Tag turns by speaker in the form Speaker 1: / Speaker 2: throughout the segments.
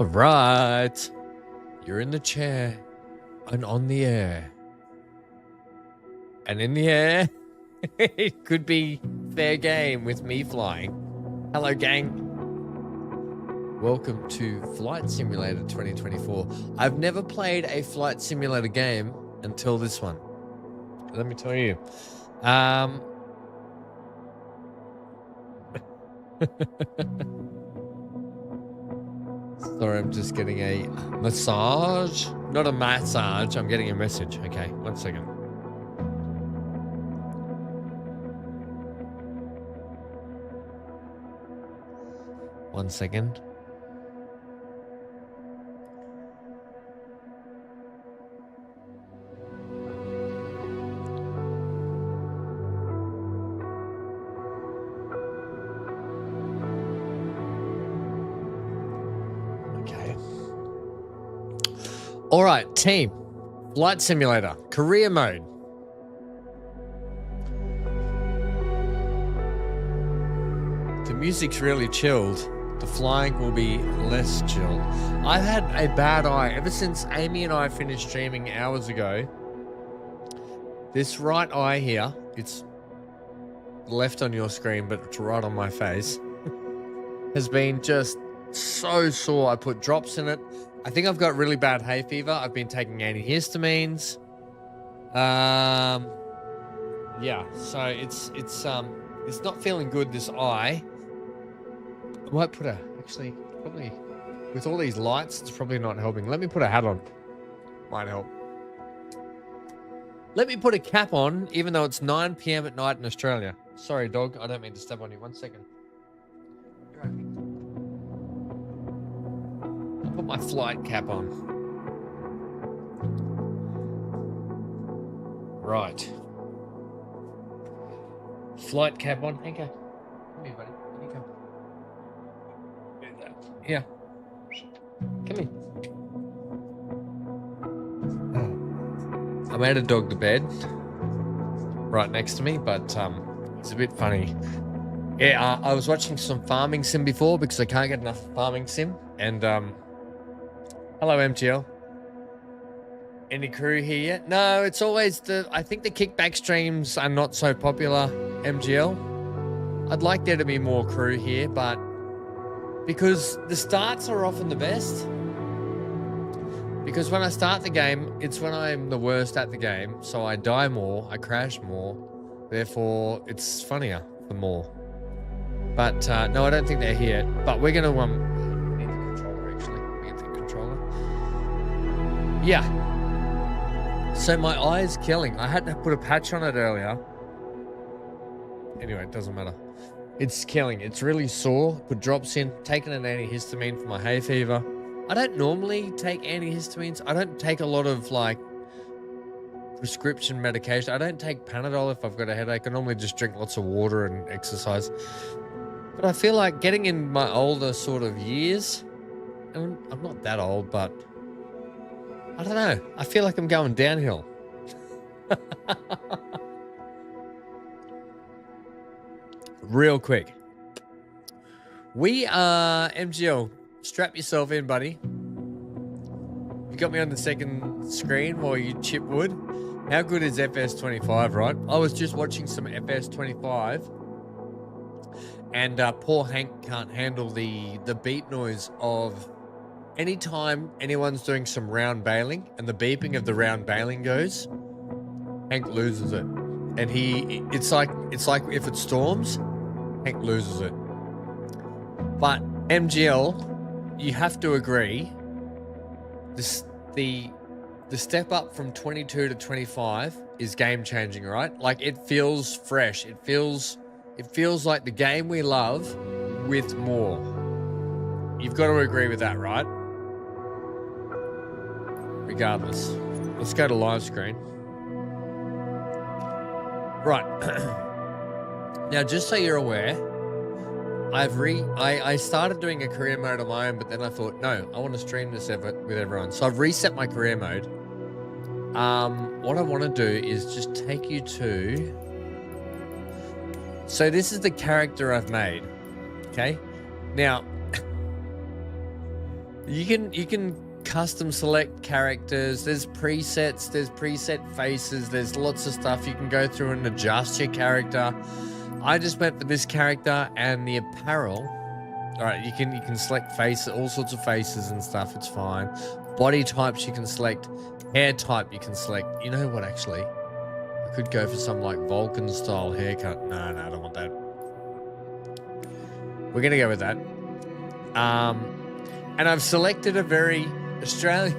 Speaker 1: All right. You're in the chair and on the air. And in the air, it could be fair game with me flying. Hello, gang. Welcome to Flight Simulator 2024. I've never played a Flight Simulator game until this one. Let me tell you. Sorry, I'm just getting a massage. Not a massage, I'm getting a message. Okay, 1 second. One second. Okay. All right, team. Flight Simulator, career mode. The music's really chilled. The flying will be less chilled. I've had a bad eye ever since Amy and I finished streaming hours ago. This right eye here, it's left on your screen, but it's right on my face, has been just so sore. I put drops in it. I think I've got really bad hay fever. I've been taking antihistamines. Yeah, so it's not feeling good, this eye. I might put actually, probably, with all these lights, it's probably not helping. Let me put a hat on. Might help. Let me put a cap on, even though it's 9 p.m. at night in Australia. Sorry, dog. I don't mean to step on you. 1 second. I'll put my flight cap on. Right. Flight cap on. Hanko. Come here, buddy. Here you come. Here. Come here. I made a dog to bed right next to me, but it's a bit funny. Yeah, I was watching some farming sim before because I can't get enough farming sim. And hello, MTL. Any crew here yet? No, it's always I think the kickback streams are not so popular, MGL. I'd like there to be more crew here, but because the starts are often the best. Because when I start the game, it's when I'm the worst at the game. So I die more, I crash more. Therefore, it's funnier the more. But no, I don't think they're here. But we're gonna we need the controller actually. We get the controller. Yeah. So my eye is killing. I had to put a patch on it earlier. Anyway, it doesn't matter. It's killing. It's really sore. Put drops in. Taking an antihistamine for my hay fever. I don't normally take antihistamines. I don't take a lot of like prescription medication. I don't take Panadol if I've got a headache. I normally just drink lots of water and exercise. But I feel like getting in my older sort of years, I'm not that old, but I don't know. I feel like I'm going downhill. Real quick. We are MGL. Strap yourself in, buddy. You got me on the second screen while you chip wood. How good is FS25, right? I was just watching some FS25 and poor Hank can't handle the beep noise of anytime anyone's doing some round bailing and the beeping of the round bailing goes, Hank loses it. And it's like if it storms, Hank loses it. But MGL, you have to agree, the step up from 22 to 25 is game changing, right? Like it feels fresh. It feels like the game we love with more. You've got to agree with that, right? Regardless. Let's go to live screen. Right. Now, just so you're aware, I started doing a career mode on my own, but then I thought, no, I want to stream this with everyone. So I've reset my career mode. What I want to do is just take you to... So this is the character I've made, okay? Now, You can custom select characters. There's presets, there's preset faces, there's lots of stuff you can go through and adjust your character. I just went for this character and the apparel. All right, you can select face, all sorts of faces and stuff. It's fine. Body types you can select. Hair type you can select. You know what? Actually, I could go for some like Vulcan style haircut. No, I don't want that. We're gonna go with that. And I've selected a very Australian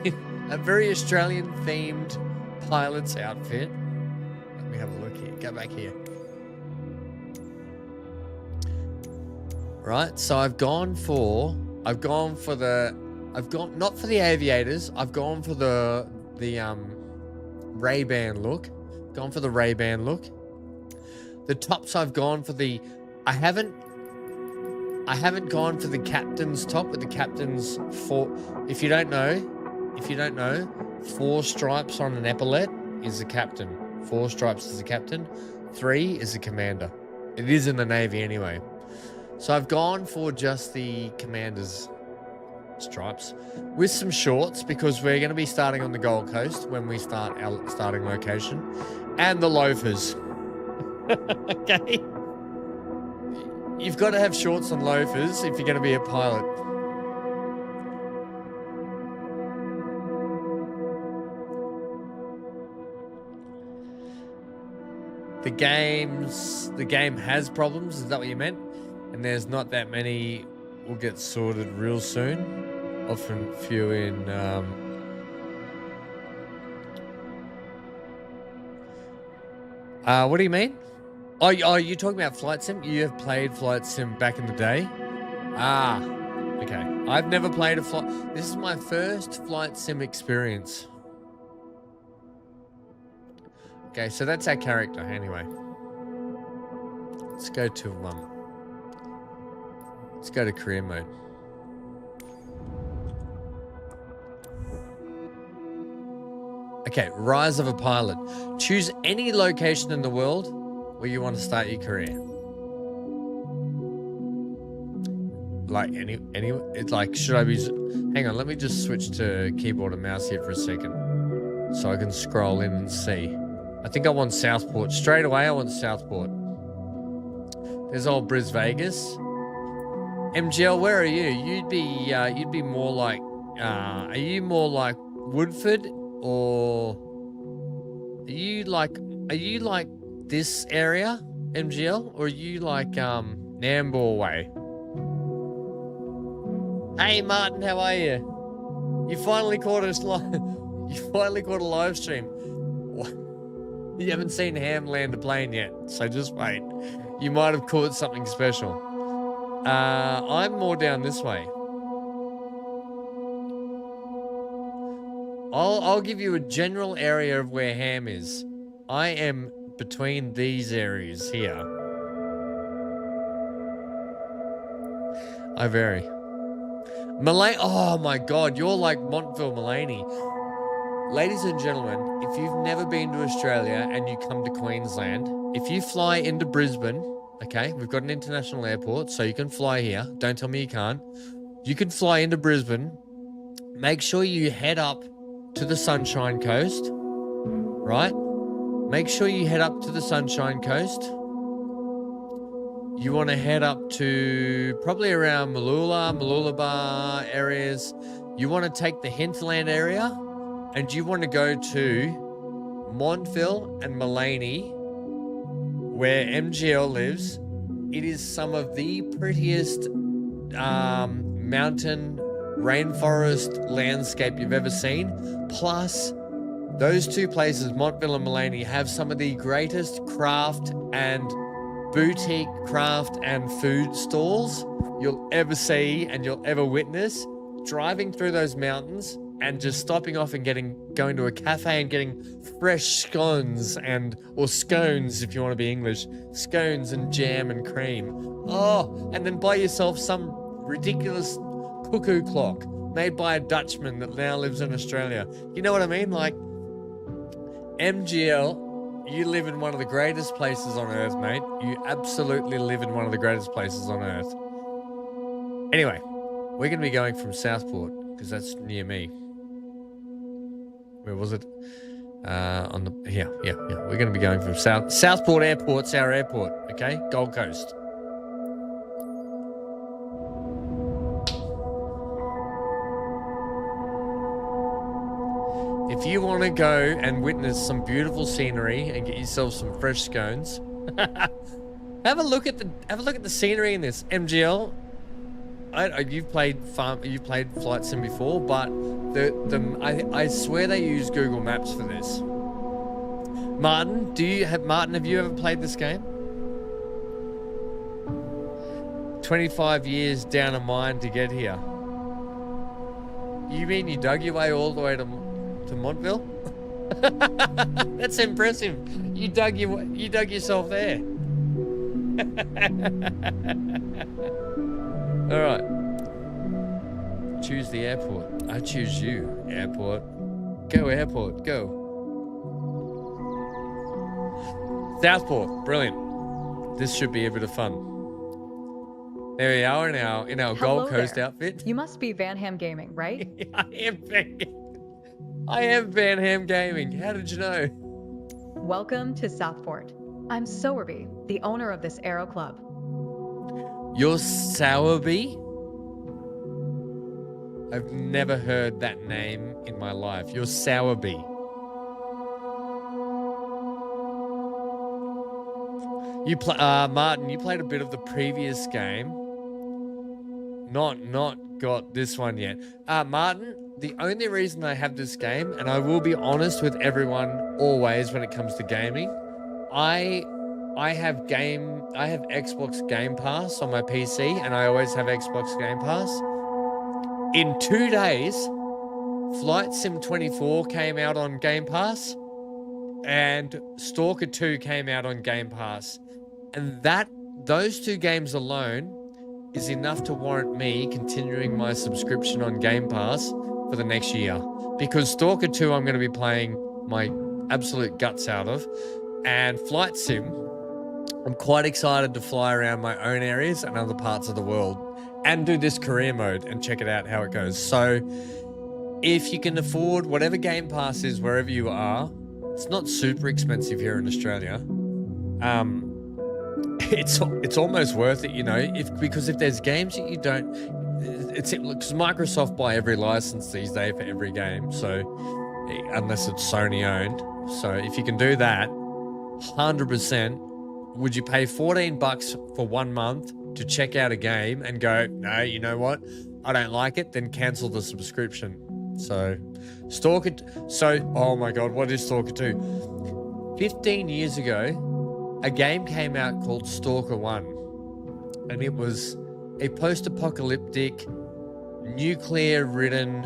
Speaker 1: themed pilot's outfit. Let me have a look here. Go back here. Right, so I've gone not for the aviators. I've gone for the Ray-Ban look. Gone for the Ray-Ban look. The tops I've gone for the I haven't gone for the captain's top with the captain's if you don't know, 4 stripes on an epaulette is the captain. 4 stripes is the captain. 3 is the commander. It is in the Navy anyway. So I've gone for just the commander's stripes with some shorts because we're going to be starting on the Gold Coast when we start our starting location, and the loafers. Okay. You've got to have shorts and loafers if you're going to be a pilot. The game has problems. Is that what you meant? And there's not that many. Will get sorted real soon. Often few in. What do you mean? Oh, you're talking about Flight Sim? You have played Flight Sim back in the day? Ah, okay. I've never played a flight. This is my first Flight Sim experience. Okay, so that's our character anyway. Let's go to career mode. Okay, rise of a pilot. Choose any location in the world where you want to start your career. Like it's like, should I be, hang on, let me just switch to keyboard and mouse here for a second so I can scroll in and see. I think I want Southport. Straight away, I want Southport. There's old Bris Vegas. MGL, where are you? You'd be more like, are you more like Woodford, or are you like this area, MGL, or are you like Nambour way? Hey Martin, how are you? You finally caught us live. You finally caught a live stream. You haven't seen Ham land a plane yet, so just wait. You might have caught something special. I'm more down this way. I'll give you a general area of where Ham is. I am between these areas here. I vary. Oh my God, you're like Montville Mulaney. Ladies and gentlemen, if you've never been to Australia and you come to Queensland, if you fly into Brisbane, okay, we've got an international airport, so you can fly here. Don't tell me you can't. You can fly into Brisbane. Make sure you head up to the Sunshine Coast, right? Make sure you head up to the Sunshine Coast. You want to head up to probably around Mooloolaba areas. You want to take the hinterland area, and you want to go to Montville and Mulaney, where MGL lives. It is some of the prettiest mountain rainforest landscape you've ever seen. Plus, those two places, Montville and Mulaney, have some of the greatest craft and boutique craft and food stalls you'll ever see and you'll ever witness. Driving through those mountains and just stopping off and going to a cafe and getting fresh scones or scones if you want to be English, scones and jam and cream. Oh, and then buy yourself some ridiculous cuckoo clock made by a Dutchman that now lives in Australia. You know what I mean? Like, MGL, you live in one of the greatest places on earth, mate. You absolutely live in one of the greatest places on earth. Anyway, we're going to be going from Southport. because that's near me. Where was it? On the yeah. We're going to be going from Southport Airport's our airport. Okay, Gold Coast. If you want to go and witness some beautiful scenery and get yourself some fresh scones, have a look at the scenery in this MGL. You've played Flight Sim before, but I swear they use Google Maps for this. Martin, have you ever played this game? 25 years down a mine to get here. You mean you dug your way all the way to Montville? That's impressive. You dug yourself there. All right. Choose the airport. I choose you, airport. Go, airport. Go. Southport. Brilliant. This should be a bit of fun. There we are in our Gold Coast outfit.
Speaker 2: You must be VanHam Gaming, right?
Speaker 1: I am VanHam Gaming. How did you know?
Speaker 2: Welcome to Southport. I'm Sowerby, the owner of this aero club.
Speaker 1: You're Sowerby? I've never heard that name in my life. You're Sowerby. Martin, you played a bit of the previous game. Not got this one yet. Martin, the only reason I have this game, and I will be honest with everyone always when it comes to gaming, I have Xbox Game Pass on my PC, and I always have Xbox Game Pass. In 2 days, Flight Sim 24 came out on Game Pass, and Stalker 2 came out on Game Pass. And those 2 games alone is enough to warrant me continuing my subscription on Game Pass for the next year. Because Stalker 2 I'm going to be playing my absolute guts out of. And Flight Sim, I'm quite excited to fly around my own areas and other parts of the world and do this career mode and check it out how it goes. So if you can afford whatever Game Pass is wherever you are, it's not super expensive here in Australia. It's almost worth it, you know, because if there's games that you don't, because Microsoft buy every license these days for every game, so unless it's Sony owned. So if you can do that, 100%, would you pay $14 for 1 month to check out a game and go, no, you know what, I don't like it, then cancel the subscription? So oh my God, what is Stalker 2? 15 years ago, a game came out called Stalker 1, and it was a post-apocalyptic, nuclear-ridden,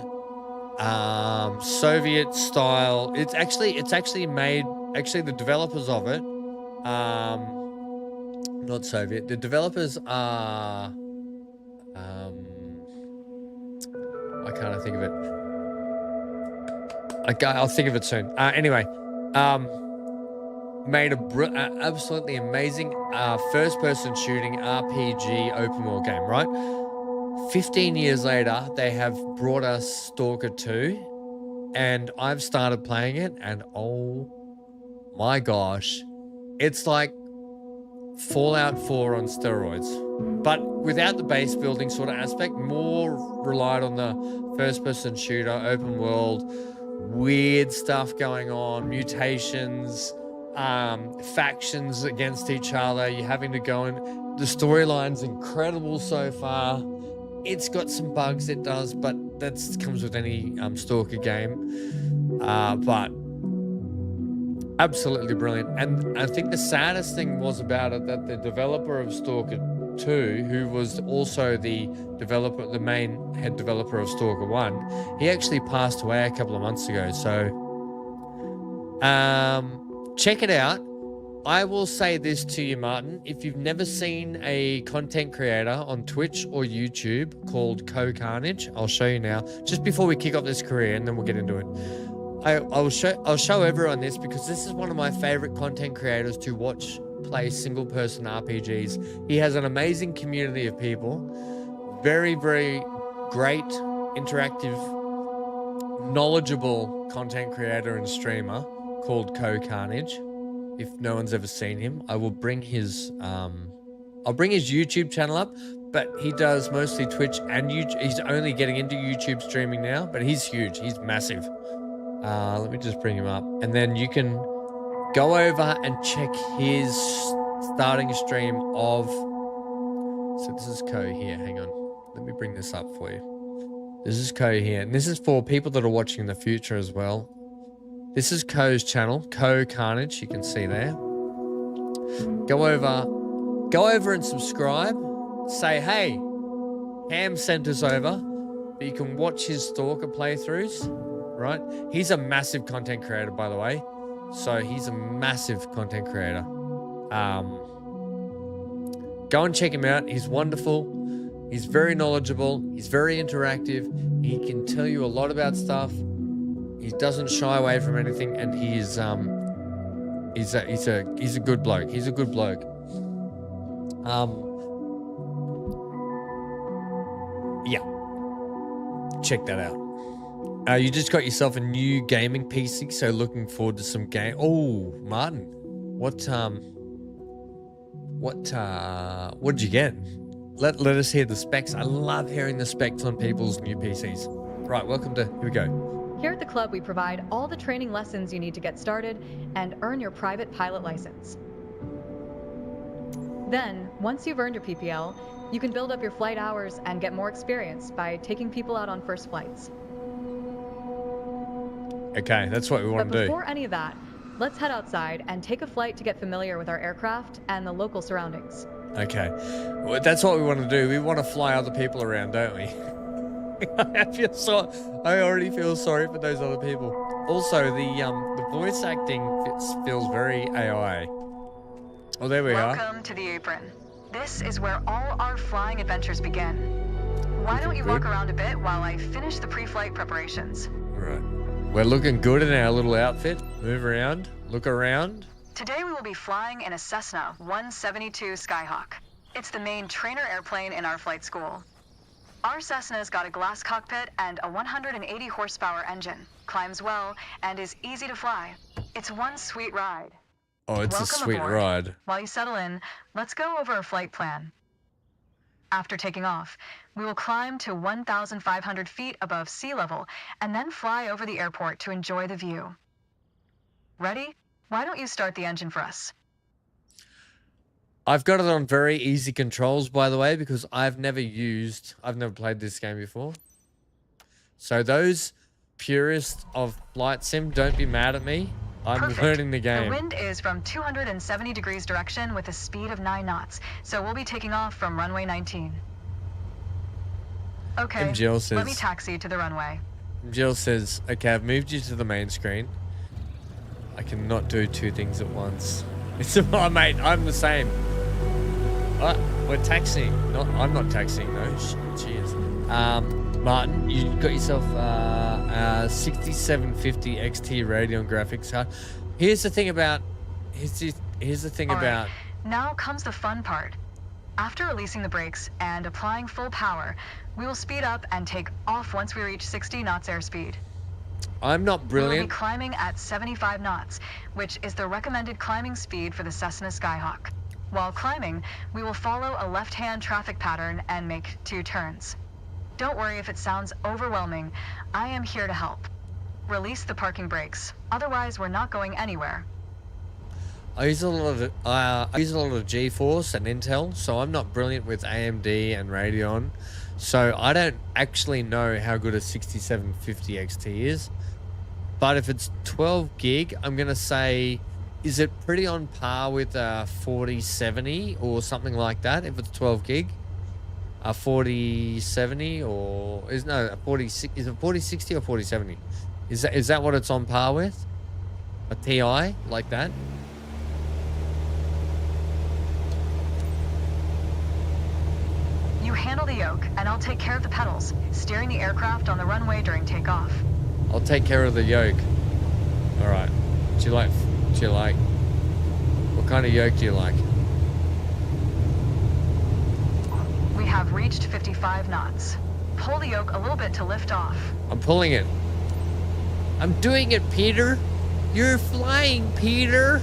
Speaker 1: Soviet-style. It's actually made. Actually, the developers of it, not Soviet. The developers are. I can't think of it. I'll think of it soon. Anyway, made a absolutely amazing first-person shooting RPG open world game, right? 15 years later, they have brought us Stalker 2, and I've started playing it, and oh my gosh, it's like Fallout 4 on steroids, but without the base building sort of aspect, more relied on the first-person shooter, open world, weird stuff going on, mutations, factions against each other. You're having to go and the storyline's incredible so far. It's got some bugs, it does, but that comes with any Stalker game. But absolutely brilliant. And I think the saddest thing was about it that the developer of Stalker 2, who was also the main head developer of Stalker 1, he actually passed away a couple of months ago. So check it out. I will say this to you, Martin. If you've never seen a content creator on Twitch or YouTube called Co-Carnage, I'll show you now, just before we kick off this career, and then we'll get into it. I'll show everyone this because this is one of my favorite content creators to watch play single-person RPGs. He has an amazing community of people, very, very great interactive, knowledgeable content creator and streamer called Carnage. If no one's ever seen him, I will bring his I'll bring his YouTube channel up, but he does mostly Twitch and YouTube. He's only getting into YouTube streaming now, but he's huge. He's massive. Let me just bring him up, and then you can go over and check his starting stream of. So this is Co here. Hang on, let me bring this up for you. This is Co here, and this is for people that are watching in the future as well. This is Co's channel, Co Carnage. You can see there. Go over and subscribe. Say, hey, Ham sent us over. But you can watch his Stalker playthroughs, right? He's a massive content creator, by the way. So he's a massive content creator. Go and check him out. He's wonderful. He's very knowledgeable. He's very interactive. He can tell you a lot about stuff. He doesn't shy away from anything, and he's a good bloke. He's a good bloke. Yeah. Check that out. You just got yourself a new gaming PC, so looking forward to some game. Oh, Martin, what did you get? Let us hear the specs. I love hearing the specs on people's new PCs. Right, welcome to, here we go.
Speaker 2: Here at the club, we provide all the training lessons you need to get started and earn your private pilot license. Then, once you've earned your PPL, you can build up your flight hours and get more experience by taking people out on first flights.
Speaker 1: Okay, that's what we want to do.
Speaker 2: But before any of that, let's head outside and take a flight to get familiar with our aircraft and the local surroundings.
Speaker 1: Okay, well, that's what we want to do. We want to fly other people around, don't we? I already feel sorry for those other people. Also, the voice acting feels very AI. Oh, there we are.
Speaker 2: Welcome to the apron. This is where all our flying adventures begin. Why don't you walk around a bit while I finish the pre-flight preparations?
Speaker 1: All right. We're looking good in our little outfit. Move around. Look around.
Speaker 2: Today we will be flying in a Cessna 172 Skyhawk. It's the main trainer airplane in our flight school. Our Cessna's got a glass cockpit and a 180 horsepower engine, climbs well, and is easy to fly. It's one sweet ride.
Speaker 1: Oh, it's a sweet ride.
Speaker 2: While you settle in, let's go over our flight plan. After taking off, we will climb to 1,500 feet above sea level and then fly over the airport to enjoy the view. Ready? Why don't you start the engine for us?
Speaker 1: I've got it on very easy controls, by the way, because I've never played this game before. So those purists of flight sim, don't be mad at me. I'm learning the game.
Speaker 2: The wind is from 270 degrees direction with a speed of 9 knots, so we'll be taking off from runway 19. Okay, let me taxi to the runway.
Speaker 1: Jill says, okay, I've moved you to the main screen. I cannot do two things at once. It's oh, mate, I'm the same. We're taxiing. I'm not taxiing though. Cheers. Martin, you got yourself a 6750 XT Radeon graphics card. Here's the thing about.
Speaker 2: Now comes the fun part. After releasing the brakes and applying full power, we will speed up and take off once we reach 60 knots airspeed.
Speaker 1: I'm not brilliant.
Speaker 2: We will be climbing at 75 knots, which is the recommended climbing speed for the Cessna Skyhawk. While climbing, we will follow a left-hand traffic pattern and make 2 turns. Don't worry if it sounds overwhelming. I am here to help. Release the parking brakes. Otherwise, we're not going anywhere.
Speaker 1: I use a lot of GeForce and Intel, so I'm not brilliant with AMD and Radeon. So I don't actually know how good a 6750 XT is. But if it's 12 gig, I'm going to say, is it pretty on par with a 4070 or something like that if it's 12 gig? A 4070 or is it 4060 or 4070? Is that what it's on par with? A TI like that?
Speaker 2: You handle the yoke, and I'll take care of the pedals, steering the aircraft on the runway during takeoff.
Speaker 1: I'll take care of the yoke. All right. Do you like? What kind of yoke do you like?
Speaker 2: We have reached 55 knots. pull the yoke a little bit to lift off.
Speaker 1: I'm pulling it. I'm doing it, Peter. You're flying, Peter.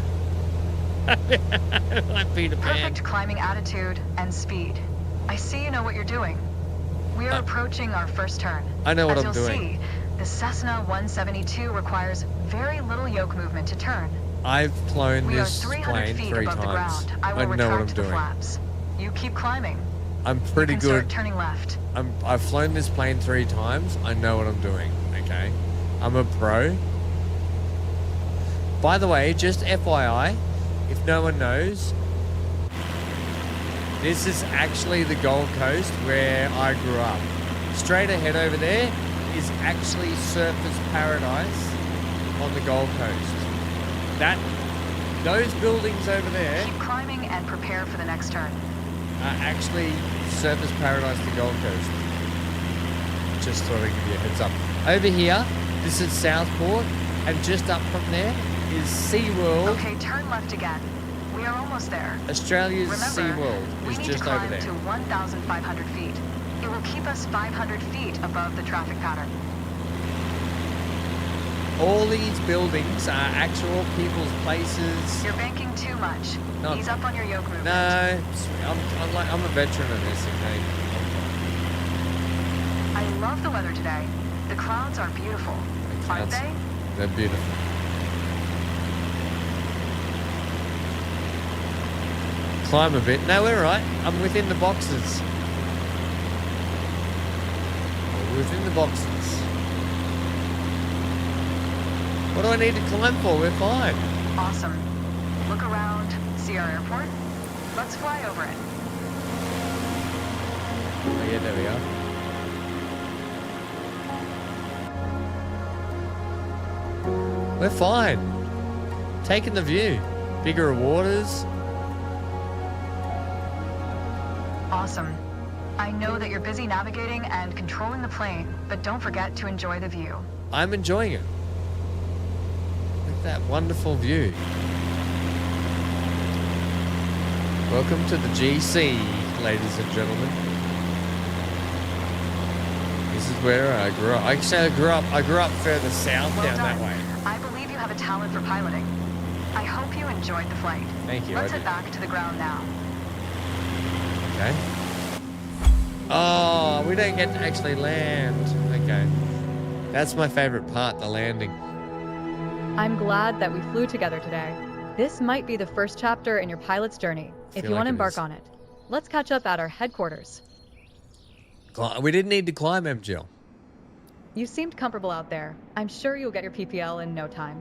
Speaker 1: Like Peter Pan.
Speaker 2: Perfect climbing attitude and speed. I see you know what you're doing. We are approaching our first turn.
Speaker 1: I know what I'm
Speaker 2: As you'll
Speaker 1: doing.
Speaker 2: see, the Cessna 172 requires very little yoke movement to turn.
Speaker 1: I've flown
Speaker 2: We are
Speaker 1: this
Speaker 2: 300
Speaker 1: plane
Speaker 2: feet
Speaker 1: 3
Speaker 2: above the
Speaker 1: times.
Speaker 2: ground. I will
Speaker 1: I know what I'm
Speaker 2: retract the
Speaker 1: doing.
Speaker 2: flaps. You keep climbing.
Speaker 1: I'm pretty
Speaker 2: You can start
Speaker 1: good.
Speaker 2: turning left.
Speaker 1: I've flown this plane 3 times. I know what I'm doing. Okay, I'm a pro. By the way, just FYI, if no one knows, this is actually the Gold Coast where I grew up. Straight ahead over there is actually surfers paradise on the Gold Coast. Those buildings over there
Speaker 2: Keep climbing and prepare for the next turn.
Speaker 1: are actually surfers paradise, the Gold Coast. Just thought I'd give you a heads up. Over here, this is Southport, and just up from there is SeaWorld.
Speaker 2: Okay, turn left again. We are almost there.
Speaker 1: Australia's
Speaker 2: Remember,
Speaker 1: SeaWorld
Speaker 2: we
Speaker 1: is
Speaker 2: need
Speaker 1: just
Speaker 2: to
Speaker 1: over
Speaker 2: climb
Speaker 1: there.
Speaker 2: to 1,500 feet. It will keep us 500 feet above the traffic pattern.
Speaker 1: All these buildings are actual people's places.
Speaker 2: You're banking too much.
Speaker 1: No.
Speaker 2: Ease up on your yoke movement.
Speaker 1: No, I'm a veteran of this, okay?
Speaker 2: I love the weather today. The clouds are beautiful, aren't
Speaker 1: clouds.
Speaker 2: they?
Speaker 1: They're beautiful. Climb a bit. No, we're right. I'm within the boxes. We're within the boxes. What do I need to climb for? We're fine.
Speaker 2: Awesome. Look around, see our airport? Let's fly over it.
Speaker 1: Oh yeah, there we are. We're fine. Taking the view. Bigger waters.
Speaker 2: Awesome. I know that you're busy navigating and controlling the plane, but don't forget to enjoy the view.
Speaker 1: I'm enjoying it. Look at that wonderful view. Welcome to the GC, ladies and gentlemen. This is where I grew up. Actually, I grew up further south
Speaker 2: Well
Speaker 1: down
Speaker 2: done.
Speaker 1: that way.
Speaker 2: I believe you have a talent for piloting. I hope you enjoyed the flight.
Speaker 1: Thank you.
Speaker 2: Let's
Speaker 1: I
Speaker 2: head
Speaker 1: did.
Speaker 2: back to the ground now.
Speaker 1: Okay. Oh, we don't get to actually land. Okay. That's my favorite part, the landing.
Speaker 3: I'm glad that we flew together today. This might be the first chapter in your pilot's journey, if
Speaker 1: feel
Speaker 3: you want
Speaker 1: like
Speaker 3: to
Speaker 1: it
Speaker 3: embark
Speaker 1: is.
Speaker 3: on it. Let's catch up at our headquarters.
Speaker 1: We didn't need to climb, MGL.
Speaker 3: You seemed comfortable out there. I'm sure you'll get your PPL in no time.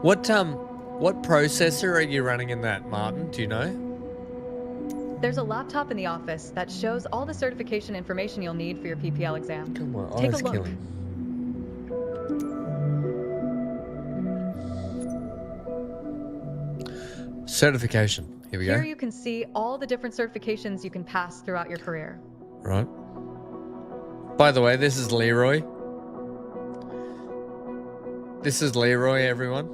Speaker 1: What processor are you running in that, Martin? Do you know?
Speaker 3: There's a laptop in the office that shows all the certification information you'll need for your PPL exam.
Speaker 1: Come on,
Speaker 3: Take a
Speaker 1: eyes
Speaker 3: look.
Speaker 1: killing. Certification. Here we
Speaker 3: Here
Speaker 1: go.
Speaker 3: you can see all the different certifications you can pass throughout your career.
Speaker 1: Right. By the way, this is Leroy. This is Leroy, everyone.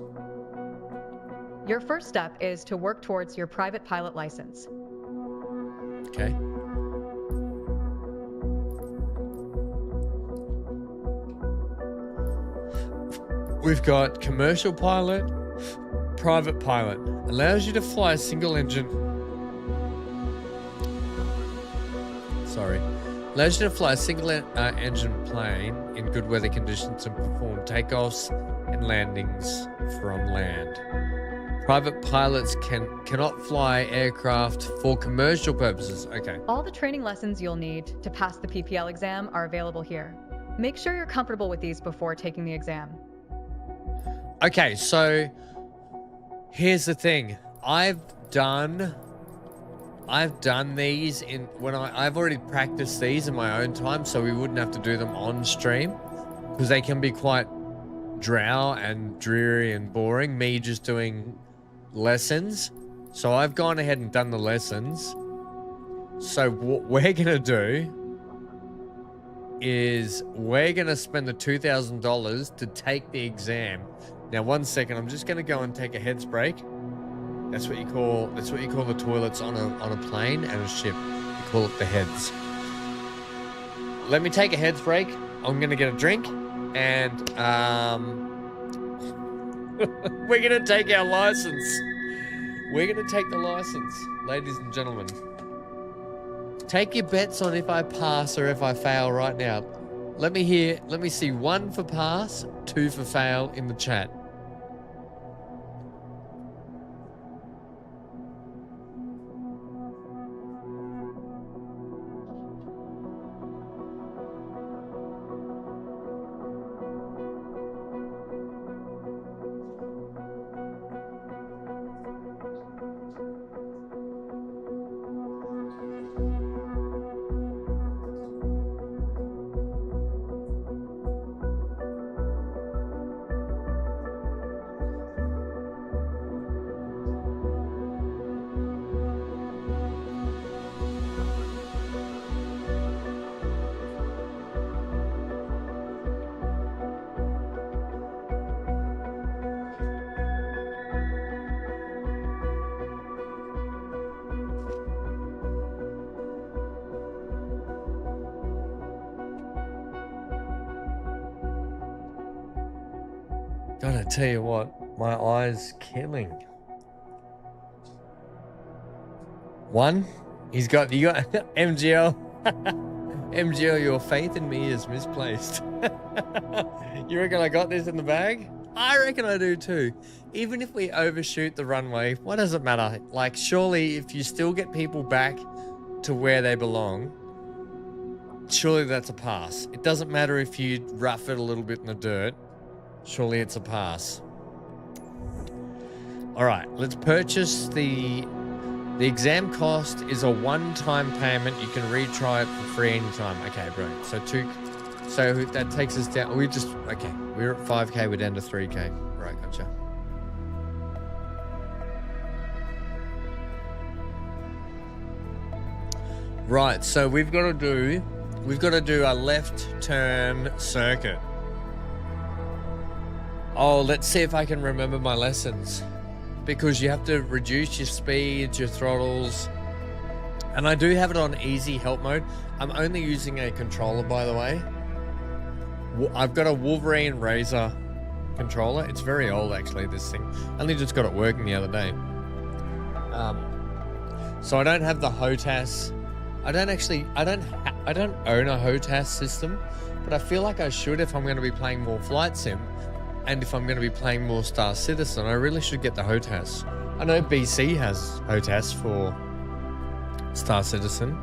Speaker 3: Your first step is to work towards your private pilot license.
Speaker 1: Okay. We've got commercial pilot, private pilot. Allows you to fly a single engine. Sorry. Allows you to fly a single engine plane in good weather conditions and perform takeoffs and landings from land. Private pilots cannot fly aircraft for commercial purposes. Okay.
Speaker 3: All the training lessons you'll need to pass the PPL exam are available here. Make sure you're comfortable with these before taking the exam.
Speaker 1: Okay, so here's the thing. I've done these I've already practiced these in my own time, so we wouldn't have to do them on stream because they can be quite drow and dreary and boring. Me just doing lessons. So I've gone ahead and done the lessons. So what we're gonna do is we're gonna spend the $2,000 to take the exam. Now, 1 second, I'm just gonna go and take a heads break. That's what you call the toilets on a plane and a ship. You call it the heads. let me take a heads break. I'm gonna get a drink, and we're gonna take our license. We're gonna take the license, ladies and gentlemen. Take your bets on if I pass or if I fail right now. Let me see 1 for pass, 2 for fail in the chat. Gotta tell you what, my eyes killing. 1, you got MGL. MGL, your faith in me is misplaced. You reckon I got this in the bag? I reckon I do too. Even if we overshoot the runway, what does it matter? Like, surely if you still get people back to where they belong, surely that's a pass. It doesn't matter if you rough it a little bit in the dirt. Surely it's a pass. All right, let's purchase the exam cost is a one-time payment. You can retry it for free anytime. Okay, brilliant. So that takes us down. We're at 5K, we're down to 3K. Right, gotcha. Right, so we've got to do a left turn circuit. Oh, let's see if I can remember my lessons. Because you have to reduce your speeds, your throttles. And I do have it on easy help mode. I'm only using a controller, by the way. I've got a Wolverine Razor controller. It's very old, actually, this thing. Only just got it working the other day. So I don't have the HOTAS. I don't own a HOTAS system, but I feel like I should if I'm going to be playing more Flight Sim. And if I'm going to be playing more Star Citizen, I really should get the HOTAS. I know BC has HOTAS for Star Citizen,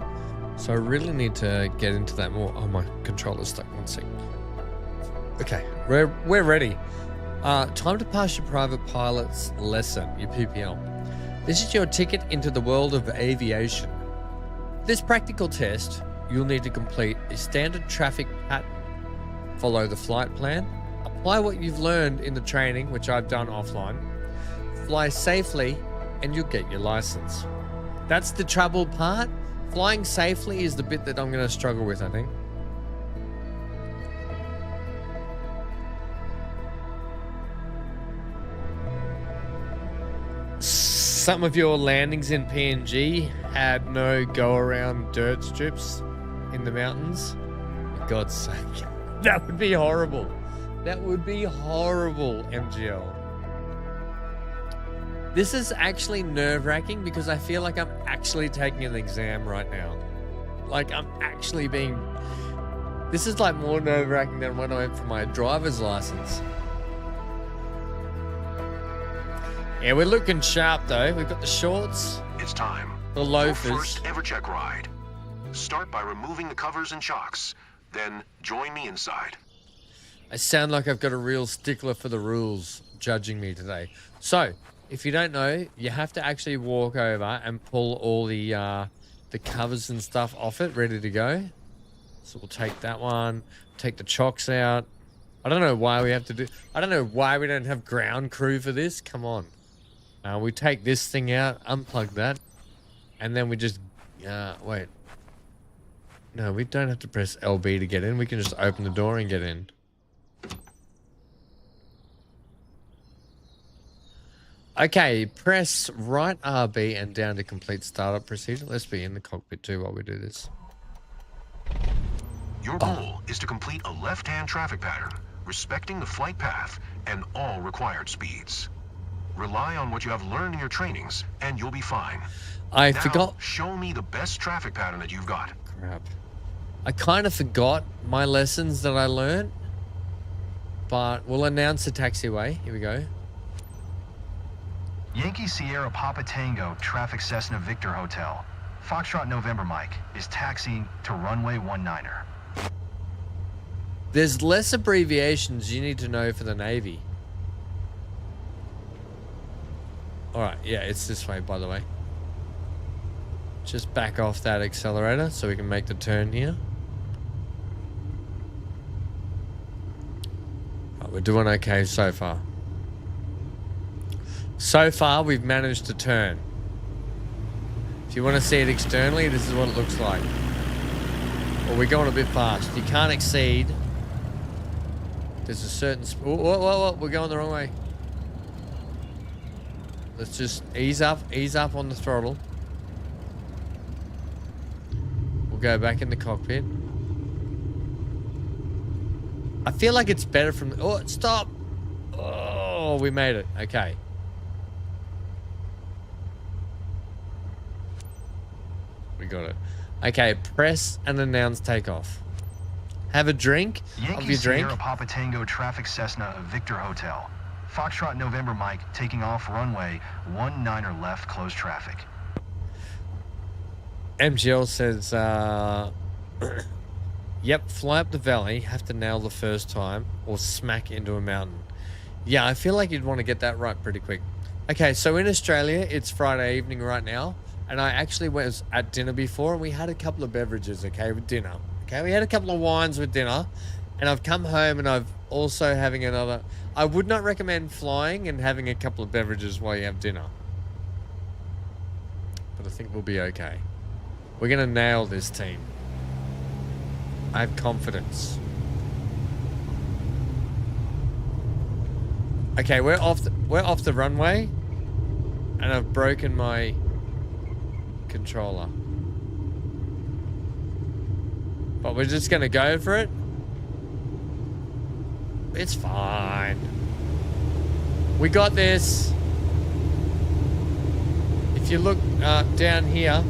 Speaker 1: so I really need to get into that more. Oh, my controller's stuck. 1 second. Okay, we're ready. Time to pass your private pilot's lesson, your PPL. This is your ticket into the world of aviation. This practical test, you'll need to complete a standard traffic pattern, follow the flight plan, apply what you've learned in the training, which I've done offline, fly safely, and you'll get your license. That's the trouble part. Flying safely is the bit that I'm going to struggle with, I think. Some of your landings in PNG had no go-around dirt strips in the mountains. For God's sake, that would be horrible. That would be horrible, MGL. This is actually nerve-wracking because I feel like I'm actually taking an exam right now. Like, I'm actually being... This is like more nerve-wracking than when I went for my driver's license. Yeah, we're looking sharp though. We've got the shorts.
Speaker 4: It's time.
Speaker 1: The loafers.
Speaker 4: Your first ever check ride. Start by removing the covers and chocks. Then join me inside.
Speaker 1: I sound like I've got a real stickler for the rules judging me today. So, if you don't know, you have to actually walk over and pull all the covers and stuff off it, ready to go. So we'll take that one, take the chocks out. I don't know why we have to do... I don't know why we don't have ground crew for this. Come on. We take this thing out, unplug that, and then we just... wait. No, we don't have to press LB to get in. We can just open the door and get in. Okay, press right RB and down to complete startup procedure. Let's be in the cockpit too while we do this.
Speaker 4: Your goal is to complete a left-hand traffic pattern, respecting the flight path and all required speeds. Rely on what you have learned in your trainings, and you'll be fine.
Speaker 1: I
Speaker 4: Now,
Speaker 1: forgot.
Speaker 4: show me the best traffic pattern that you've got.
Speaker 1: Crap. I kind of forgot my lessons that I learned. But we'll announce the taxiway. Here we go.
Speaker 5: Yankee Sierra Papa Tango Traffic Cessna Victor Hotel. Foxtrot November Mike is taxiing to runway 19er.
Speaker 1: There's less abbreviations you need to know for the Navy. Alright, yeah, it's this way, by the way. Just back off that accelerator so we can make the turn here. Right, we're doing okay so far. So far, we've managed to turn. If you want to see it externally, this is what it looks like. Well, we're going a bit fast. You can't exceed. There's a certain... Whoa, we're going the wrong way. Let's just ease up on the throttle. We'll go back in the cockpit. I feel like it's better from... Oh, stop! Oh, we made it. Okay. We got it. Okay, press and announce takeoff. Have a drink of your drink.
Speaker 5: Sierra Papa Tango Traffic Cessna Victor Hotel. Foxtrot November Mike taking off runway 19er left, close traffic.
Speaker 1: MGL says, yep, fly up the valley, have to nail the first time, or smack into a mountain. Yeah, I feel like you'd want to get that right pretty quick. Okay, so in Australia, it's Friday evening right now, and I actually was at dinner before, and we had a couple of beverages, okay, with dinner. Okay, we had a couple of wines with dinner, and I've come home and I've also having another... I would not recommend flying and having a couple of beverages while you have dinner. But I think we'll be okay. We're going to nail this team. I have confidence. Okay, we're off the runway, and I've broken my controller. But we're just gonna go for it. It's fine. We got this. If you look down here,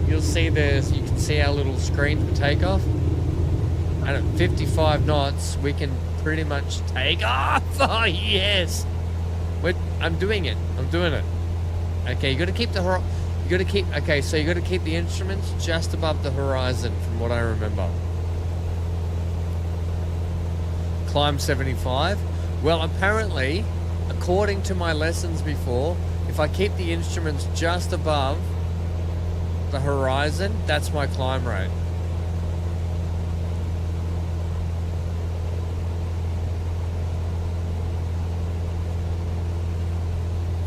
Speaker 1: you'll see there's, you can see our little screen for takeoff. And at 55 knots, we can pretty much take off. Oh, yes. I'm doing it. I'm doing it. Okay, you got to keep the okay, so you got to keep the instruments just above the horizon from what I remember. Climb 75. Well, apparently, according to my lessons before, if I keep the instruments just above the horizon, that's my climb rate.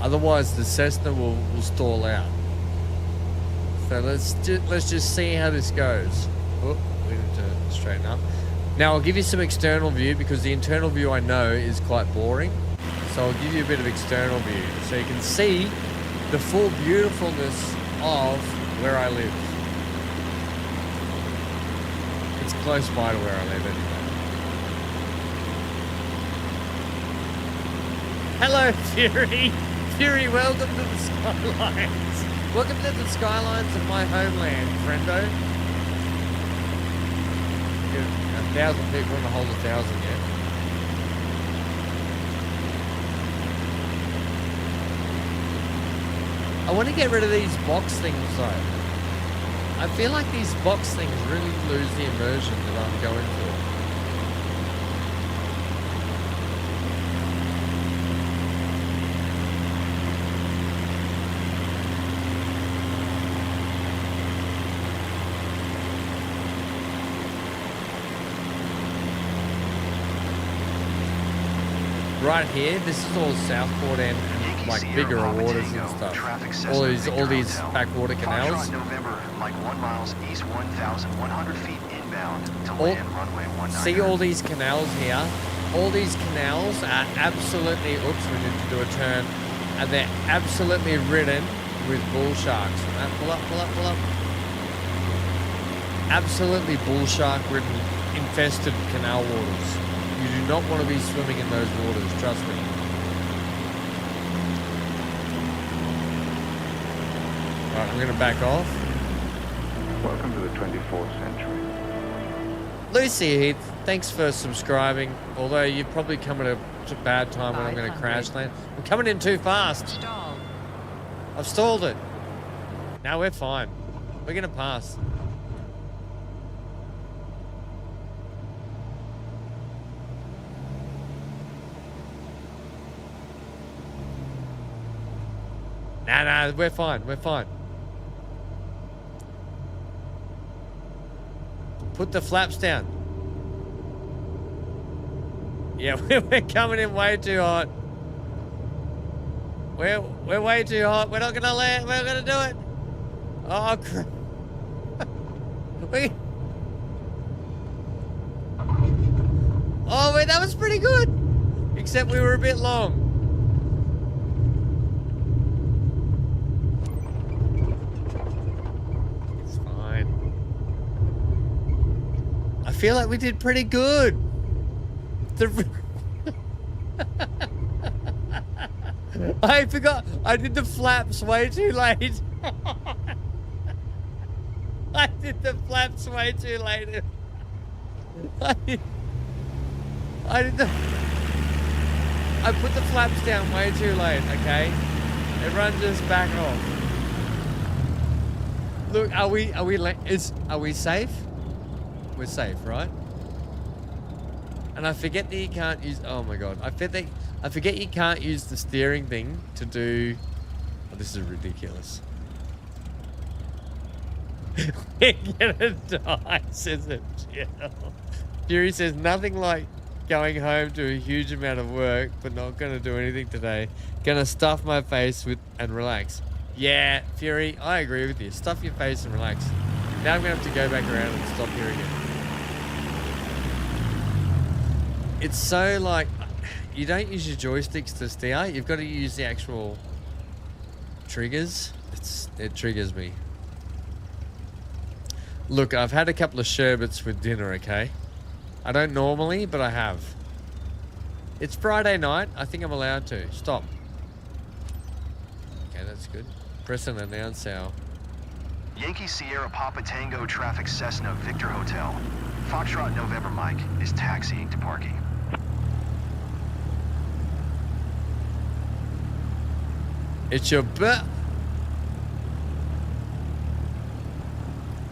Speaker 1: Otherwise, the Cessna will stall out. So let's just see how this goes. Oh, we need to straighten up. Now I'll give you some external view because the internal view I know is quite boring. So I'll give you a bit of external view so you can see the full beautifulness of where I live. It's close by to where I live anyway. Hello, Fury. Fury, welcome to the Skylines. Welcome to the Skylines of my homeland, friendo. 1,000 people want to hold 1,000 yet. I want to get rid of these box things though. I feel like these box things really lose the immersion that I'm going for. Right here, this is all Southport and like bigger waters and stuff. All these backwater canals.
Speaker 5: November, like 1 miles east 1,100 feet inbound to land runway 19.
Speaker 1: See all these canals here? All these canals are absolutely, oops, we need to do a turn, and they're absolutely ridden with bull sharks. Pull up, pull up, pull up. absolutely bull shark ridden, infested canal waters. You do not want to be swimming in those waters, trust me. Alright, I'm going to back off.
Speaker 6: Welcome to the 24th century.
Speaker 1: Lucy Heath, thanks for subscribing. Although you probably come at a bad time when I'm going to crash land. I'm coming in too fast.
Speaker 2: Stall.
Speaker 1: I've stalled it. Now we're fine. We're going to pass. Nah, we're fine. We're fine. Put the flaps down. Yeah, we're coming in way too hot. We're way too hot. We're not gonna land. We're gonna do it. Oh crap! Oh wait, that was pretty good. Except we were a bit long. It's fine. I feel like we did pretty good. I forgot. I did the flaps way too late. I did the flaps way too late. I put the flaps down way too late. Okay, everyone just back off. Look, are we safe? We're safe, right? And I forget that you can't use. Oh my god! I forget you can't use the steering thing to do. Oh, this is ridiculous. We're gonna die, says it. Fury says nothing like going home to a huge amount of work, but not gonna do anything today. Gonna stuff my face with and relax. Yeah, Fury, I agree with you. Stuff your face and relax. Now I'm gonna have to go back around and stop here again. It's so like, you don't use your joysticks to steer. You've got to use the actual triggers. It triggers me. Look, I've had a couple of sherbets with dinner, okay? I don't normally, but I have. It's Friday night. I think I'm allowed to. Stop. Okay, that's good. Press and announce our...
Speaker 5: Yankee Sierra Papa Tango Traffic Cessna Victor Hotel. Foxtrot November Mike is taxiing to parking.
Speaker 1: It's your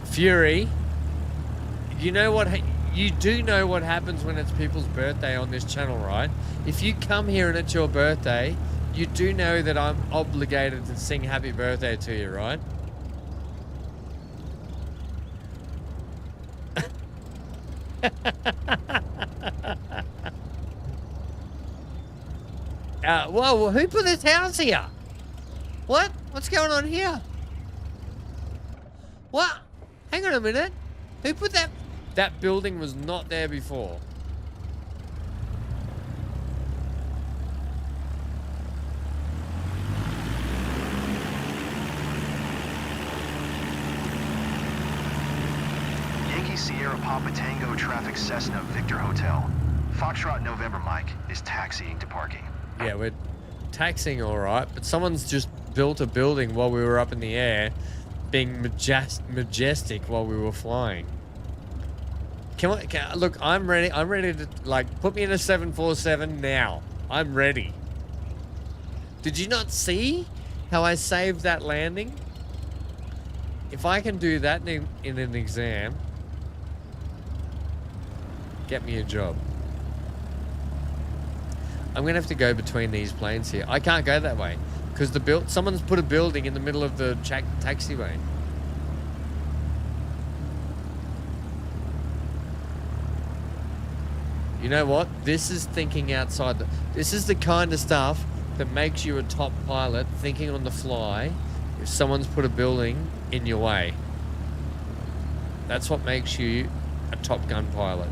Speaker 1: Fury, you know what? You do know what happens when it's people's birthday on this channel, right? If you come here and it's your birthday, you do know that I'm obligated to sing happy birthday to you, right? Whoa, who put this house here? What? What's going on here? What? Hang on a minute. Who put that? That building was not there before.
Speaker 5: Yankee Sierra Papa Tango Traffic Cessna Victor Hotel. Foxtrot November Mike is taxiing to parking.
Speaker 1: Yeah, we're taxiing all right, but someone's just built a building while we were up in the air, being majestic while we were flying. Look, I'm ready. I'm ready to, like, put me in a 747 now. I'm ready. Did you not see how I saved that landing? If I can do that in an exam, get me a job. I'm going to have to go between these planes here. I can't go that way because someone's put a building in the middle of the taxiway. You know what? This is thinking outside. This is the kind of stuff that makes you a top pilot, thinking on the fly if someone's put a building in your way. That's what makes you a Top Gun pilot.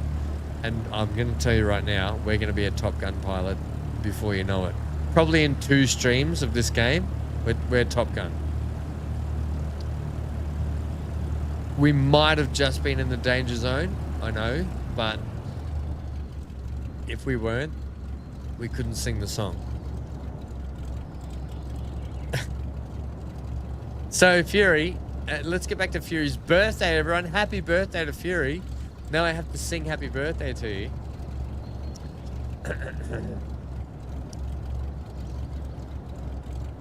Speaker 1: And I'm going to tell you right now, we're going to be a Top Gun pilot before you know it. Probably in 2 streams of this game, we're Top Gun. We might have just been in the danger zone, I know, but if we weren't, we couldn't sing the song. So, Fury, let's get back to Fury's birthday, everyone. Happy birthday to Fury. Now I have to sing happy birthday to you.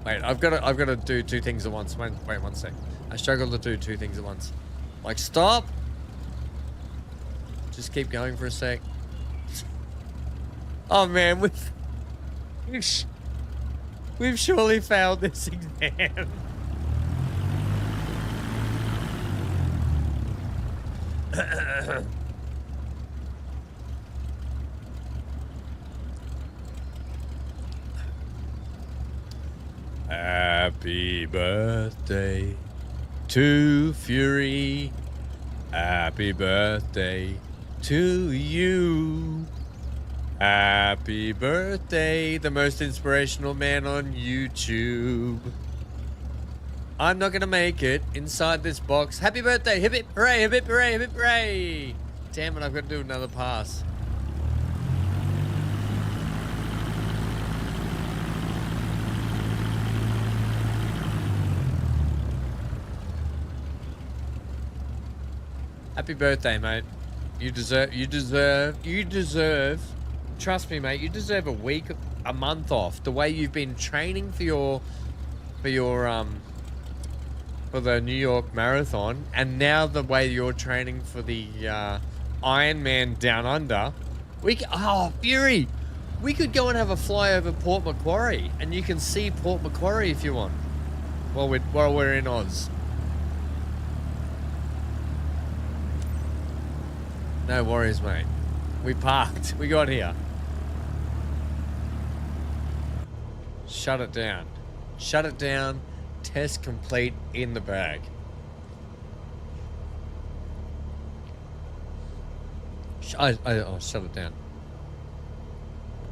Speaker 1: Wait, I've got to do two things at once. Wait 1 sec. I struggle to do two things at once. Like, stop. Just keep going for a sec. Oh man, we've surely failed this exam. Happy birthday to Fury. Happy birthday to you. Happy birthday, the most inspirational man on YouTube. I'm not gonna make it inside this box. Happy birthday, hip hip hooray, hip hip hooray, hip hip hooray. Damn it, I've got to do another pass. Happy birthday, mate. You deserve, trust me, mate, you deserve a week, a month off. The way you've been training for the New York Marathon, and now the way you're training for the Ironman Down Under. Fury, we could go and have a fly over Port Macquarie, and you can see Port Macquarie if you want, while we're in Oz. No worries, mate. We parked. We got here. Shut it down. Shut it down. Test complete in the bag. Shut it down.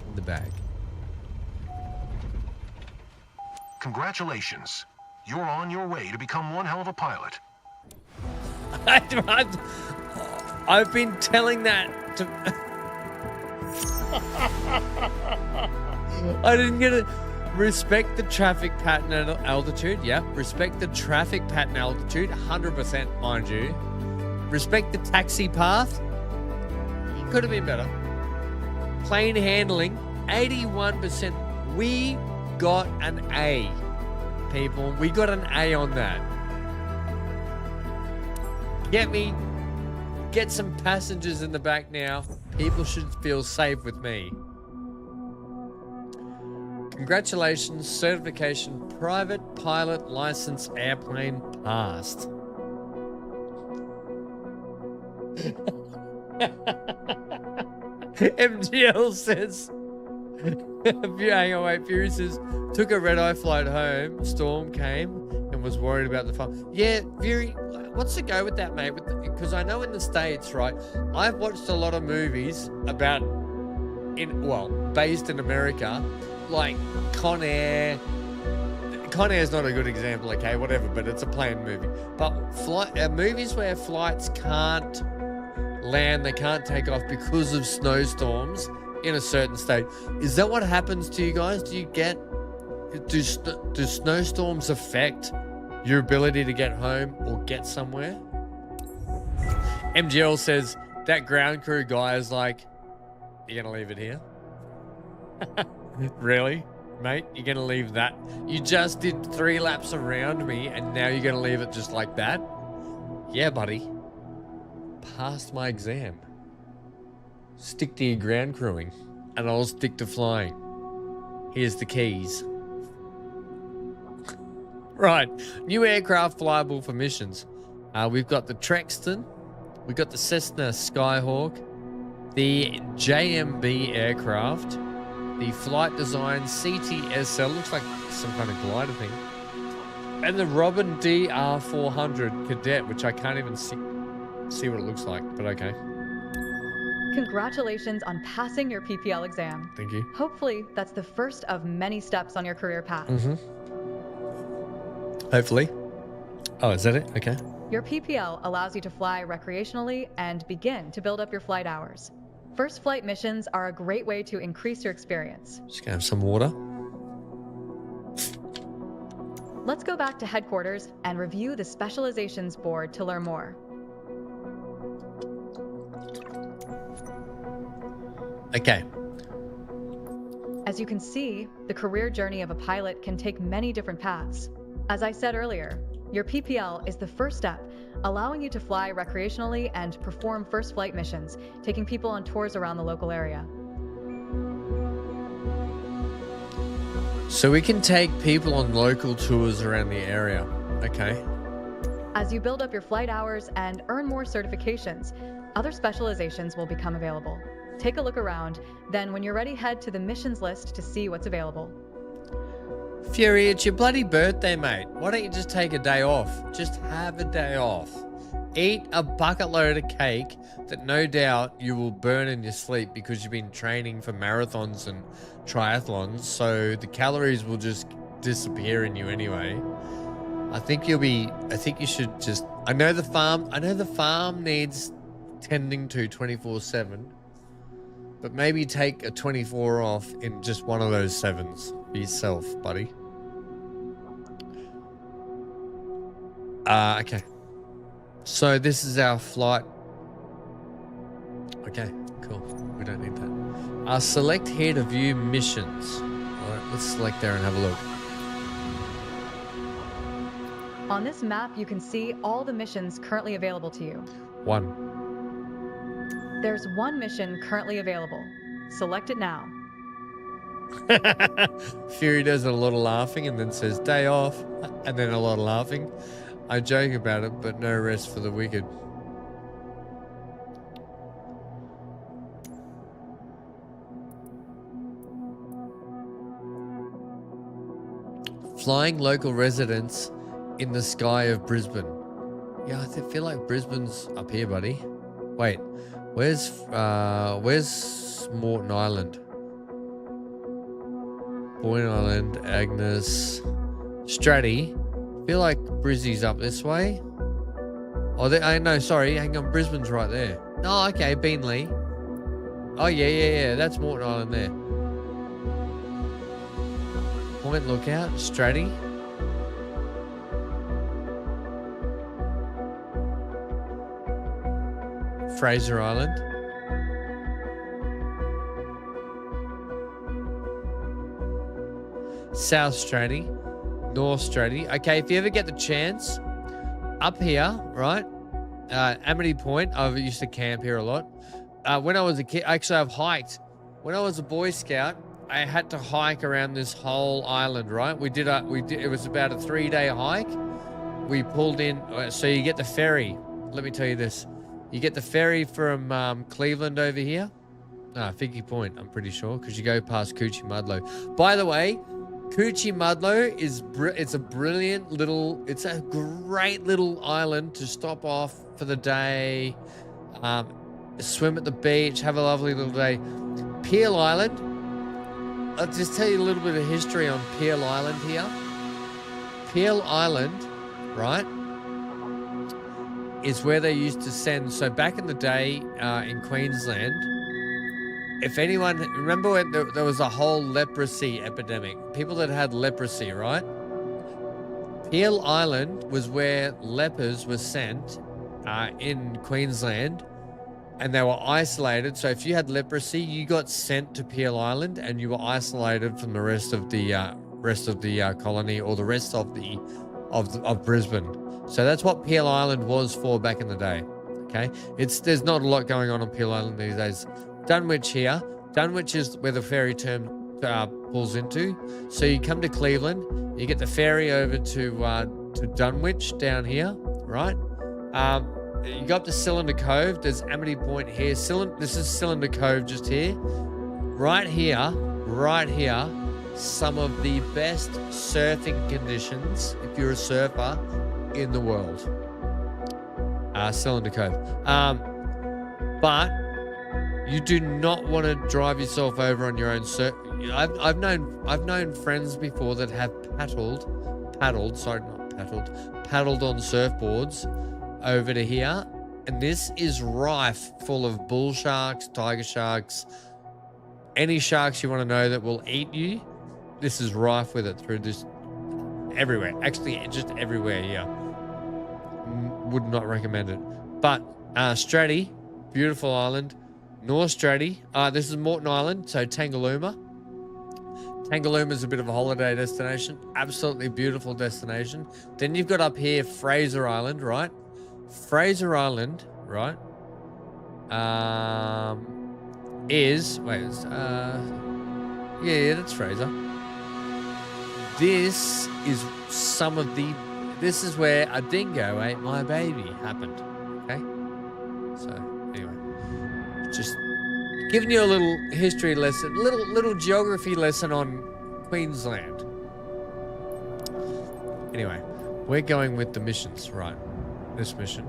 Speaker 1: In the bag.
Speaker 4: Congratulations. You're on your way to become one hell of a pilot.
Speaker 1: I've been telling that to... I didn't get it. Respect the traffic pattern at altitude. Yeah. Respect the traffic pattern altitude. 100%, mind you. Respect the taxi path. It could have been better. Plane handling. 81%. We got an A. People. We got an A on that. Get some passengers in the back now. People should feel safe with me. Congratulations, certification, private pilot license, airplane passed. MGL says, Fury says, took a red-eye flight home, storm came, and was worried about the fire. Yeah, Fury, what's the go with that, mate? Because I know in the States, right, I've watched a lot of movies based in America, like Con Air. Con Air is not a good example, okay, whatever, but it's a plane movie. But movies where flights can't land, they can't take off because of snowstorms in a certain state. Is that what happens to you guys? Do snowstorms affect your ability to get home or get somewhere? MGL says that ground crew guy is like, you're gonna leave it here? Really, mate? You're gonna leave that? You just did 3 laps around me and now you're gonna leave it just like that? Yeah, buddy. Passed my exam. Stick to your ground crewing and I'll stick to flying. Here's the keys. Right, new aircraft flyable for missions. We've got the Trexton, we've got the Cessna Skyhawk, the JMB aircraft, the Flight Design CTSL, looks like some kind of glider thing, and the Robin DR400 Cadet, which I can't even see what it looks like, but okay.
Speaker 3: Congratulations on passing your PPL exam.
Speaker 1: Thank you.
Speaker 3: Hopefully, that's the first of many steps on your career path.
Speaker 1: Hopefully. Oh, is that it? Okay.
Speaker 3: Your PPL allows you to fly recreationally and begin to build up your flight hours. First flight missions are a great way to increase your experience.
Speaker 1: Just gonna have some water.
Speaker 3: Let's go back to headquarters and review the specializations board to learn more.
Speaker 1: Okay.
Speaker 3: As you can see, the career journey of a pilot can take many different paths. As I said earlier, your PPL is the first step, allowing you to fly recreationally and perform first flight missions, taking people on tours around the local area.
Speaker 1: So we can take people on local tours around the area. Okay.
Speaker 3: As you build up your flight hours and earn more certifications, other specializations will become available. Take a look around, then when you're ready, head to the missions list to see what's available.
Speaker 1: Fury, it's your bloody birthday, mate. Why don't you just take a day off? Just have a day off. Eat a bucket load of cake that no doubt you will burn in your sleep because you've been training for marathons and triathlons, so the calories will just disappear in you anyway. I think you should just, I know the farm needs tending to 24/7, but maybe take a 24 off in just one of those 7s for yourself, buddy. Okay. So this is our flight. Okay, cool. We don't need that. Select here to view missions. All right, let's select there and have a look.
Speaker 3: On this map, you can see all the missions currently available to you.
Speaker 1: 1.
Speaker 3: There's one mission currently available. Select it now.
Speaker 1: Fury does a lot of laughing and then says day off and then a lot of laughing. I joke about it, but no rest for the wicked. Flying local residents in the sky of Brisbane. Yeah, I feel like Brisbane's up here, buddy. Wait, where's Morton Island? Boyne Island, Agnes, Stratty. I feel like Brizzy's up this way. Oh, no, sorry. Hang on. Brisbane's right there. Oh, okay. Beanley. Oh, yeah. That's Morton Island there. Point Lookout, Stratty. Fraser Island. South Stratty. North Stratty. Okay, if you ever get the chance, up here, right? Amity Point. I used to camp here a lot. When I was a kid, actually, I've hiked. When I was a Boy Scout, I had to hike around this whole island, right? It was about a 3-day hike. We pulled in, so you get the ferry. Let me tell you this. You get the ferry from Cleveland over here. Figgy Point, I'm pretty sure, because you go past Coochie Mudlow. By the way, Coochie Mudlow it's a brilliant little, it's a great little island to stop off for the day, swim at the beach, have a lovely little day. Peel Island, I'll just tell you a little bit of history on Peel Island here. Peel Island, right, is where they used to send, so back in the day in Queensland, if anyone, remember when there was a whole leprosy epidemic, people that had leprosy, right? Peel Island was where lepers were sent in Queensland, and they were isolated. So if you had leprosy, you got sent to Peel Island and you were isolated from the rest of the colony or the rest of Brisbane. So that's what Peel Island was for back in the day. Okay, there's not a lot going on Peel Island these days. Dunwich here. Dunwich is where the ferry term pulls into. So you come to Cleveland, you get the ferry over to Dunwich down here, right? You go up to Cylinder Cove. There's Amity Point here. This is Cylinder Cove just here. Right here, some of the best surfing conditions, if you're a surfer, in the world. Cylinder Cove. But you do not want to drive yourself over on your own surf. I've known friends before that have paddled, sorry, not paddled on surfboards over to here. And this is rife full of bull sharks, tiger sharks, any sharks you want to know that will eat you. This is rife with it through this everywhere. Actually, just everywhere here. Would not recommend it. But Stratty, beautiful island. North Stratty. This is Morton Island, so Tangalooma. Tangalooma is a bit of a holiday destination. Absolutely beautiful destination. Then you've got up here Fraser Island, right? Fraser Island, right? Yeah, that's Fraser. This is this is where a dingo ate my baby happened. Okay? So anyway, just giving you a little history lesson, little geography lesson on Queensland. Anyway, we're going with the missions, right? This mission.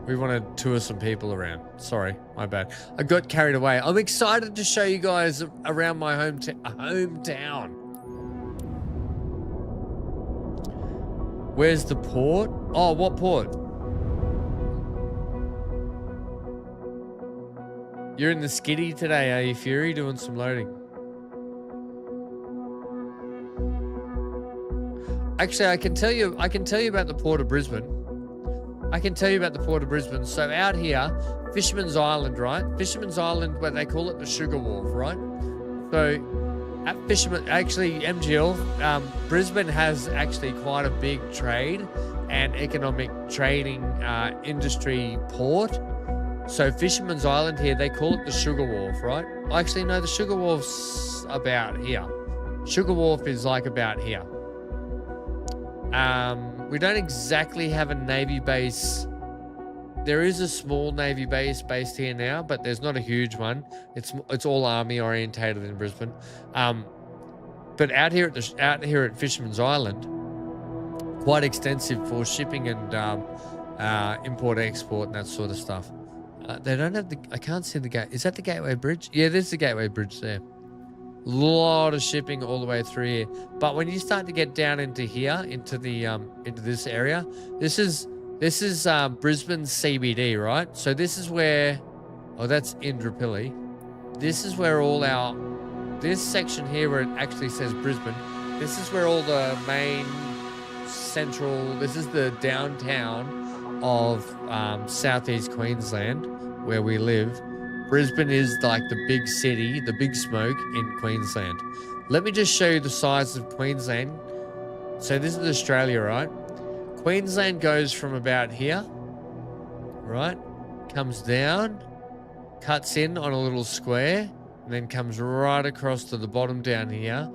Speaker 1: We want to tour some people around. Sorry, my bad. I got carried away. I'm excited to show you guys around my hometown. Where's the port? Oh, what port? You're in the skiddy today, are you, Fury? Doing some loading. Actually, I can tell you about the Port of Brisbane. So out here, Fisherman's Island, right? Fisherman's Island, where they call it the Sugar Wharf, right? So at Fisherman, actually MGL, Brisbane has actually quite a big trade and economic trading industry port. So Fisherman's Island here, they call it the Sugar Wharf, right? Actually, no, the Sugar Wharf's about here. Sugar Wharf is like about here. We don't exactly have a Navy base. There is a small Navy base based here now, but there's not a huge one. It's all Army orientated in Brisbane. But out here at Fisherman's Island, quite extensive for shipping and import export and that sort of stuff. They don't have I can't see the gate. Is that the Gateway Bridge? Yeah, there's the Gateway Bridge there. Lot of shipping all the way through here. But when you start to get down into here, into this area, this is Brisbane CBD, right? So this is where, that's Indooroopilly. This is where this section here where it actually says Brisbane, this is where all the main central, this is the downtown of southeast Queensland where we live. Brisbane is like the big city, the big smoke in Queensland. Let me just show you the size of Queensland. So this is Australia, right? Queensland goes from about here, right? Comes down, cuts in on a little square, and then comes right across to the bottom down here,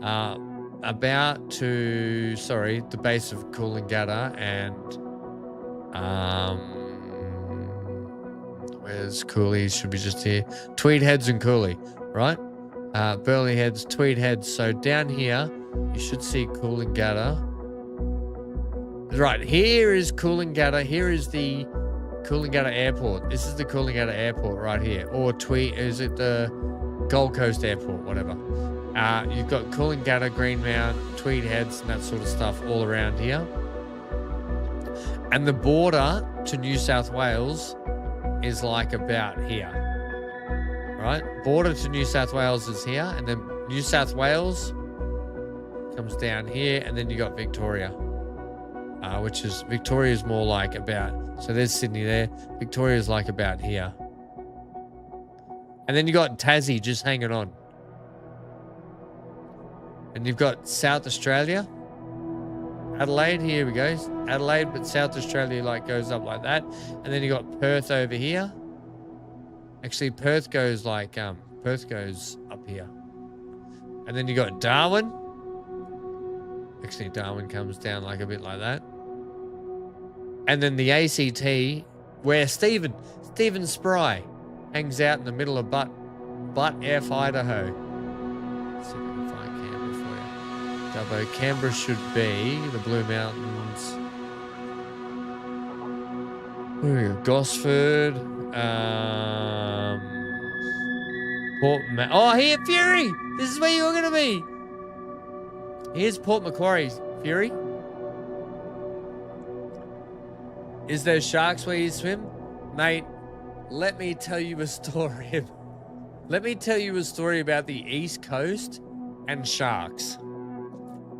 Speaker 1: about to, the base of Coolangatta and, where's Cooley? Should be just here. Tweed Heads and Cooley, right? Burleigh Heads, Tweed Heads. So down here, you should see Coolangatta. Right, here is Coolangatta. Here is the Coolangatta Airport. This is the Coolangatta Airport right here. Or is it the Gold Coast Airport? Whatever. You've got Coolangatta, Greenmount, Tweed Heads, and that sort of stuff all around here. And the border to New South Wales is like about here, right? Border to New South Wales is here, and then New South Wales comes down here, and then you got Victoria, Victoria is more like about, so there's Sydney there. Victoria is like about here. And then you got Tassie just hanging on. And you've got South Australia. Adelaide, here we go. Adelaide, but South Australia goes up like that. And then you got Perth over here. Actually, Perth goes up here. And then you got Darwin. Actually, Darwin comes down a bit like that. And then the ACT, where Stephen Spry hangs out in the middle of Butt F, Idaho. Let's see if we can find Canberra for you. Dubbo, Canberra should be the Blue Mountains. Where are we? Gosford. Here, Fury! This is where you're going to be. Here's Port Macquarie, Fury. Is there sharks where you swim? Mate, let me tell you a story. Let me tell you a story about the East Coast and sharks.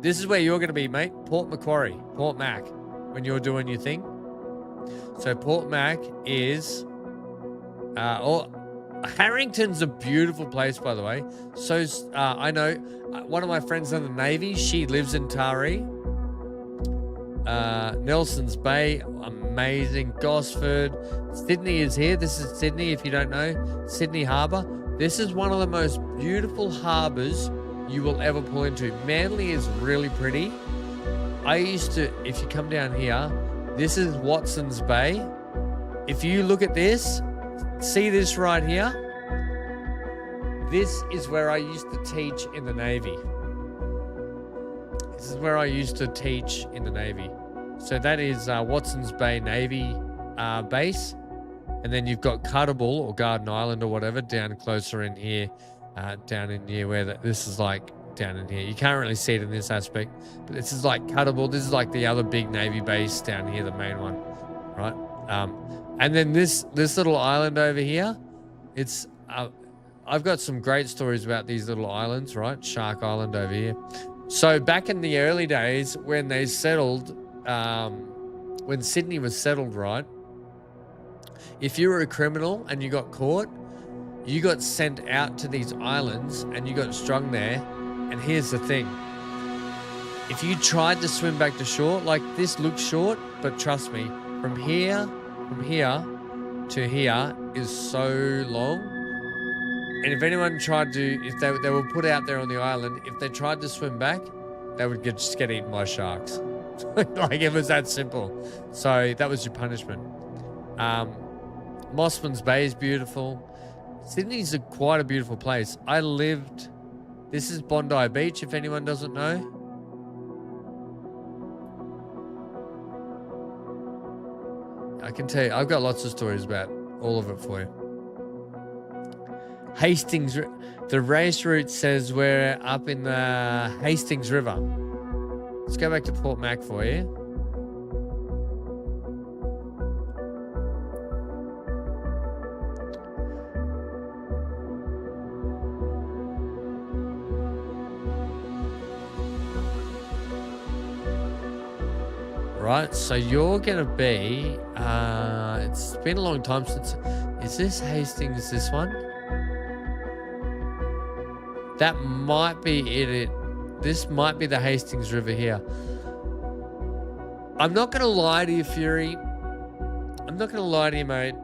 Speaker 1: This is where you're going to be, mate. Port Macquarie, Port Mac, when you're doing your thing. So Port Mac is... Harrington's a beautiful place, by the way. So I know one of my friends in the Navy, she lives in Taree. Nelson's Bay, amazing. Gosford. Sydney is here. This is Sydney, if you don't know. Sydney Harbour. This is one of the most beautiful harbours you will ever pull into. Manly is really pretty. I used to, if you come down here, this is Watson's Bay. If you look at this, see this right here? This is where I used to teach in the Navy. This is where I used to teach in the Navy. So that is Watson's Bay Navy base. And then you've got Cuttable or Garden Island or whatever down closer in here. Down in here where this is like down in here. You can't really see it in this aspect. But this is like Cuttable. This is like the other big Navy base down here, the main one. Right? And then this little island over here, it's... I've got some great stories about these little islands, right? Shark Island over here. So back in the early days when they settled, when Sydney was settled, right? If you were a criminal and you got caught, you got sent out to these islands and you got strung there. And here's the thing. If you tried to swim back to shore, like this looks short, but trust me, from here to here is so long. And if anyone tried to, if they were put out there on the island, if they tried to swim back, they would just get eaten by sharks. Like it was that simple. So that was your punishment. Mossman's Bay is beautiful. Sydney's quite a beautiful place. I lived, this is Bondi Beach, if anyone doesn't know. I can tell you, I've got lots of stories about all of it for you. Hastings, the race route says we're up in the Hastings River. Let's go back to Port Mac for you. Right, so you're going to be, it's been a long time since, is this Hastings, this one? That might be it. This might be the Hastings River here. I'm not going to lie to you, Fury. I'm not going to lie to you, mate.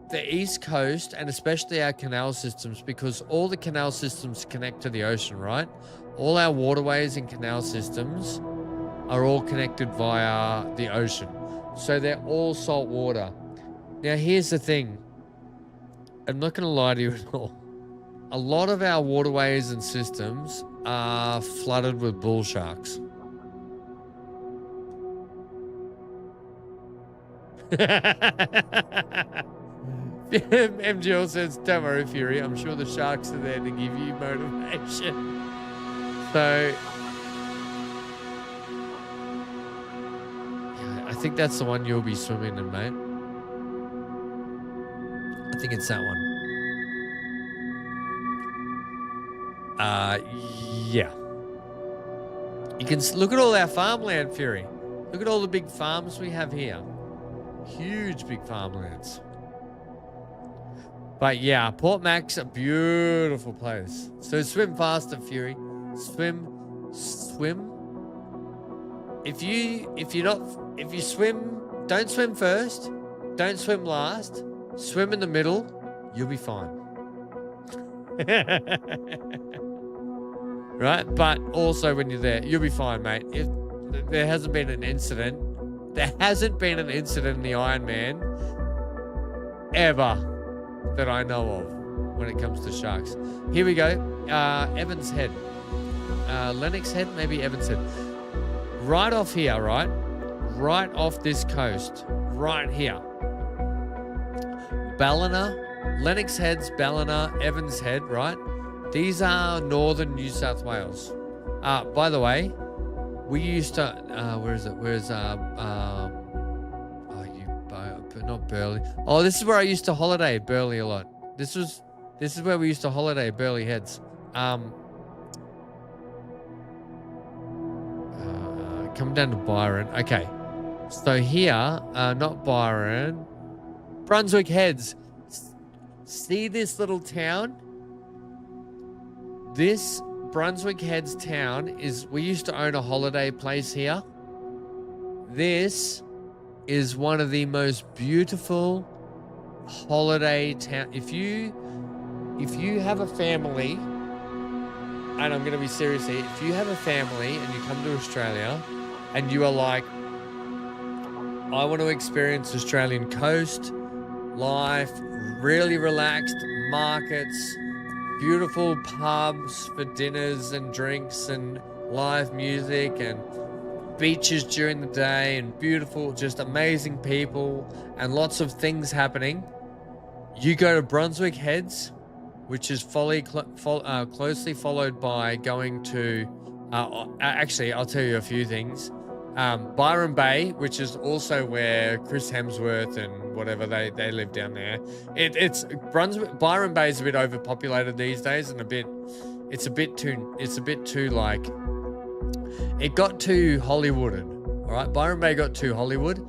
Speaker 1: The East Coast, and especially our canal systems, because all the canal systems connect to the ocean, right? All our waterways and canal systems are all connected via the ocean. So they're all salt water. Now, here's the thing. I'm not going to lie to you at all. A lot of our waterways and systems are flooded with bull sharks. MGL says, don't worry, Fury. I'm sure the sharks are there to give you motivation. So, yeah, I think that's the one you'll be swimming in, mate. I think it's that one. Yeah. You can look at all our farmland, Fury. Look at all the big farms we have here. Huge big farmlands. But yeah, Port Mac's a beautiful place. So swim faster, Fury. Swim. If you swim, don't swim first. Don't swim last. Swim in the middle. You'll be fine. Right? But also when you're there, you'll be fine, mate. If there hasn't been an incident in the Ironman ever that I know of when it comes to sharks. Here we go. Evans Head. Lennox Head, maybe Evans Head. Right off here, right? Right off this coast. Right here. Ballina. Lennox Head's Ballina, Evans Head, right? These are northern New South Wales. By the way, we used to, where is it? Not Burleigh. Oh, this is where I used to holiday at Burleigh a lot. This is where we used to holiday at Burleigh Heads. Come down to Byron. Okay. So here, not Byron, Brunswick Heads. See this little town? This Brunswick Heads town is, we used to own a holiday place here. This is one of the most beautiful holiday town. If you have a family, and I'm going to be serious here, if you have a family and you come to Australia and you are like, I want to experience Australian coast life, really relaxed markets, beautiful pubs for dinners and drinks and live music and beaches during the day and beautiful, just amazing people and lots of things happening. You go to Brunswick Heads, which is closely followed by going to, actually, I'll tell you a few things. Byron Bay, which is also where Chris Hemsworth and whatever they live down there. It's Brunswick. Byron Bay is a bit overpopulated these days, and it's a bit too like. It got too Hollywooded. All right, Byron Bay got too Hollywood.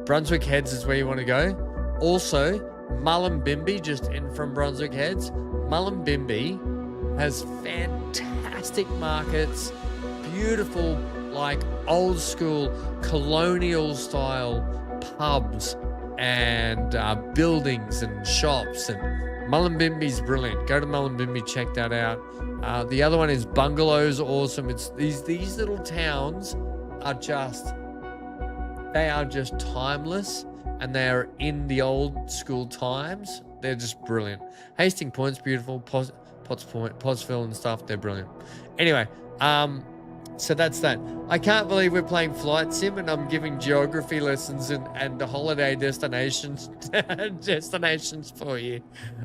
Speaker 1: Brunswick Heads is where you want to go. Also, Mullumbimby, just in from Brunswick Heads. Mullumbimby has fantastic markets, beautiful, like old school colonial style pubs and buildings and shops, and Mullumbimby's brilliant. Go to Mullumbimby, check that out. The other one is Bungalow's awesome. It's these little towns are just timeless, and they are in the old school times. They're just brilliant. Hastings Point's beautiful. Potts Point, Pottsville and stuff, they're brilliant. Anyway, so that's that. I can't believe we're playing Flight Sim and I'm giving geography lessons and the holiday destinations for you.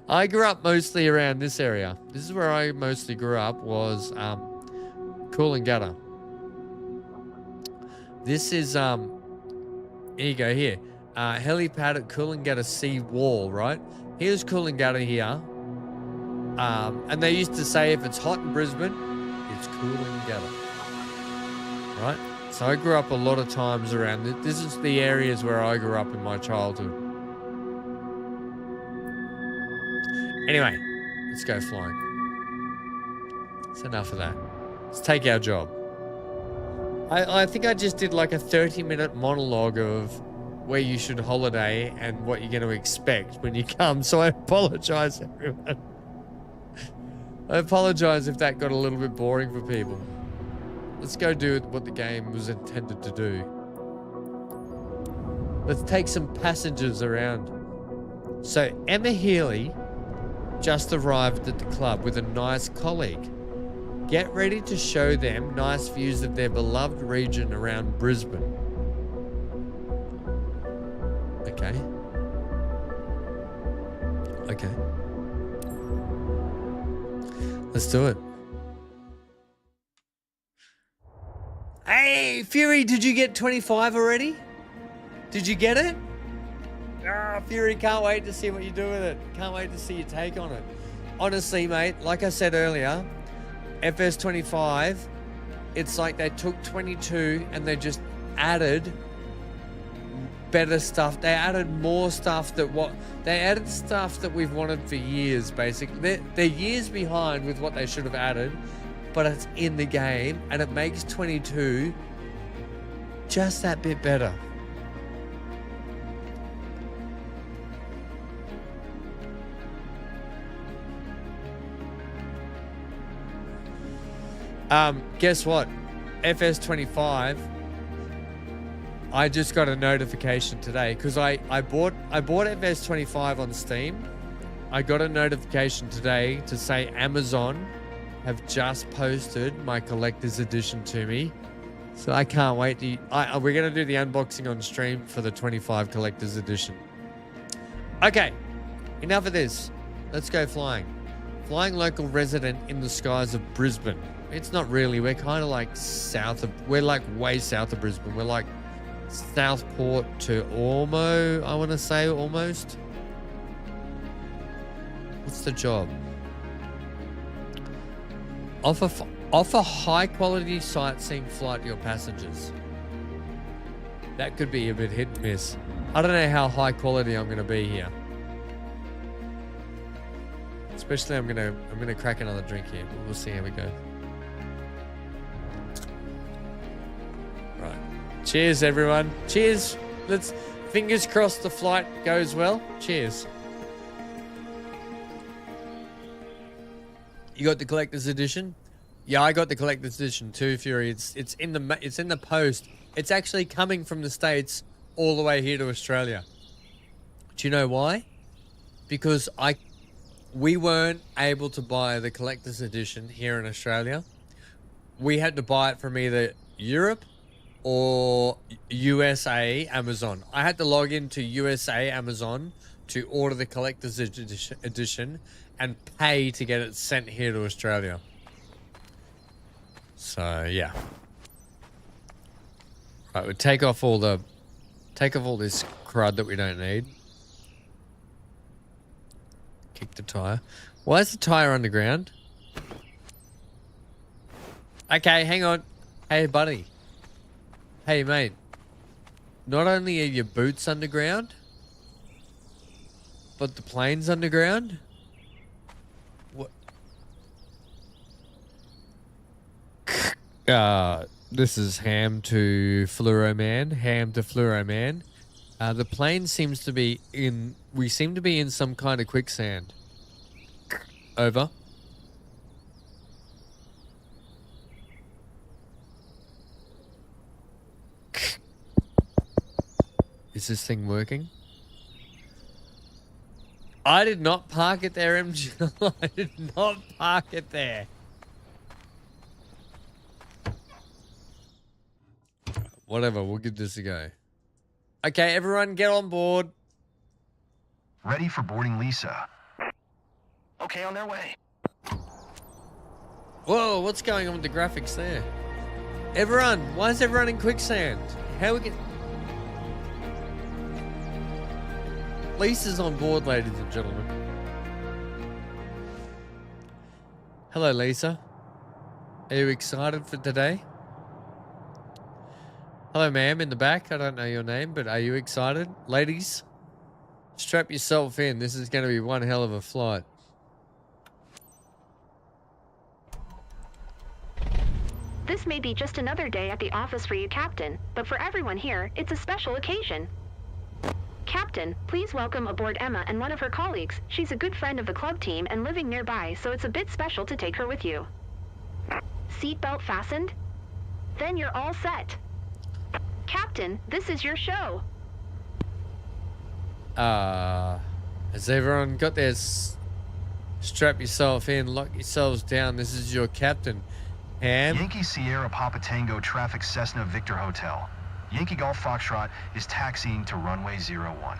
Speaker 1: I grew up mostly around this area. This is where I mostly grew up, was Coolangatta. This is here you go here. Helipad at Coolangatta Sea Wall, right? Here's Coolangatta here. And they used to say if it's hot in Brisbane, it's Coolangatta. Right? So I grew up a lot of times around it. This is the areas where I grew up in my childhood. Anyway, let's go flying. It's enough of that. Let's take our job. I think I just did like a 30-minute monologue of where you should holiday and what you're going to expect when you come. So I apologize, everyone. I apologize if that got a little bit boring for people. Let's go do what the game was intended to do. Let's take some passengers around. So Emma Healy just arrived at the club with a nice colleague. Get ready to show them nice views of their beloved region around Brisbane. Okay. Okay. Let's do it. Hey, Fury, did you get 25 already? Did you get it? Ah, Fury, can't wait to see what you do with it. Can't wait to see your take on it. Honestly, mate, like I said earlier, FS25, it's like they took 22 and they just added better stuff. They added more stuff they added stuff that we've wanted for years, basically. They're years behind with what they should have added, but it's in the game and it makes 22 just that bit better. Guess what? FS25, I just got a notification today because I bought FS25 on Steam. I got a notification today to say Amazon have just posted my collector's edition to me. So I can't wait to... we're going to do the unboxing on stream for the 25 collector's edition. Okay, enough of this. Let's go flying. Flying local resident in the skies of Brisbane. It's not really. We're kind of like south of. We're like way south of Brisbane. We're like Southport to Ormo. I want to say almost. What's the job? Offer high quality sightseeing flight to your passengers. That could be a bit hit and miss. I don't know how high quality I'm going to be here. Especially I'm gonna crack another drink here, but we'll see how we go. Right. Cheers, everyone. Cheers. Let's fingers crossed the flight goes well. Cheers. You got the collector's edition? Yeah, I got the collector's edition too, Fury. It's in the post. It's actually coming from the States all the way here to Australia. Do you know why? Because we weren't able to buy the collector's edition here in Australia. We had to buy it from either Europe or USA Amazon. I had to log into USA Amazon to order the collector's edition and pay to get it sent here to Australia. So yeah. Right, we'll take off all this crud that we don't need. Kick the tire. Why is the tire underground? Okay, hang on. Hey, buddy. Hey, mate. Not only are your boots underground, but the plane's underground? What? This is Ham to Fluoro Man. Ham to Fluoro Man. The plane seems to be in... We seem to be in some kind of quicksand. Over. Is this thing working? I did not park it there, MG. I did not park it there. Whatever, we'll give this a go. Okay, everyone get on board.
Speaker 5: Ready for boarding, Lisa. Okay, on their way.
Speaker 1: Whoa, what's going on with the graphics there? Everyone, why is everyone in quicksand? How we get... Lisa's on board, ladies and gentlemen. Hello, Lisa. Are you excited for today? Hello, ma'am, in the back. I don't know your name, but are you excited? Ladies, strap yourself in. This is going to be one hell of a flight.
Speaker 7: This may be just another day at the office for you, Captain, but for everyone here, it's a special occasion. Captain, please welcome aboard Emma and one of her colleagues. She's a good friend of the club team and living nearby, so it's a bit special to take her with you. Seatbelt fastened? Then you're all set. Captain, this is your show.
Speaker 1: Has everyone got their strap yourself in, lock yourselves down? This is your captain, Ham.
Speaker 5: Yankee Sierra Papa Tango Traffic Cessna Victor Hotel. Yankee Golf Foxtrot is taxiing to runway 01.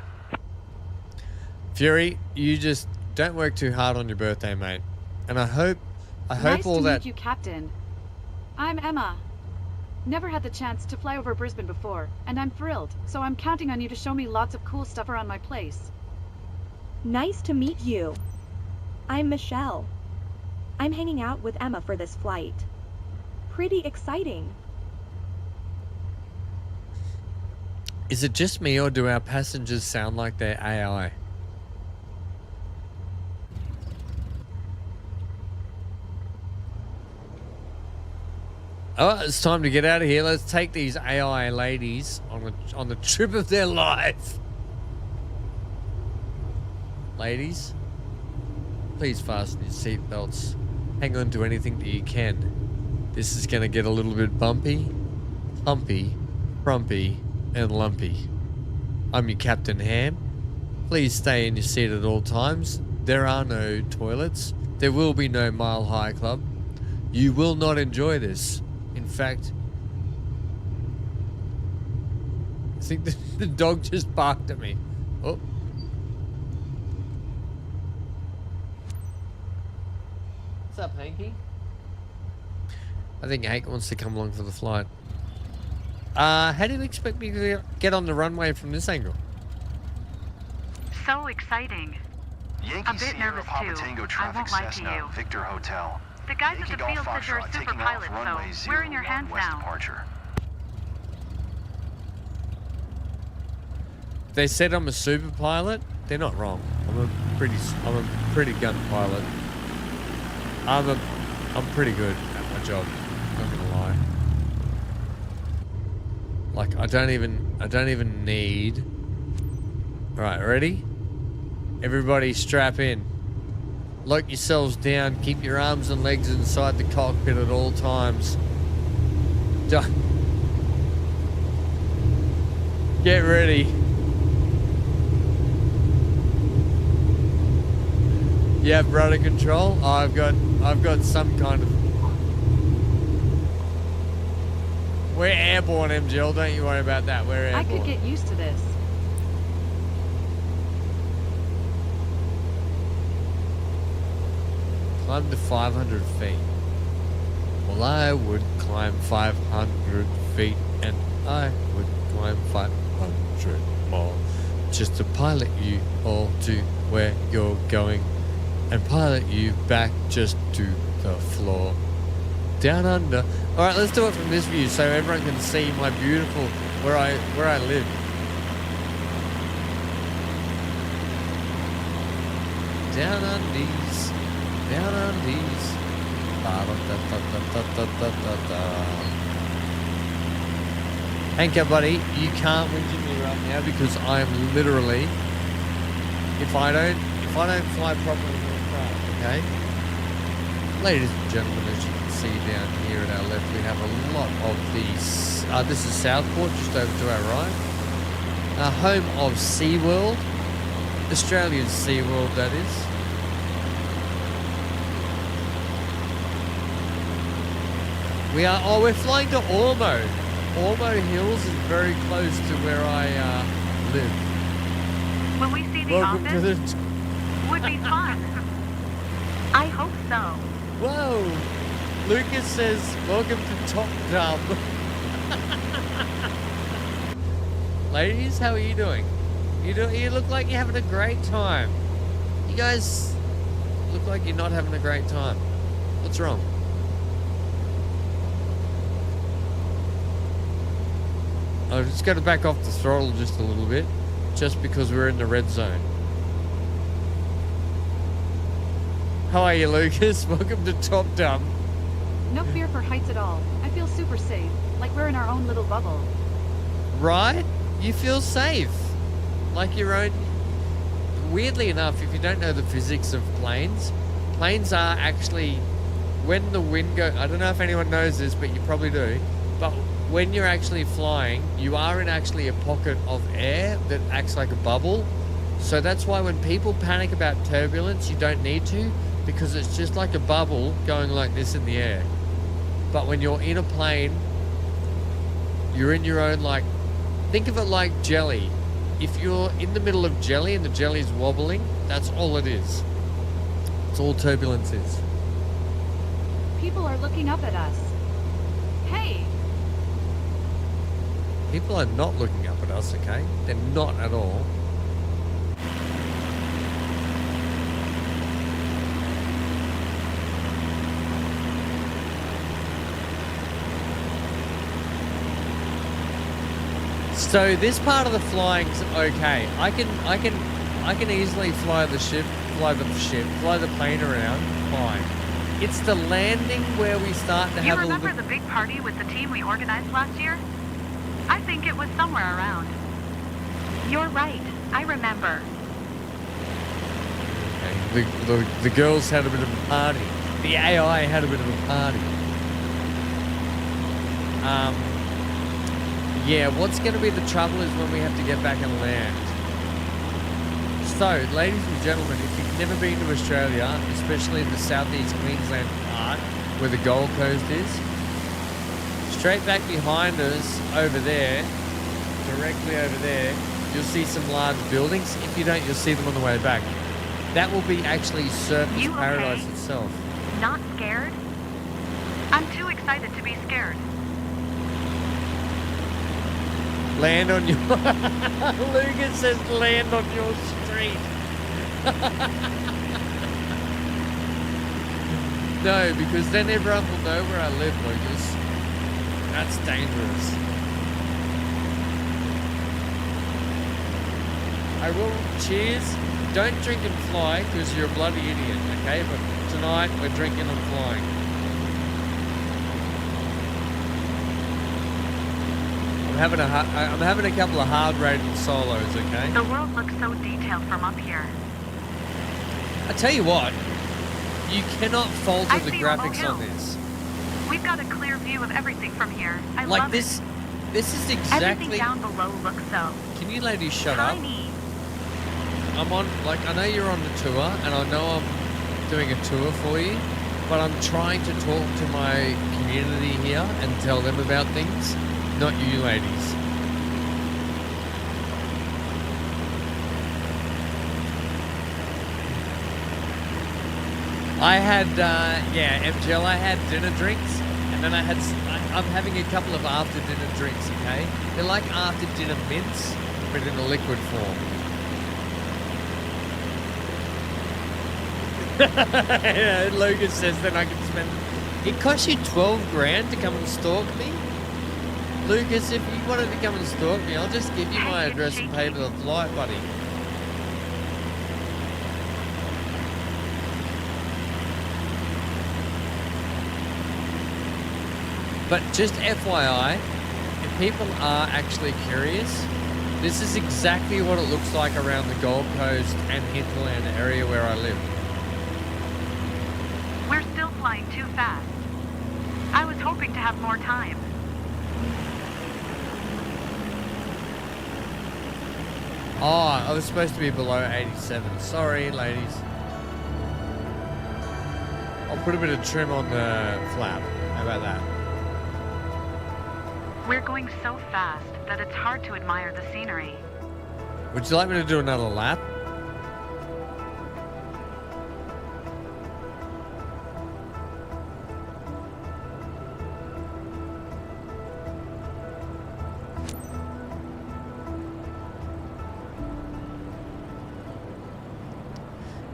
Speaker 1: Fury, you just don't work too hard on your birthday, mate. And I hope
Speaker 8: nice
Speaker 1: all
Speaker 8: to
Speaker 1: that...
Speaker 8: meet you, Captain. I'm Emma. Never had the chance to fly over Brisbane before, and I'm thrilled, so I'm counting on you to show me lots of cool stuff around my place.
Speaker 9: Nice to meet you. I'm Michelle. I'm hanging out with Emma for this flight. Pretty exciting.
Speaker 1: Is it just me, or do our passengers sound like they're AI? Oh, it's time to get out of here. Let's take these AI ladies on the trip of their life. Ladies, please fasten your seatbelts. Hang on to anything that you can. This is going to get a little bit bumpy, humpy, frumpy, and lumpy. I'm your Captain Ham. Please stay in your seat at all times. There are no toilets. There will be no Mile High Club. You will not enjoy this. In fact, I think the dog just barked at me. Oh. What's up, Hanky? I think Hank wants to come along for the flight. How do you expect me to get on the runway from this angle?
Speaker 10: So exciting.
Speaker 5: Yankee
Speaker 10: A bit
Speaker 5: Sierra
Speaker 10: nervous
Speaker 5: Papa
Speaker 10: too.
Speaker 5: Tango
Speaker 10: I
Speaker 5: traffic
Speaker 10: won't lie to
Speaker 5: Cessna
Speaker 10: you.
Speaker 5: Victor Hotel.
Speaker 10: The guys
Speaker 5: Yankee
Speaker 10: at the
Speaker 5: Golf
Speaker 10: field said you're a
Speaker 5: Foxtrot
Speaker 10: super
Speaker 5: taking
Speaker 10: pilot,
Speaker 5: off runway
Speaker 10: so we're in your
Speaker 5: 01
Speaker 10: hands
Speaker 5: west
Speaker 10: now.
Speaker 5: departure.
Speaker 1: They said I'm a super pilot. They're not wrong. I'm a pretty gun pilot. I'm pretty good at my job. Not gonna lie. Like I don't even need. All right, ready? Everybody strap in. Lock yourselves down. Keep your arms and legs inside the cockpit at all times. Get ready. You have rudder control? Oh, I've got some kind of. We're airborne, MGL. Don't you worry about that. We're airborne.
Speaker 8: I could get used to this.
Speaker 1: Climb to 500 feet. Well, I would climb 500 feet, and I would climb 500 more, just to pilot you all to where you're going, and pilot you back just to the floor. Down under. All right, let's do it from this view so everyone can see my beautiful where I live. Down undies. Down undies. Anchor buddy, you can't win me right now because I'm literally, if I don't fly properly in the craft, okay? Ladies and gentlemen, as you can see down here at our left, we have a lot of these. This is Southport, just over to our right. Home of SeaWorld, Australia's SeaWorld, that is. We're flying to Ormo. Ormo Hills is very close to where I live.
Speaker 10: Will we see the
Speaker 1: Welcome to
Speaker 10: office?
Speaker 1: the.
Speaker 10: Would be fun. I hope so.
Speaker 1: Whoa! Lucas says, "Welcome to Top Dub." Ladies, how are you doing? You look like you're having a great time. You guys look like you're not having a great time. What's wrong? I'm just going to back off the throttle just a little bit, just because we're in the red zone. How are you, Lucas? Welcome to Top Dumb.
Speaker 8: No fear for heights at all. I feel super safe, like we're in our own little bubble.
Speaker 1: Right? You feel safe. Like your own. Weirdly enough, if you don't know the physics of planes are actually, when the wind goes, I don't know if anyone knows this, but you probably do, but when you're actually flying, you are in actually a pocket of air that acts like a bubble. So that's why when people panic about turbulence, you don't need to, because it's just like a bubble going like this in the air. But when you're in a plane, you're in your own, like, think of it like jelly. If you're in the middle of jelly and the jelly's wobbling, that's all it is. It's all turbulence is.
Speaker 8: People are looking up at us. Hey!
Speaker 1: People are not looking up at us, okay? They're not at all. So this part of the flying's okay. I can easily fly the plane around. Fine. It's the landing where we start to have a
Speaker 10: You
Speaker 1: little
Speaker 10: remember
Speaker 1: bit.
Speaker 10: the big party with the team we organized last year? I think it was somewhere around.
Speaker 7: You're right. I remember.
Speaker 1: Okay. The girls had a bit of a party. The AI had a bit of a party. Yeah, what's going to be the trouble is when we have to get back and land. So, ladies and gentlemen, if you've never been to Australia, especially the southeast Queensland part, where the Gold Coast is, straight back behind us, over there, directly over there, you'll see some large buildings. If you don't, you'll see them on the way back. That will be actually Surface
Speaker 10: You okay?
Speaker 1: Paradise itself.
Speaker 10: Not scared? I'm too excited to be scared.
Speaker 1: Land on your... Lucas says land on your street. No, because then everyone will know where I live, Lucas. That's dangerous. I will... Cheers. Don't drink and fly because you're a bloody idiot, okay? But tonight we're drinking and flying. I'm having a couple of hard-rated solos, okay?
Speaker 10: The world looks so detailed from up here.
Speaker 1: I tell you what, you cannot falter the graphics on this.
Speaker 10: We've got a clear view of everything from here. I
Speaker 1: Like
Speaker 10: love
Speaker 1: this,
Speaker 10: it.
Speaker 1: this is exactly...
Speaker 10: Everything down below looks so...
Speaker 1: Can you ladies shut up?
Speaker 10: tiny.
Speaker 1: I'm on, like, I know you're on the tour, and I know I'm doing a tour for you, but I'm trying to talk to my community here and tell them about things, not you ladies. I had, yeah, MGL, I had dinner drinks, and then I'm having a couple of after dinner drinks, okay? They're like after dinner mints, but in a liquid form. Yeah, Lucas says that I can spend... It costs you 12 grand to come and stalk me? Lucas, if you wanted to come and stalk me, I'll just give you my address and pay for the flight, buddy. But just FYI, if people are actually curious, this is exactly what it looks like around the Gold Coast and hinterland area where I live.
Speaker 10: We're still flying too fast. I was hoping to have more time.
Speaker 1: Oh, I was supposed to be below 87. Sorry, ladies. I'll put a bit of trim on the flap. How about that?
Speaker 10: We're going so fast that it's hard to admire the scenery.
Speaker 1: Would you like me to do another lap?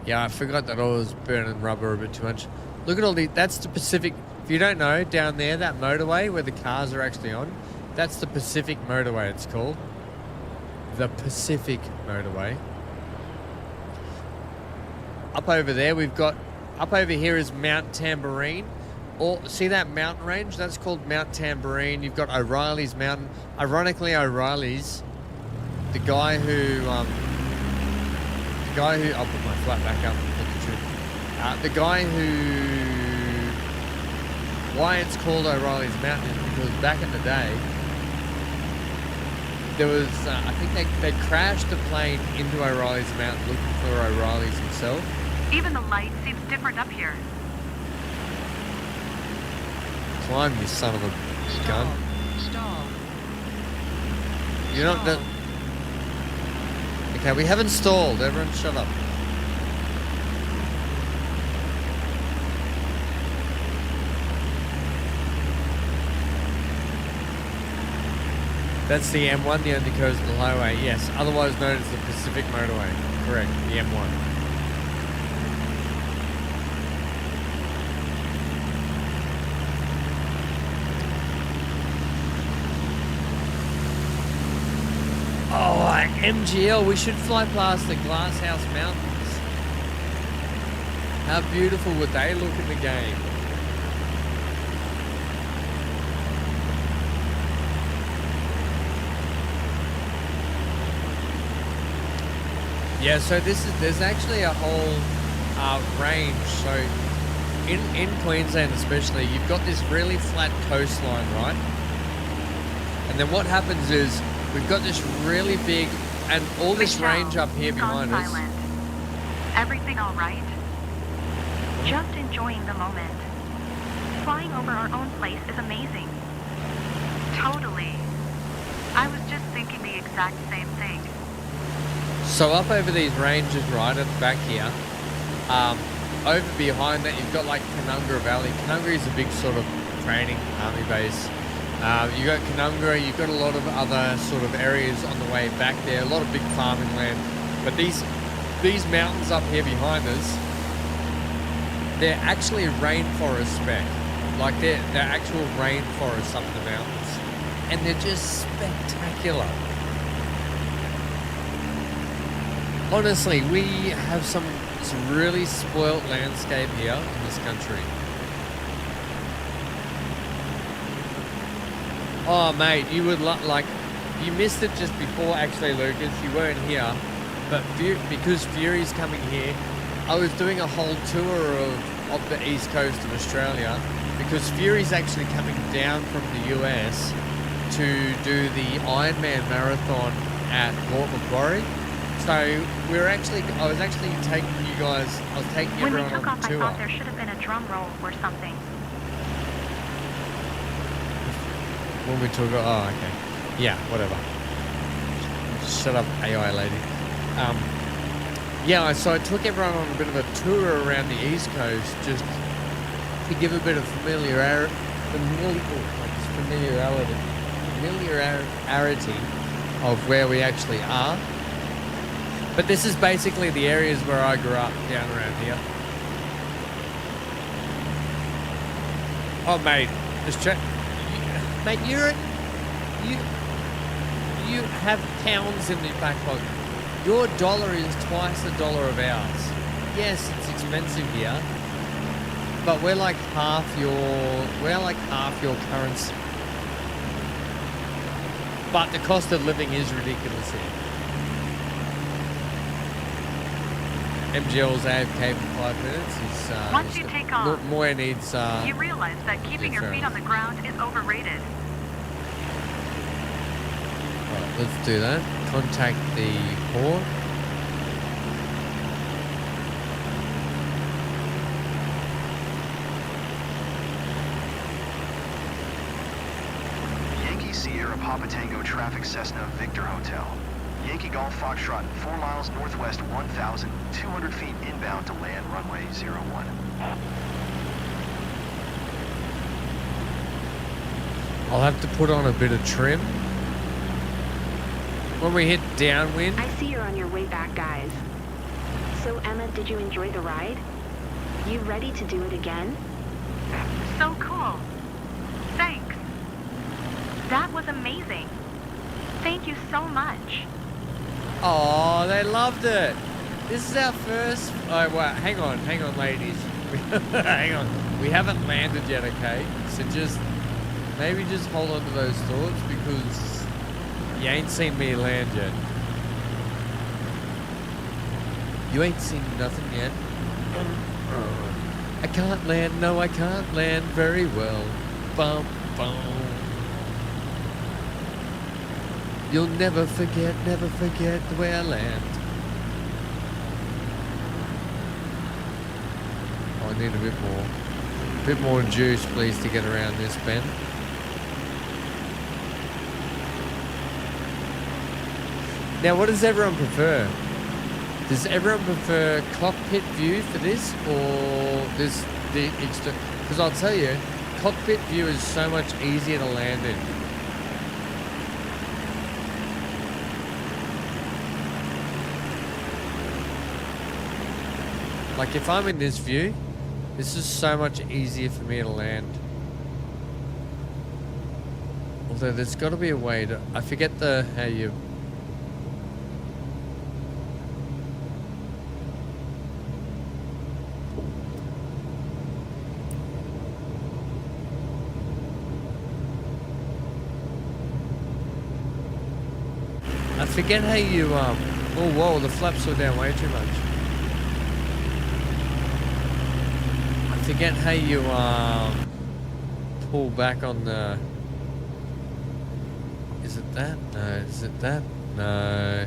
Speaker 1: Yeah, I forgot that I was burning rubber a bit too much. Look at all the... That's the Pacific... If you don't know, down there, that motorway where the cars are actually on, that's the Pacific Motorway, it's called. The Pacific Motorway. Up over there, we've got... Up over here is Mount Tambourine. Or, see that mountain range? That's called Mount Tambourine. You've got O'Reilly's Mountain. Ironically, O'Reilly's, the guy who... I'll put my flat back up. The guy who... Why it's called O'Reilly's Mountain is because back in the day, there was, I think they crashed the plane into O'Reilly's Mountain looking for O'Reilly's himself.
Speaker 10: Even the light seems different up here.
Speaker 1: Climb, you son of a gun.
Speaker 10: Stop.
Speaker 1: You're not... That... Okay, we haven't stalled. Everyone shut up. That's the M1, the only coastal highway. Yes, otherwise known as the Pacific Motorway. Correct, the M1. Oh, MGL, we should fly past the Glasshouse Mountains. How beautiful would they look in the game? Yeah, so there's actually a whole range. So in Queensland especially, you've got this really flat coastline, right? And then what happens is we've got this really big, and all this range up here behind us.
Speaker 10: Everything all right?
Speaker 7: Just enjoying the moment. Flying over our own place is amazing.
Speaker 10: Totally. I was just thinking the exact same thing.
Speaker 1: So up over these ranges, right at the back here, over behind that you've got like Canungra Valley. Canungra is a big sort of training army base. You got Canungra, you've got a lot of other sort of areas on the way back there, a lot of big farming land. But these mountains up here behind us, they're actually rainforest spec. Like they're actual rainforests up in the mountains. And they're just spectacular. Honestly, we have some really spoilt landscape here in this country. Oh, mate, you would like, you missed it just before, actually, Lucas. You weren't here, but because Fury's coming here, I was doing a whole tour of the east coast of Australia, because Fury's actually coming down from the US to do the Ironman marathon at Port Macquarie. So I was actually taking you guys, I was taking everyone on the tour.
Speaker 10: When we took off, I thought there should have been a drum roll or something.
Speaker 1: When we took off, oh, okay. Yeah, whatever. Shut up, AI lady. Yeah, so I took everyone on a bit of a tour around the East Coast just to give a bit of familiarity of where we actually are. But this is basically the areas where I grew up down around here. Oh, mate, just check. Mate, you have pounds in the back pocket. Your dollar is twice the dollar of ours. Yes, it's expensive here, but we're like half your currency. But the cost of living is ridiculous here. MGL's AFK for 5 minutes. He's,
Speaker 10: Once you take off,
Speaker 1: Moya needs.
Speaker 10: You realize that keeping your feet on the ground is overrated.
Speaker 1: Right, let's do that. Contact the port.
Speaker 5: Yankee Sierra Papa Tango Traffic Cessna Victor Hotel. Yankee Golf Foxtrot 4 miles northwest 1,200 feet inbound to land runway 01.
Speaker 1: I'll have to put on a bit of trim. When we hit downwind.
Speaker 7: I see you're on your way back, guys. So, Emma, did you enjoy the ride? You ready to do it again?
Speaker 10: So cool. Thanks. That was amazing. Thank you so much.
Speaker 1: Oh, they loved it. This is our first. Oh, wow. Hang on, ladies. Hang on. We haven't landed yet, okay? So maybe just hold on to those thoughts because you ain't seen me land yet. You ain't seen nothing yet. I can't land. No, I can't land very well. Bum, bum. You'll never forget where I land. Oh, I need a bit more juice, please, to get around this bend. Now, what does everyone prefer? Does everyone prefer cockpit view for this, or because I'll tell you, cockpit view is so much easier to land in. Like if I'm in this view, this is so much easier for me to land. Although there's got to be a way to, I forget how you. I forget how you, oh whoa, the flaps are down way too much. I forget how you, pull back on the, is it that? No, is it that? No.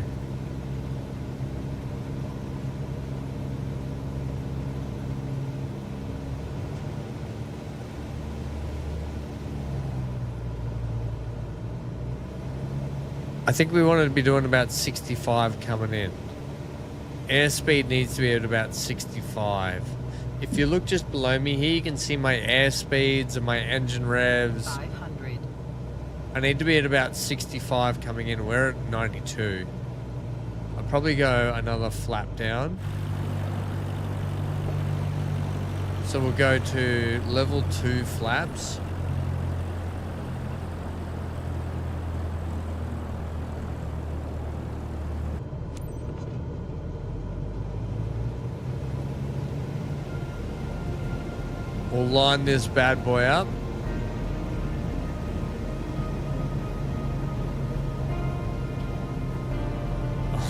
Speaker 1: I think we wanted to be doing about 65 coming in. Airspeed needs to be at about 65. If you look just below me here, you can see my air speeds and my engine revs.
Speaker 11: 500.
Speaker 1: I need to be at about 65 coming in. We're at 92. I'll probably go another flap down. So we'll go to level 2 flaps. We'll line this bad boy up.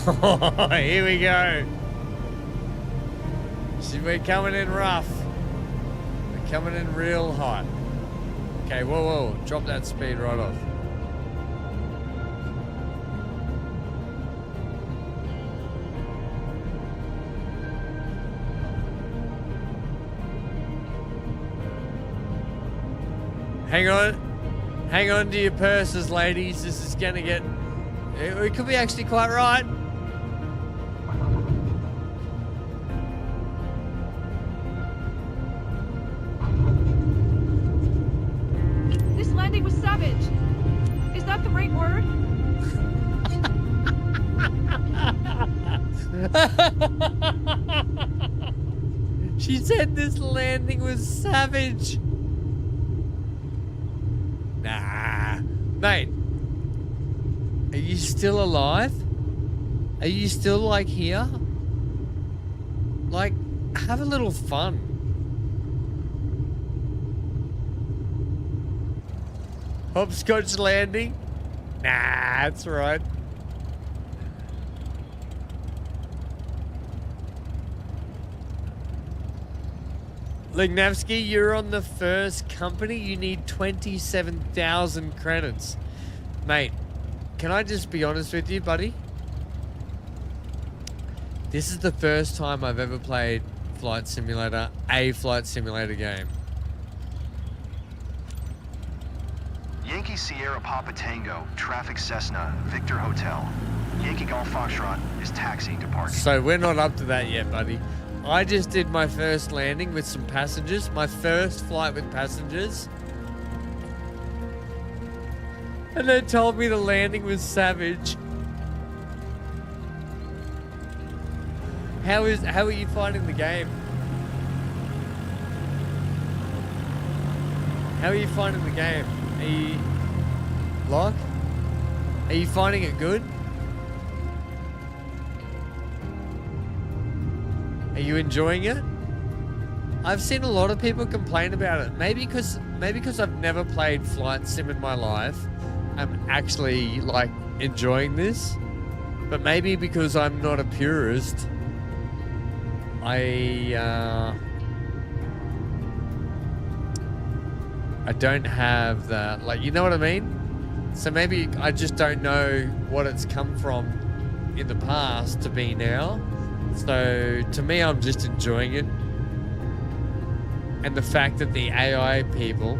Speaker 1: Oh, here we go. See, we're coming in rough. We're coming in real hot. Okay, whoa, whoa. Drop that speed right off. Hang on to your purses, ladies. This is gonna get, it could be actually quite right.
Speaker 8: This landing was savage. Is that the right word?
Speaker 1: She said this landing was savage. Nah. Mate, are you still alive? Are you still, like, here? Like, have a little fun. Hopscotch landing? Nah, that's right. Lignavsky, you're on the first company. You need 27,000 credits. Mate, can I just be honest with you, buddy? This is the first time I've ever played Flight Simulator, a Flight Simulator game.
Speaker 5: Yankee Sierra Papa Tango, traffic Cessna, Victor Hotel. Yankee Golf Foxtrot is taxiing to parking.
Speaker 1: So we're not up to that yet, buddy. I just did my first landing with some passengers, my first flight with passengers. And they told me the landing was savage. How are you finding the game? How are you finding the game? Are you... Lock? Are you finding it good? Are you enjoying it? I've seen a lot of people complain about it. Maybe because I've never played Flight Sim in my life, I'm actually, like, enjoying this. But maybe because I'm not a purist, I don't have that, like, you know what I mean? So maybe I just don't know what it's come from in the past to be now. So to me, I'm just enjoying it. And the fact that the AI people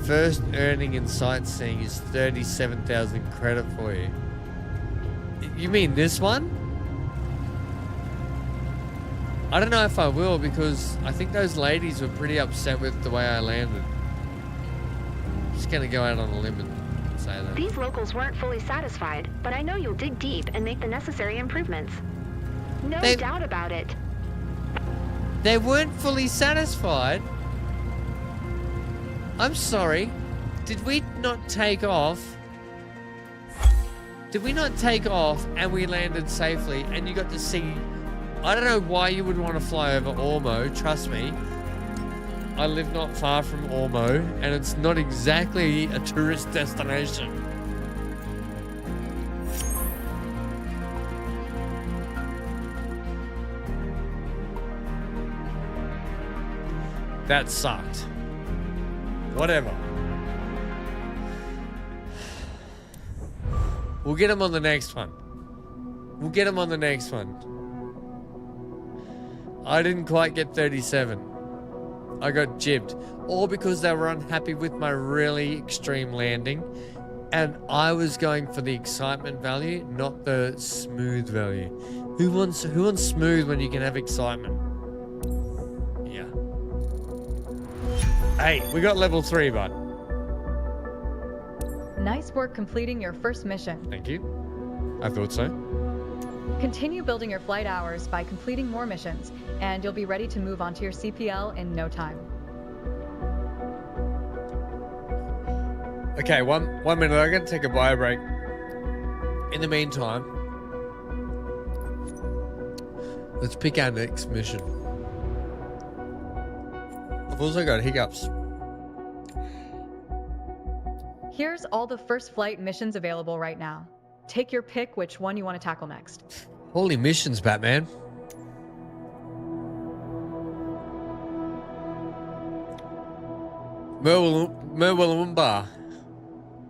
Speaker 1: first earning in sightseeing is 37,000 credit for you. You mean this one? I don't know if I will, because I think those ladies were pretty upset with the way I landed. I'm just gonna go out on a limb and say that.
Speaker 7: These locals weren't fully satisfied, but I know you'll dig deep and make the necessary improvements. No doubt about it.
Speaker 1: They weren't fully satisfied? I'm sorry. Did we not take off? Did we not take off and we landed safely and you got to see... I don't know why you would want to fly over Ormo, trust me. I live not far from Ormo and it's not exactly a tourist destination. That sucked. Whatever. We'll get him on the next one. We'll get him on the next one. I didn't quite get 37. I got jibbed. All because they were unhappy with my really extreme landing. And I was going for the excitement value, not the smooth value. Who wants smooth when you can have excitement? Yeah. Hey, we got level 3, bud.
Speaker 3: Nice work completing your first mission.
Speaker 1: Thank you. I thought so.
Speaker 3: Continue building your flight hours by completing more missions, and you'll be ready to move on to your CPL in no time.
Speaker 1: Okay, one minute. I'm going to take a bio break. In the meantime, let's pick our next mission. I've also got hiccups.
Speaker 3: Here's all the first flight missions available right now. Take your pick which one you want to tackle next.
Speaker 1: Holy missions, Batman. Murwillumbah.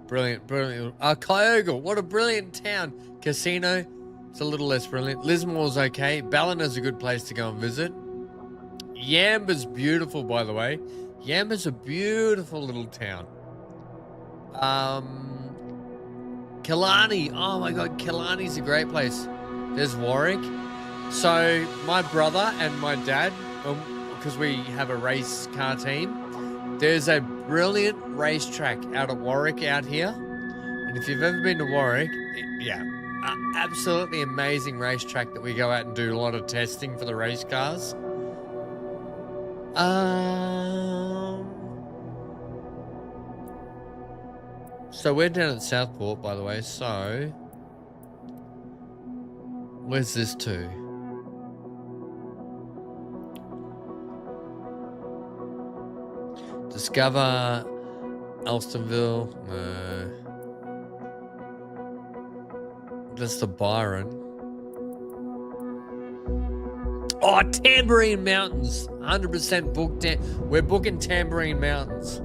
Speaker 1: Brilliant. Kyogle, what a brilliant town. Casino, it's a little less brilliant. Lismore's okay. Ballina's a good place to go and visit. Yamba's beautiful, by the way. Yamba's a beautiful little town. Killarney, oh my god, Killarney's a great place. There's Warwick. So my brother and my dad, because we have a race car team, there's a brilliant racetrack out at Warwick out here. And if you've ever been to Warwick, absolutely amazing racetrack that we go out and do a lot of testing for the race cars. So we're down at Southport, by the way. So where's this to? Discover Alstonville. No. That's the Byron. Oh, Tambourine Mountains. 100% booked. We're booking Tambourine Mountains.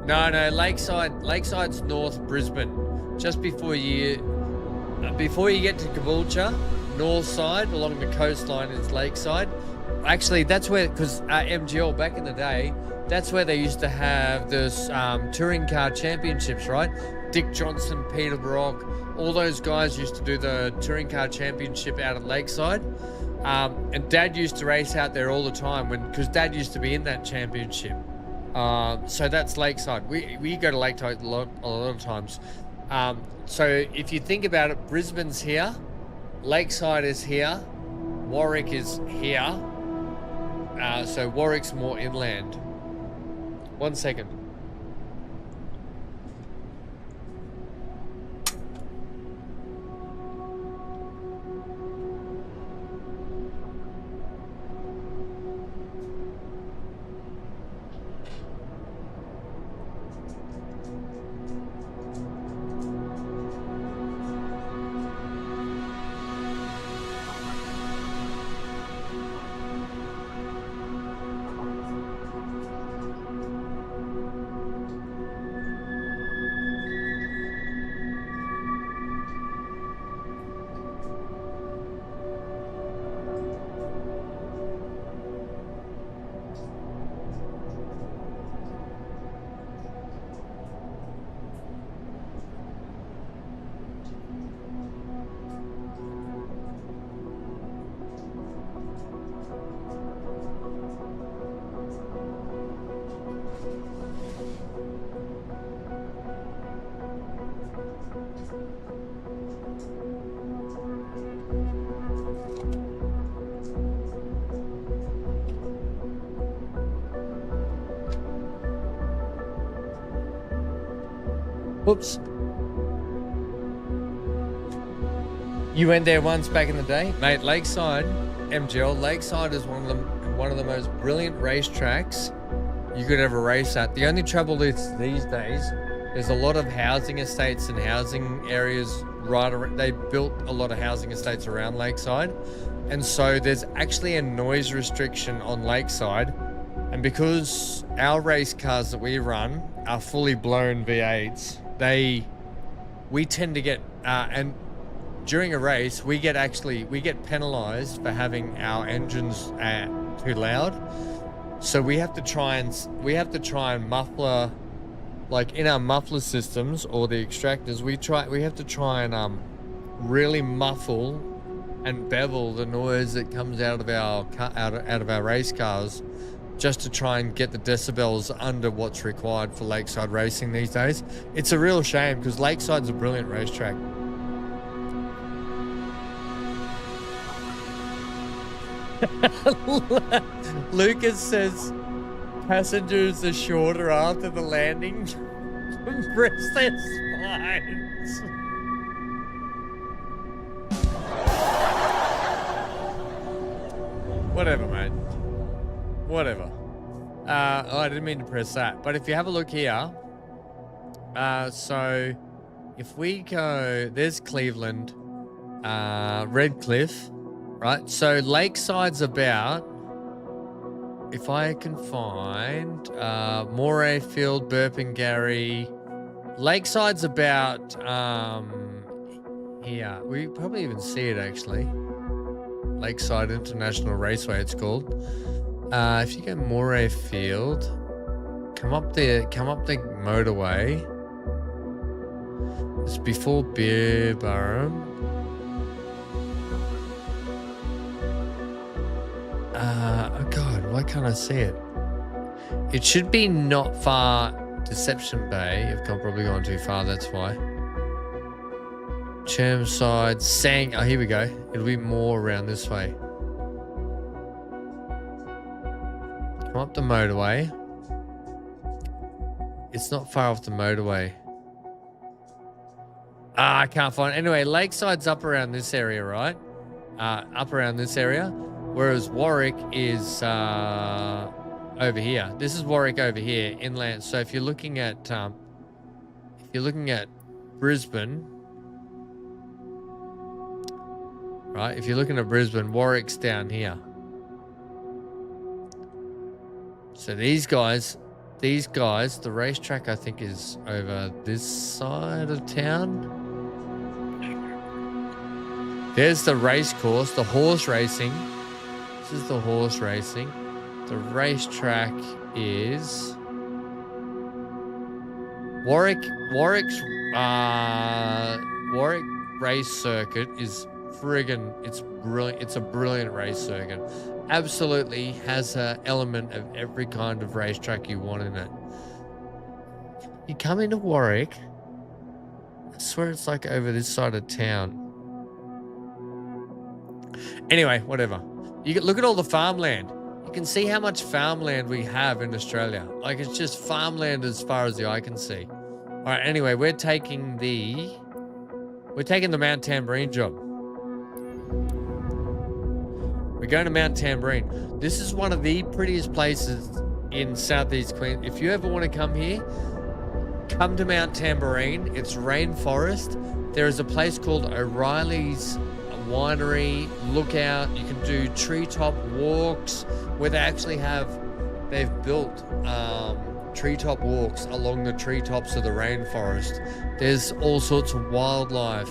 Speaker 1: No, Lakeside. Lakeside's north Brisbane. Just before you get to Caboolture, north side along the coastline is Lakeside. Actually, that's where, because MGL back in the day, that's where they used to have this touring car championships, right? Dick Johnson, Peter Brock, all those guys used to do the touring car championship out at Lakeside. And Dad used to race out there all the time because Dad used to be in that championship. So that's Lakeside. We go to Lakeside a lot of times. So if you think about it, Brisbane's here, Lakeside is here, Warwick is here. So Warwick's more inland. 1 second. Whoops. You went there once back in the day? Mate, Lakeside, MGL, Lakeside is one of the most brilliant racetracks you could ever race at. The only trouble is these days, there's a lot of housing estates and housing areas right around. They built a lot of housing estates around Lakeside. And so there's actually a noise restriction on Lakeside. And because our race cars that we run are fully blown V8s, we tend to get, and during a race, we get penalized for having our engines too loud. So we have to try and muffle like in our muffler systems or the extractors, we have to try and really muffle and bevel the noise that comes out of our race cars, just to try and get the decibels under what's required for lakeside racing these days. It's a real shame because Lakeside's a brilliant racetrack. Lucas says passengers are shorter after the landing. Rest their spines. Whatever, mate. Whatever. Oh, I didn't mean to press that. But if you have a look here, so if we go, there's Cleveland, Redcliffe, right? So Lakeside's about, if I can find, Moray Field, Burpengary, Lakeside's about, here. We probably even see it actually. Lakeside International Raceway, it's called. If you go Moray Field, come up the motorway. It's before Beerburrum. Oh God, why can't I see it? It should be not far. Deception Bay. I've probably gone too far. That's why. Chermside, Sang. Oh, here we go. It'll be more around this way. Come up the motorway. It's not far off the motorway. I can't find it. Anyway, Lakeside's up around this area, right? Up around this area. Whereas Warwick is over here. This is Warwick over here, inland. So if you're looking at Brisbane, right? If you're looking at Brisbane, Warwick's down here. So these guys, the racetrack I think is over this side of town. There's the race course, the horse racing. This is the horse racing. The racetrack is Warwick race circuit is friggin', it's brilliant. It's a brilliant race circuit. Absolutely has an element of every kind of racetrack you want in it. You come into Warwick, I swear it's like over this side of town. Anyway, whatever. You can look at all the farmland. You can see how much farmland we have in Australia. Like, it's just farmland as far as the eye can see. All right, anyway, we're taking the Mount Tamborine job. We're going to Mount Tamborine. This is one of the prettiest places in southeast Queensland. If you ever want to come here, come to Mount Tamborine. It's rainforest. There is a place called O'Reilly's Winery. Look out. You can do treetop walks where they've built treetop walks along the treetops of the rainforest. There's all sorts of wildlife.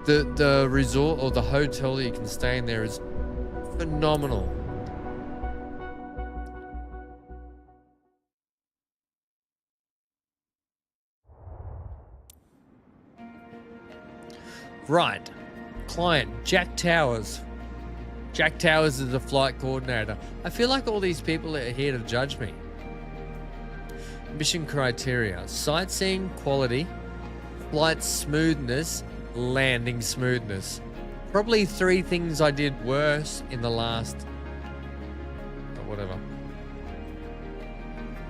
Speaker 1: The resort or the hotel that you can stay in there is phenomenal. Right. Client, Jack Towers. Jack Towers is the flight coordinator. I feel like all these people are here to judge me. Mission criteria: sightseeing quality, flight smoothness, landing smoothness. Probably 3 things I did worse in the last...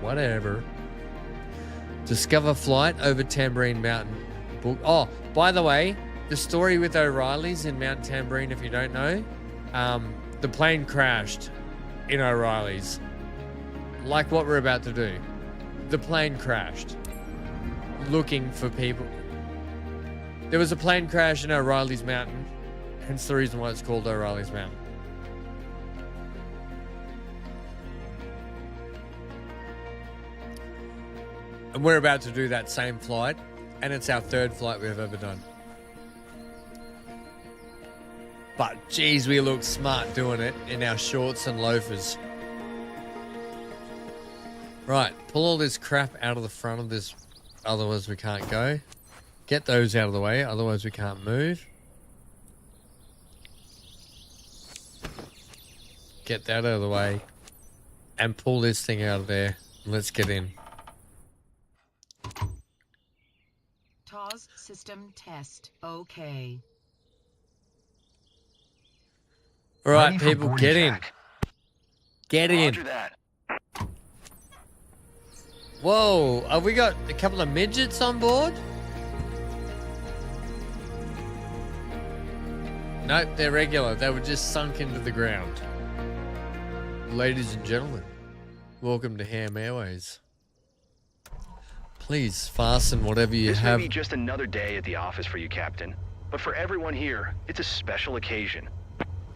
Speaker 1: Whatever. Discover flight over Tamborine Mountain. Book. Oh, by the way, the story with O'Reilly's in Mount Tamborine, if you don't know, the plane crashed in O'Reilly's. Like what we're about to do. The plane crashed. Looking for people. There was a plane crash in O'Reilly's Mountain. Hence the reason why it's called O'Reilly's Mountain. And we're about to do that same flight. And it's our 3rd flight we've ever done. But geez, we look smart doing it in our shorts and loafers. Right, pull all this crap out of the front of this otherwise we can't go. Get those out of the way, otherwise we can't move. Get that out of the way. And pull this thing out of there. Let's get in.
Speaker 11: TOS system test. Okay.
Speaker 1: Alright,
Speaker 5: Ready for
Speaker 1: people,
Speaker 5: boarding
Speaker 1: get in.
Speaker 5: check.
Speaker 1: Get in.
Speaker 5: Roger that.
Speaker 1: Whoa, have we got a couple of midgets on board? Nope, they're regular. They were just sunk into the ground. Ladies and gentlemen, welcome to Ham Airways. Please fasten whatever you
Speaker 5: This
Speaker 1: have.
Speaker 5: may be just another day at the office for you, Captain. But for everyone here, it's a special occasion.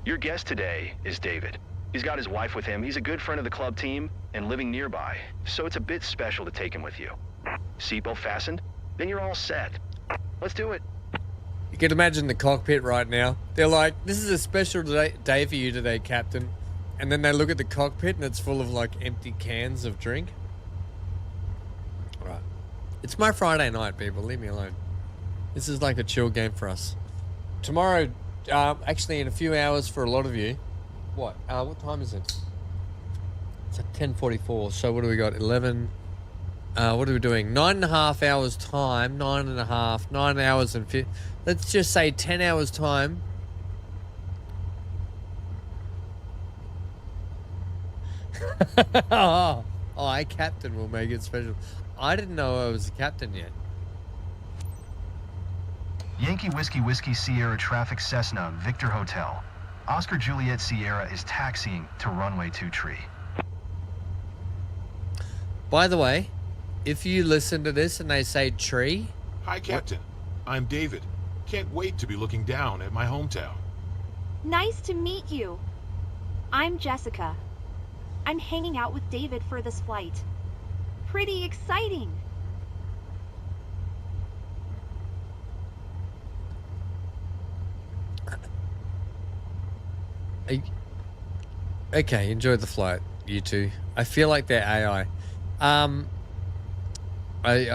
Speaker 5: Your guest today is David. He's got his wife with him. He's a good friend of the club team and living nearby, so it's a bit special to take him with you. Seatbelt fastened? Then you're all set. Let's do it.
Speaker 1: You can imagine the cockpit right now. They're like, this is a special day for you today, Captain. And then they look at the cockpit and it's full of like empty cans of drink. Alright. It's my Friday night, people. Leave me alone. This is like a chill game for us. Tomorrow, actually in a few hours for a lot of you. What time is it? It's at 10:44. So what do we got? 11. What are we doing? 9.5 hours time. 9.5. 9 hours and 50. Let's just say 10 hours time. Oh, I captain will make it special. I didn't know I was a captain yet.
Speaker 5: Yankee Whiskey Sierra Traffic Cessna Victor Hotel. Oscar Juliet Sierra is taxiing to runway 23.
Speaker 1: By the way, if you listen to this and they say tree...
Speaker 12: Hi, Captain. I'm David. Can't wait to be looking down at my hometown.
Speaker 9: Nice to meet you. I'm Jessica. I'm hanging out with David for this flight. Pretty exciting.
Speaker 1: Okay, enjoy the flight, you two. I feel like they're AI. I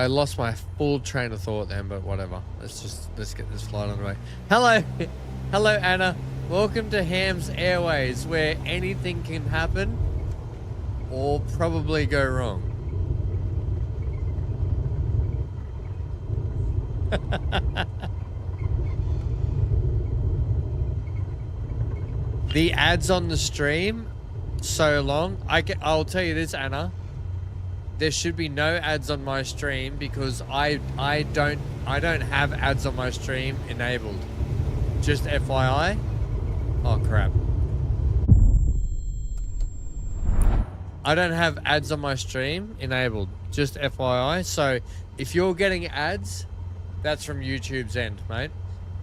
Speaker 1: lost my full train of thought then, but whatever. Let's get this flight on the way. Hello, hello Anna. Welcome to Ham's Airways, where anything can happen or probably go wrong. The ads on the stream, so long. I'll tell you this, Anna. There should be no ads on my stream because I don't have ads on my stream enabled. Just FYI. Oh crap. I don't have ads on my stream enabled. Just FYI. So if you're getting ads, that's from YouTube's end, mate.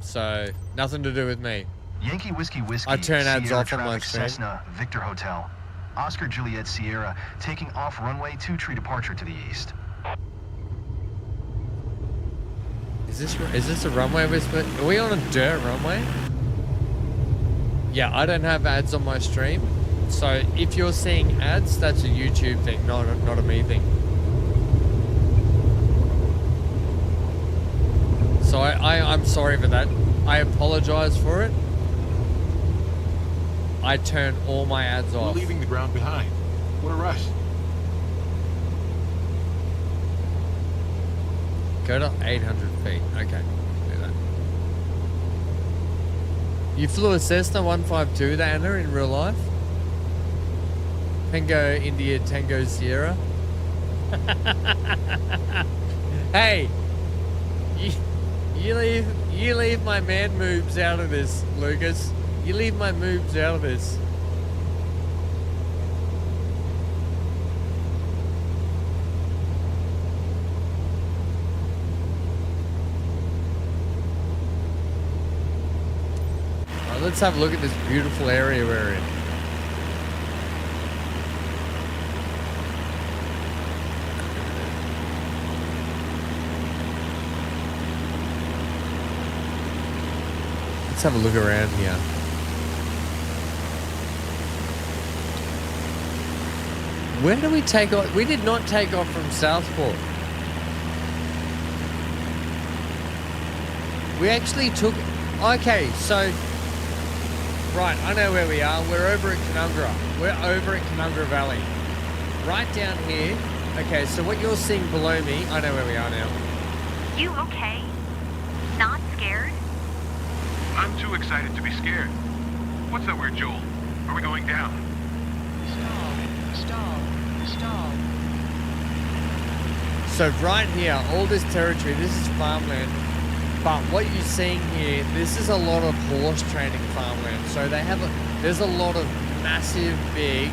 Speaker 1: So nothing to do with me.
Speaker 5: Yankee Whiskey
Speaker 1: I turn ads
Speaker 5: Sierra
Speaker 1: off on my
Speaker 5: Traffic
Speaker 1: stream.
Speaker 5: Cessna Victor Hotel. Oscar Juliet Sierra taking off runway 23 departure to the east.
Speaker 1: Is this a runway? Are we on a dirt runway? Yeah, I don't have ads on my stream. So if you're seeing ads, that's a YouTube thing, not a me thing. So I'm sorry for that. I apologize for it. I turn all my ads off.
Speaker 12: We're leaving the ground behind. What a rush.
Speaker 1: Go to 800 feet. Okay, do that. You flew a Cessna 152 there, Anna, in real life? Tango India Tango Sierra. Hey, you leave my man moves out of this, Lucas. You leave my moves out of this. Right, let's have a look at this beautiful area we're in. Let's have a look around here. Where do we take off? We did not take off from Southport. We actually took... Okay, so... Right, I know where we are. We're over at Canungra. We're over at Canungra Valley. Right down here. Okay, so what you're seeing below me, I know where we are now.
Speaker 10: You okay? Not scared?
Speaker 4: I'm too excited to be scared. What's that weird, Joel? Are we going down?
Speaker 11: Stall.
Speaker 1: So right here, all this territory, this is farmland. But what you're seeing here, this is a lot of horse training farmland. So they have there's a lot of massive, big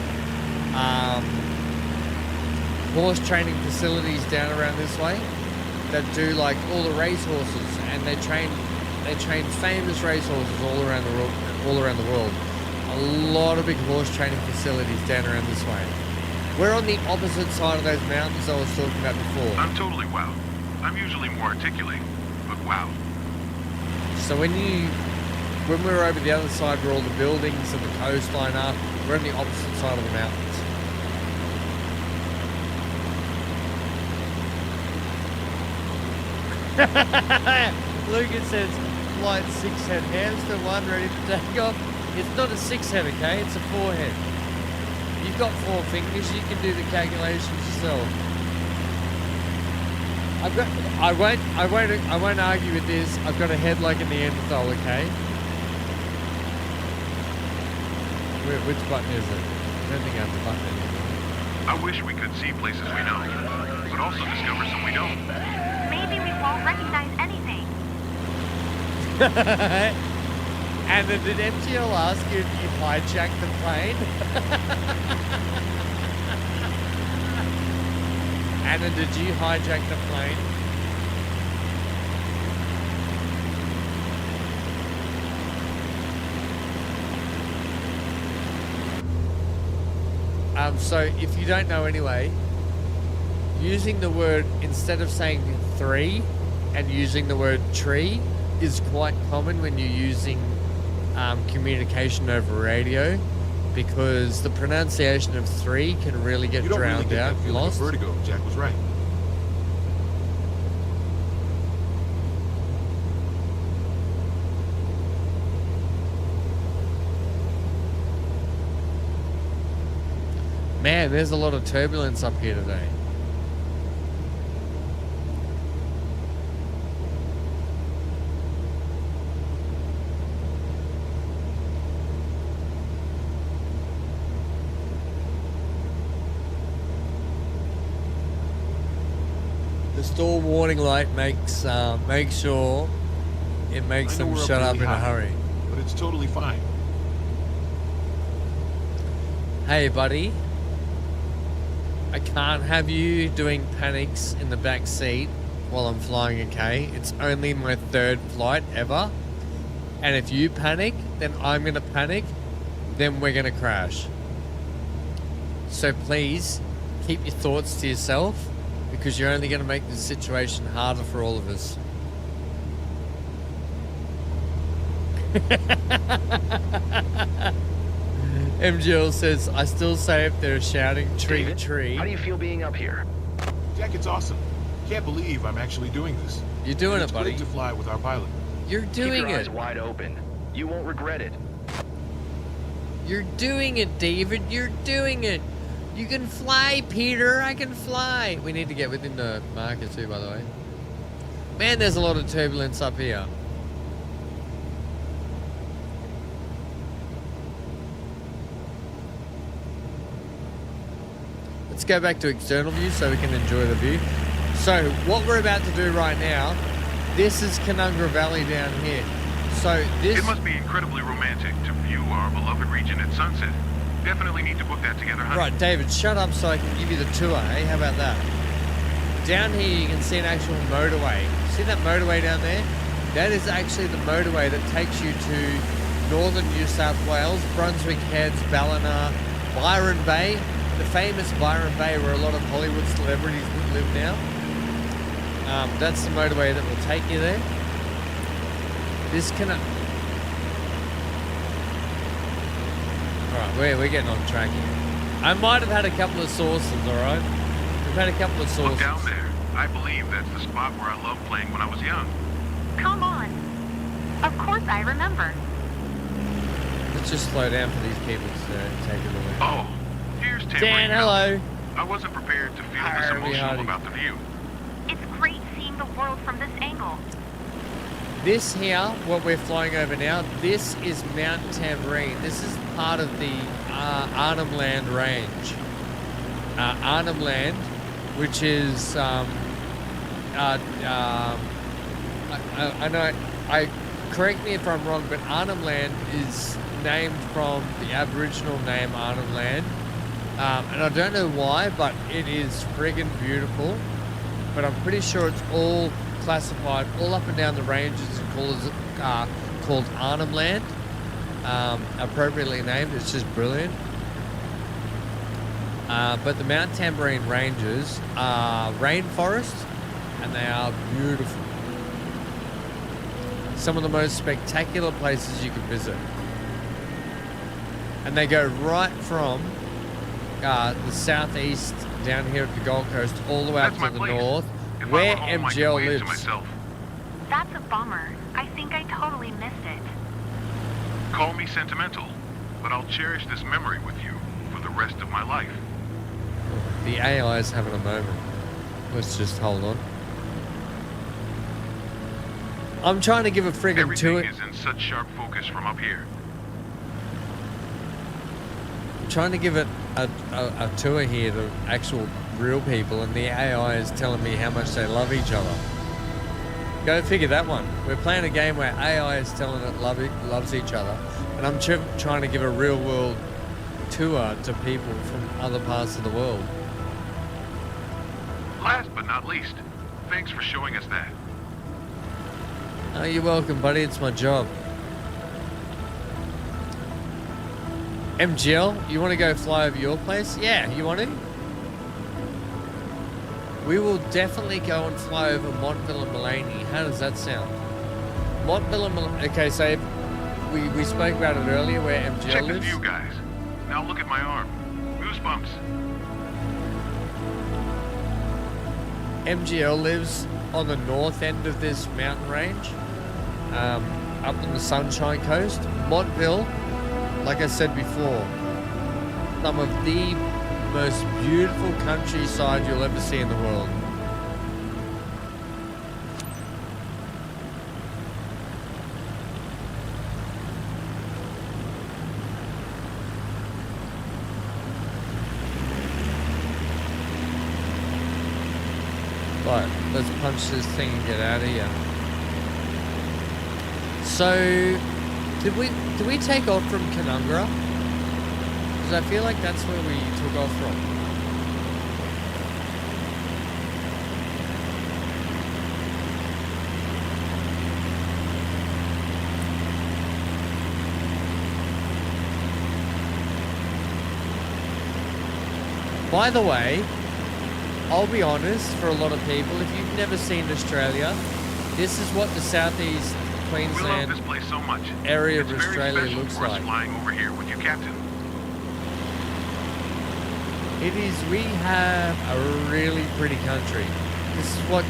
Speaker 1: horse training facilities down around this way that do like all the race horses, and they train famous race horses all around the world. A lot of big horse training facilities down around this way. We're on the opposite side of those mountains I was talking about before.
Speaker 4: I'm totally wowed. I'm usually more articulate, but wow.
Speaker 1: So when we're over the other side where all the buildings and the coastline are, we're on the opposite side of the mountains. Lucas says, flight 6-head hamster one ready to take off. It's not a 6-head, okay? It's a 4-head. You've got 4 fingers, you can do the calculations yourself. I won't argue with this. I've got a head like a Neanderthal, okay? Which button is it? I don't think I have the button anymore.
Speaker 4: I wish we could see places we know, but also discover some we don't.
Speaker 10: Maybe we won't recognize anything.
Speaker 1: And then did MTL ask you if you hijacked the plane? Anna, did you hijack the plane? So if you don't know anyway, using the word, instead of saying 3 and using the word tree is quite common when you're using communication over radio, because the pronunciation of 3 can really get drowned out and lost.
Speaker 12: Vertigo. Jack was right.
Speaker 1: Man, there's a lot of turbulence up here today. The storm warning light makes sure it makes them shut up in a hurry.
Speaker 12: But it's totally fine.
Speaker 1: Hey, buddy. I can't have you doing panics in the back seat while I'm flying, okay? It's only my 3rd flight ever. And if you panic, then I'm going to panic. Then we're going to crash. So please, keep your thoughts to yourself, because you're only going to make the situation harder for all of us. MGL says, I still say if they're shouting tree,
Speaker 5: David,
Speaker 1: tree.
Speaker 5: How do you feel being up here?
Speaker 12: Jack, it's awesome. Can't believe I'm actually doing this.
Speaker 1: You're doing
Speaker 12: it,
Speaker 1: buddy.
Speaker 12: It's great to fly with our pilot.
Speaker 1: You're doing
Speaker 5: Keep your
Speaker 1: it.
Speaker 5: eyes wide open. You won't regret it.
Speaker 1: You're doing it, David. You're doing it. You can fly, Peter. I can fly. We need to get within the marker too, by the way. Man, there's a lot of turbulence up here. Let's go back to external view so we can enjoy the view. So what we're about to do right now, this is Canungra Valley down here. So this...
Speaker 4: It must be incredibly romantic to view our beloved region at sunset. Definitely need to book that together, huh?
Speaker 1: Right, David, shut up so I can give you the tour, eh? How about that? Down here you can see an actual motorway. See that motorway down there? That is actually the motorway that takes you to northern New South Wales, Brunswick Heads, Ballina, Byron Bay, the famous Byron Bay where a lot of Hollywood celebrities live now. That's the motorway that will take you there. This can... Alright, we're getting on track here. I might have had a couple of sources, alright? We've had a couple of sources.
Speaker 4: Look down there. I believe that's the spot where I loved playing when I was young.
Speaker 10: Come on. Of course I remember.
Speaker 1: Let's just slow down for these people to take it away.
Speaker 12: Oh, here's Tim.
Speaker 1: Dan, hello.
Speaker 12: I wasn't prepared to feel this emotional about the view.
Speaker 10: It's great seeing the world from this angle.
Speaker 1: This here, what we're flying over now, this is Mount Tambourine. This is part of the Arnhem Land range. Arnhem Land, which is, I know, correct me if I'm wrong, but Arnhem Land is named from the Aboriginal name Arnhem Land. And I don't know why, but it is friggin' beautiful. But I'm pretty sure it's all classified, all up and down the ranges, called Arnhem Land. Appropriately named, it's just brilliant. But the Mount Tambourine Ranges are rainforest, and they are beautiful. Some of the most spectacular places you can visit. And they go right from the southeast down here at the Gold Coast all the way up to the north, where MGL lives.
Speaker 10: That's a bummer. I think I totally missed it.
Speaker 12: Call me sentimental, but I'll cherish this memory with you for the rest of my life.
Speaker 1: The AI is having a moment. Let's just hold on. I'm trying to give a friggin' tour.
Speaker 12: Everything is in such sharp focus from up here.
Speaker 1: I'm trying to give it a tour here to actual real people, and the AI is telling me how much they love each other. Go figure that one. We're playing a game where AI is telling it loves each other, and I'm trying to give a real world tour to people from other parts of the world.
Speaker 12: Last but not least, thanks for showing us that.
Speaker 1: Oh, you're welcome, buddy. It's my job. MGL, you want to go fly over your place? Yeah, you want to? We will definitely go and fly over Montville and Mullaney. How does that sound? Montville and Mullaney. Okay, so we spoke about it earlier where MGL
Speaker 12: Check
Speaker 1: lives.
Speaker 12: this view, guys. Now look at my arm. Goosebumps.
Speaker 1: MGL lives on the north end of this mountain range, up on the Sunshine Coast. Montville, like I said before, some of the most beautiful countryside you'll ever see in the world. Right, let's punch this thing and get out of here. So, did we take off from Canungra? Because I feel like that's where we took off from. By the way, I'll be honest, for a lot of people, if you've never seen Australia, this is what the southeast Queensland
Speaker 12: this place so much.
Speaker 1: area
Speaker 12: It's
Speaker 1: of
Speaker 12: very
Speaker 1: Australia
Speaker 12: special
Speaker 1: looks
Speaker 12: for us
Speaker 1: like.
Speaker 12: flying over here with you, Captain.
Speaker 1: It is, we have a really pretty country. This is what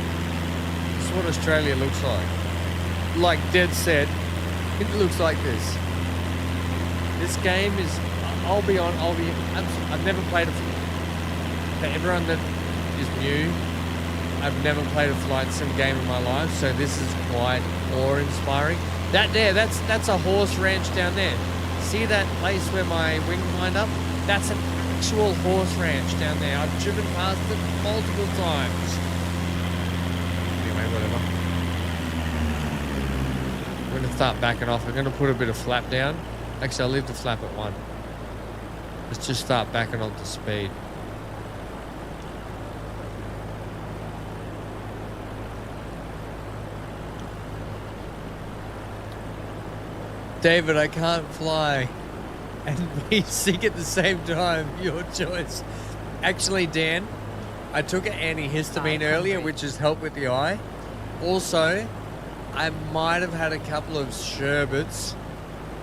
Speaker 1: Australia looks like. Like Dead said, it looks like this. This game is, I've never played for everyone that is new, I've never played a flight sim game in my life, so this is quite awe-inspiring. That there, that's a horse ranch down there. See that place where my wing lined up? That's an actual horse ranch down there. I've driven past it multiple times. Anyway, whatever. I'm going to start backing off. I'm going to put a bit of flap down. Actually, I'll leave the flap at 1. Let's just start backing on to speed. David, I can't fly and be sick at the same time. Your choice. Actually, Dan, I took an antihistamine earlier, which has helped with the eye. Also, I might have had a couple of sherbets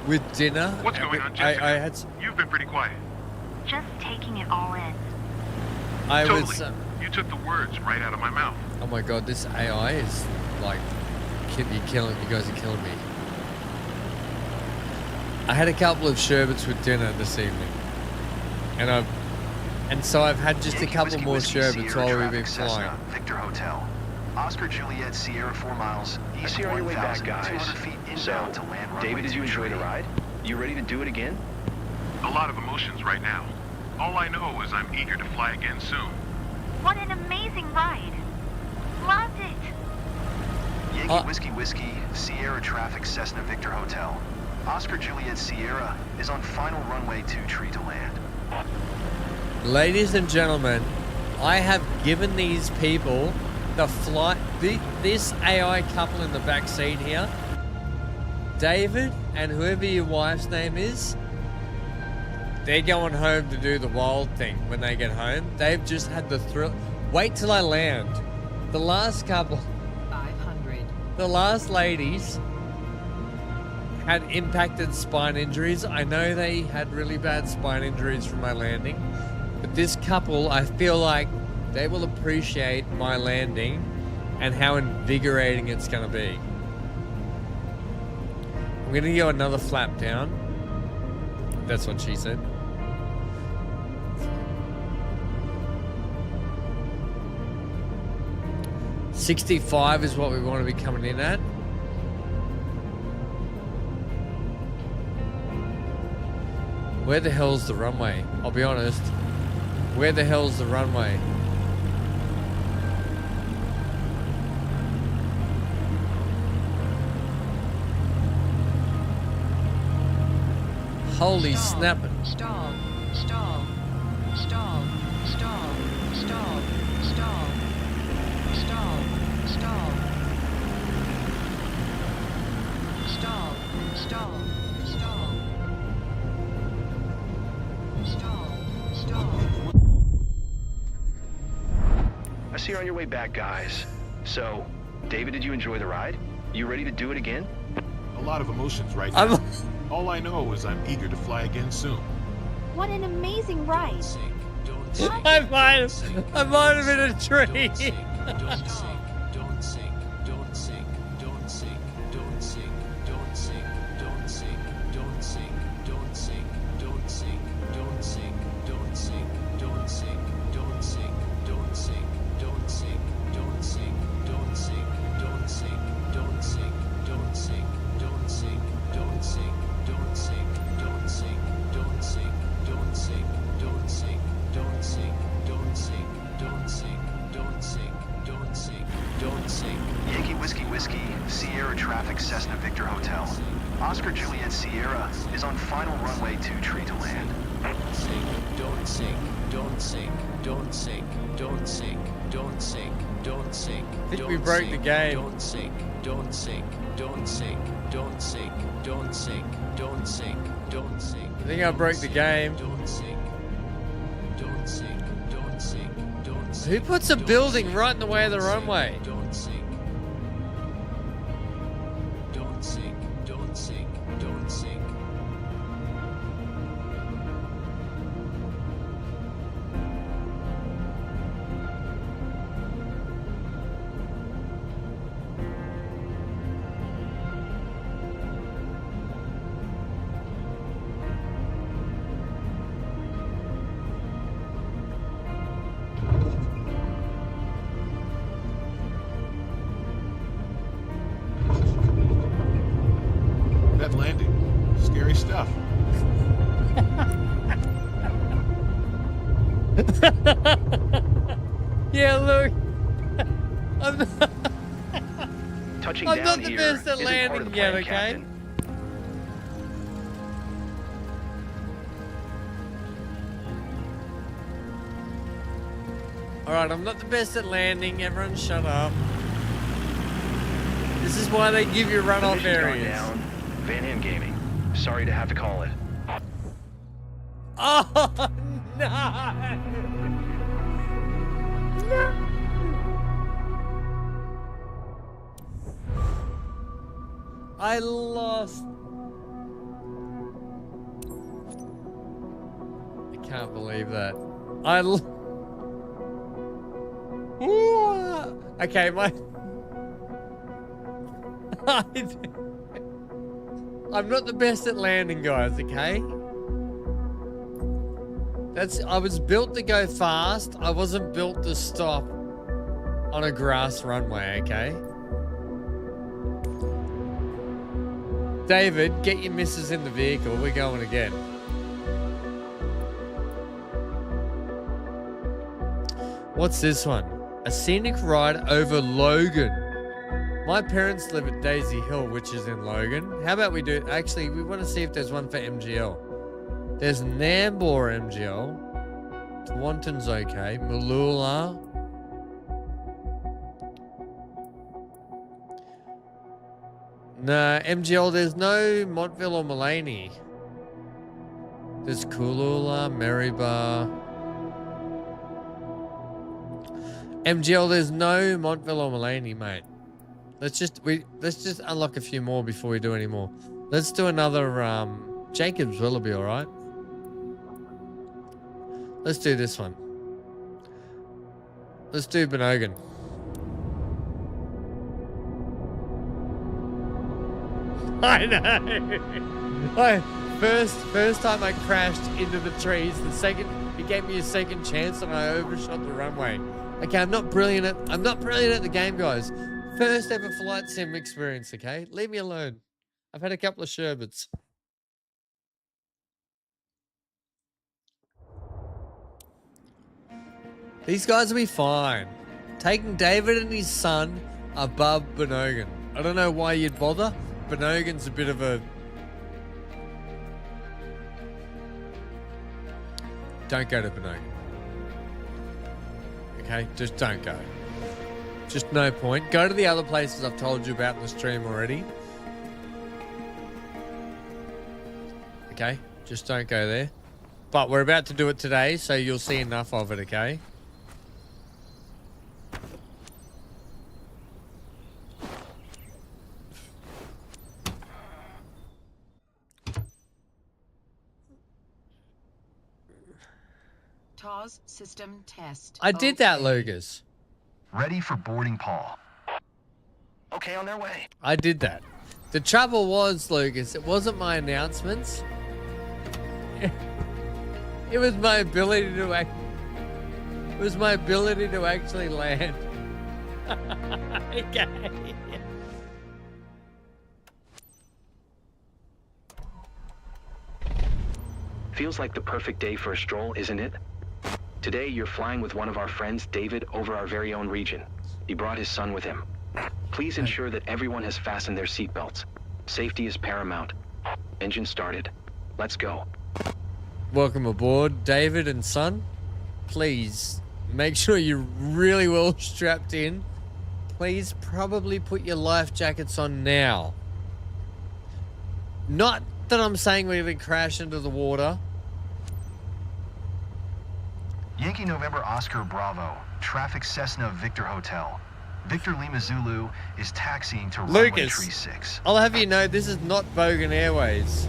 Speaker 1: with dinner.
Speaker 12: What's going on, Jessica?
Speaker 1: I had.
Speaker 12: You've been pretty quiet.
Speaker 10: Just taking it all in.
Speaker 1: I
Speaker 12: Totally.
Speaker 1: was.
Speaker 12: You took the words right out of my mouth.
Speaker 1: Oh my god, this AI is like, you guys are killing me. I had a couple of sherbets with dinner this evening, and so I've had just a couple more sherbets while we've been flying.
Speaker 4: Victor Hotel. Oscar Juliet Sierra 4 miles
Speaker 5: I
Speaker 4: east
Speaker 5: see you're on your way back,
Speaker 4: 1,200
Speaker 5: guys.
Speaker 4: feet
Speaker 5: So,
Speaker 4: inbound to land runway
Speaker 5: David, did you enjoy the
Speaker 4: 23.
Speaker 5: ride? You ready to do it again?
Speaker 12: A lot of emotions right now. All I know is I'm eager to fly again soon.
Speaker 10: What an amazing ride. Loved it.
Speaker 4: Yankee Whiskey Whiskey, Sierra Traffic Cessna Victor Hotel. Oscar Juliet Sierra is on final runway 23 to land.
Speaker 1: Ladies and gentlemen, I have given these people the flight. This AI couple in the back seat here, David and whoever your wife's name is, they're going home to do the wild thing when they get home. They've just had the thrill. Wait till I land. The last couple,
Speaker 11: 500.
Speaker 1: the last ladies had impacted spine injuries. I know they had really bad spine injuries from my landing, but this couple, I feel like they will appreciate my landing and how invigorating it's going to be. I'm going to go another flap down. That's what she said. $65 is what we want to be coming in at. Where the hell's the runway? I'll be honest. Where the hell's the runway? Holy snapping.
Speaker 11: Stall. Stall. Stall. Stall. Stall. Stall. Stall. Stall. Stall. Stall. Stall. Stall. Stall.
Speaker 5: I see you're on your way back, guys. So, David, did you enjoy the ride? You ready to do it again?
Speaker 12: A lot of emotions right now. All I know is I'm eager to fly again soon.
Speaker 9: What an amazing ride.
Speaker 1: I might have been a tree.
Speaker 4: Yankee Whiskey Whiskey, Sierra Traffic Cessna Victor Hotel. Oscar Juliet Sierra is on final runway 23 to land.
Speaker 13: Don't sink, don't sink, don't sink, don't sink, don't sink, don't sink.
Speaker 1: I think we broke the game.
Speaker 13: Don't sink, don't sink, don't sink, don't sink, don't sink, don't sink, don't sink.
Speaker 1: I think I broke the game.
Speaker 13: Don't sink, don't sink, don't sink, don't sink.
Speaker 1: Who puts a building right in the way of the runway?
Speaker 13: Don't sink. Don't sink, don't sink, don't sink.
Speaker 12: That landing. Scary stuff.
Speaker 1: Yeah, look.
Speaker 5: Touching
Speaker 1: I'm
Speaker 5: down
Speaker 1: not the
Speaker 5: here
Speaker 1: best at
Speaker 5: isn't part of
Speaker 1: landing
Speaker 5: the
Speaker 1: yet,
Speaker 5: plan,
Speaker 1: okay?
Speaker 5: Captain.
Speaker 1: Alright, I'm not the best at landing. Everyone shut up. This is why they give you runoff
Speaker 5: Mission's gone
Speaker 1: areas.
Speaker 5: down. VanHam Gaming. Sorry to have to call it.
Speaker 1: Oh, no! No! I lost. I can't believe that. Okay, my... I'm not the best at landing, guys, okay? I was built to go fast. I wasn't built to stop on a grass runway, okay? David, get your missus in the vehicle. We're going again. What's this one? A scenic ride over Logan. My parents live at Daisy Hill, which is in Logan. How about we do it? Actually, we want to see if there's one for MGL. There's Nambour MGL. Tawantin's okay. Malula. No, MGL, there's no Montville or Mulaney. There's Cooloola, Marybar. MGL, there's no Montville or Mulaney, mate. Let's just unlock a few more before we do any more. Let's do another Jacobs Willoughby, all right? Let's do this one. Let's do Benogan. I know. First time I crashed into the trees. It gave me a second chance, and I overshot the runway. Okay, I'm not brilliant at the game, guys. First ever flight sim experience. Okay, leave me alone. I've had a couple of sherbets. These guys will be fine. Taking David and his son above Benogan. I don't know why you'd bother. Benogan's a bit of a... Don't go to Benogan. Okay, just don't go. Just no point. Go to the other places I've told you about in the stream already. Okay, just don't go there. But we're about to do it today, so you'll see enough of it, okay?
Speaker 11: TAWS system test.
Speaker 1: I did that, Lucas.
Speaker 4: Ready for boarding, Paul.
Speaker 5: Okay, on their way.
Speaker 1: I did that. The trouble was, Lucas, it wasn't my announcements. It was my ability to actually land. Okay.
Speaker 5: Feels like the perfect day for a stroll, isn't it? Today, you're flying with one of our friends, David, over our very own region. He brought his son with him. Please ensure that everyone has fastened their seatbelts. Safety is paramount. Engine started. Let's go.
Speaker 1: Welcome aboard, David and son. Please make sure you're really well strapped in. Please probably put your life jackets on now. Not that I'm saying we're going to crash into the water.
Speaker 4: Yankee November Oscar Bravo, traffic Cessna Victor Hotel. Victor Lima Zulu is taxiing to runway tree 6.
Speaker 1: I'll have you know this is not Bogan Airways.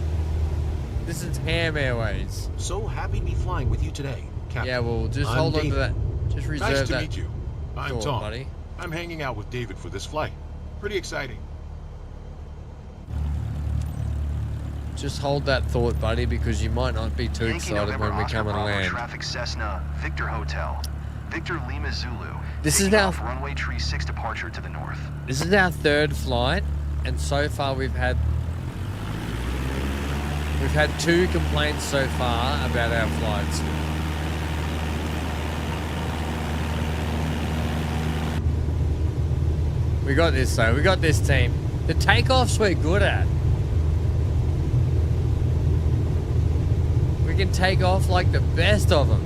Speaker 1: This is Ham Airways.
Speaker 14: So happy to be flying with you today, Captain.
Speaker 1: Yeah, well, just hold on to that. Just reserve
Speaker 12: nice to
Speaker 1: that.
Speaker 12: meet you. I'm
Speaker 1: door,
Speaker 12: Tom.
Speaker 1: buddy.
Speaker 12: I'm hanging out with David for this flight. Pretty exciting.
Speaker 1: Just hold that thought, buddy, because you might not be too
Speaker 4: Yankee
Speaker 1: excited
Speaker 4: November
Speaker 1: when we
Speaker 4: Oscar
Speaker 1: come and
Speaker 4: Bravo,
Speaker 1: land.
Speaker 4: traffic Cessna Victor Hotel. Victor Lima Zulu.
Speaker 1: This is
Speaker 4: taking
Speaker 1: our
Speaker 4: off runway tree 6 departure to the north.
Speaker 1: This is our third flight, and so far we've had 2 complaints so far about our flights. We got this though. We got this, team. The takeoffs we're good at. We can take off like the best of them.